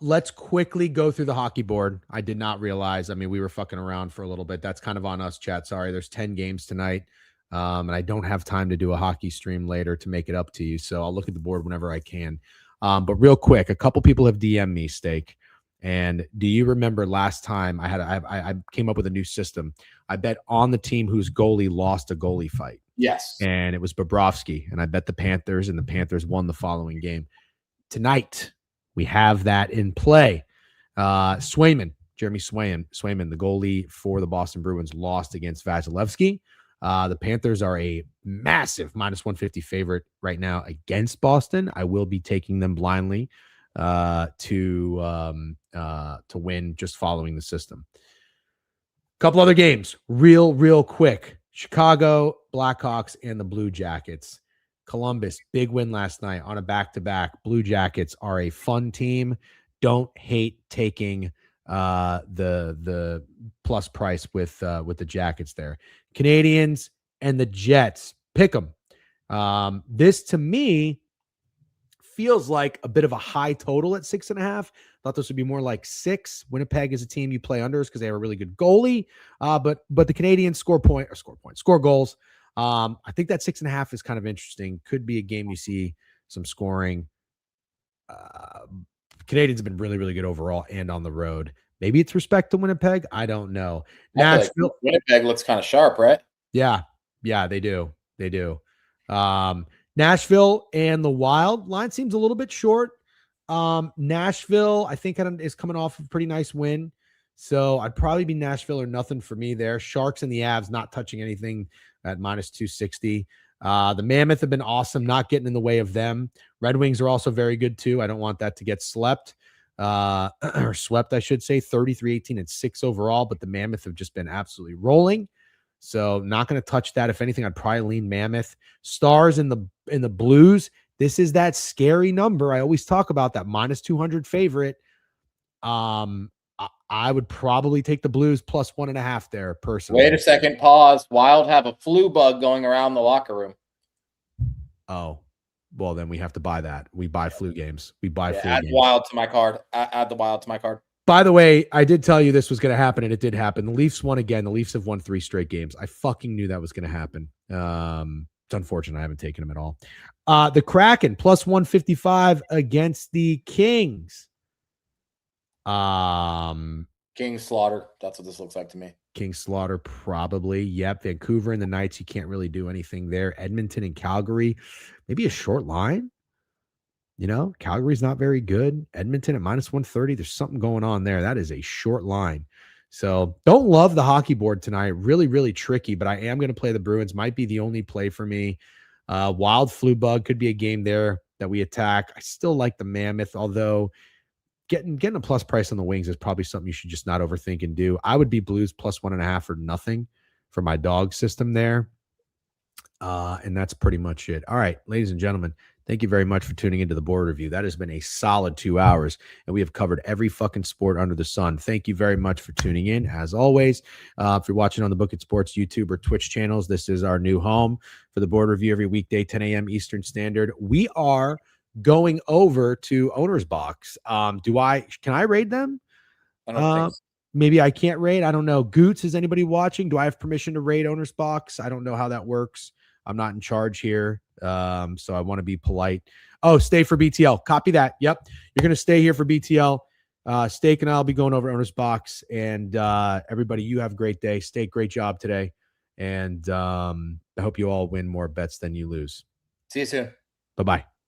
Let's quickly go through the hockey board. I did not realize. I mean, we were fucking around for a little bit. That's kind of on us, chat. Sorry. There's 10 games tonight. And I don't have time to do a hockey stream later to make it up to you. So I'll look at the board whenever I can. But real quick, a couple people have DM'd me, Steak. And do you remember last time I came up with a new system? I bet on the team whose goalie lost a goalie fight. Yes. And it was Bobrovsky. And I bet the Panthers, and the Panthers won the following game. Tonight, we have that in play. Jeremy Swayman, the goalie for the Boston Bruins, lost against Vasilevsky. The Panthers are a massive -150 favorite right now against Boston. I will be taking them blindly to win, just following the system. Couple other games, real quick. Chicago Blackhawks and the Blue Jackets. Columbus, big win last night on a back-to-back. Blue Jackets are a fun team. Don't hate taking the plus price with the Jackets there. Canadians and the Jets, pick them. This to me feels like a bit of a high total at 6.5. Thought this would be more like 6. Winnipeg is a team you play unders because they have a really good goalie. But the Canadians score goals. I think that 6.5 is kind of interesting. Could be a game you see some scoring. Canadians have been really, really good overall and on the road. Maybe it's respect to Winnipeg. I don't know. Nashville, like Winnipeg looks kind of sharp, right? Yeah, they do. Nashville and the Wild line seems a little bit short. Nashville, I think, is coming off a pretty nice win. So I'd probably be Nashville or nothing for me there. Sharks and the Avs not touching anything at -260. The Mammoth have been awesome, not getting in the way of them. Red Wings are also very good too. I don't want that to get slept. Or swept, I should say. 33-18-6 overall, but the Mammoth have just been absolutely rolling. So not going to touch that. If anything, I'd probably lean Mammoth. Stars in the Blues. This is that scary number. I always talk about that -200 favorite. I would probably take the Blues plus 1.5 there personally. Wait a second. Pause. Wild have a flu bug going around the locker room. Oh, well, then we have to buy that. We buy flu games. We buy flu add games. Wild to my card. Add the Wild to my card. By the way, I did tell you this was going to happen, and it did happen. The Leafs won again. The Leafs have won 3 straight games. I fucking knew that was going to happen. It's unfortunate I haven't taken them at all. The Kraken plus 155 against the Kings. King slaughter. That's what this looks like to me. King slaughter, probably. Yep. Vancouver and the Knights, you can't really do anything there. Edmonton and Calgary, maybe a short line. You know, Calgary's not very good. Edmonton at -130. There's something going on there. That is a short line. So don't love the hockey board tonight. Really, really tricky, but I am going to play the Bruins. Might be the only play for me. Wild flu bug could be a game there that we attack. I still like the Mammoth, although getting a plus price on the Wings is probably something you should just not overthink and do. I would be Blues plus 1.5 or nothing for my dog system there. And that's pretty much it. All right, ladies and gentlemen, thank you very much for tuning into the board review. That has been a solid 2 hours, and we have covered every fucking sport under the sun. Thank you very much for tuning in. As always, if you're watching on the Book It Sports YouTube or Twitch channels, this is our new home for the board review every weekday, 10 a.m. Eastern Standard. We are going over to Owner's Box. Can I raid them? I don't think so. Maybe I can't raid. I don't know. Goots, is anybody watching? Do I have permission to raid Owner's Box? I don't know how that works. I'm not in charge here. So I want to be polite. Oh, stay for BTL. Copy that. Yep. You're going to stay here for BTL. Steak and I'll be going over Owner's Box. And everybody, you have a great day. Steak, great job today. And I hope you all win more bets than you lose. See you soon. Bye-bye.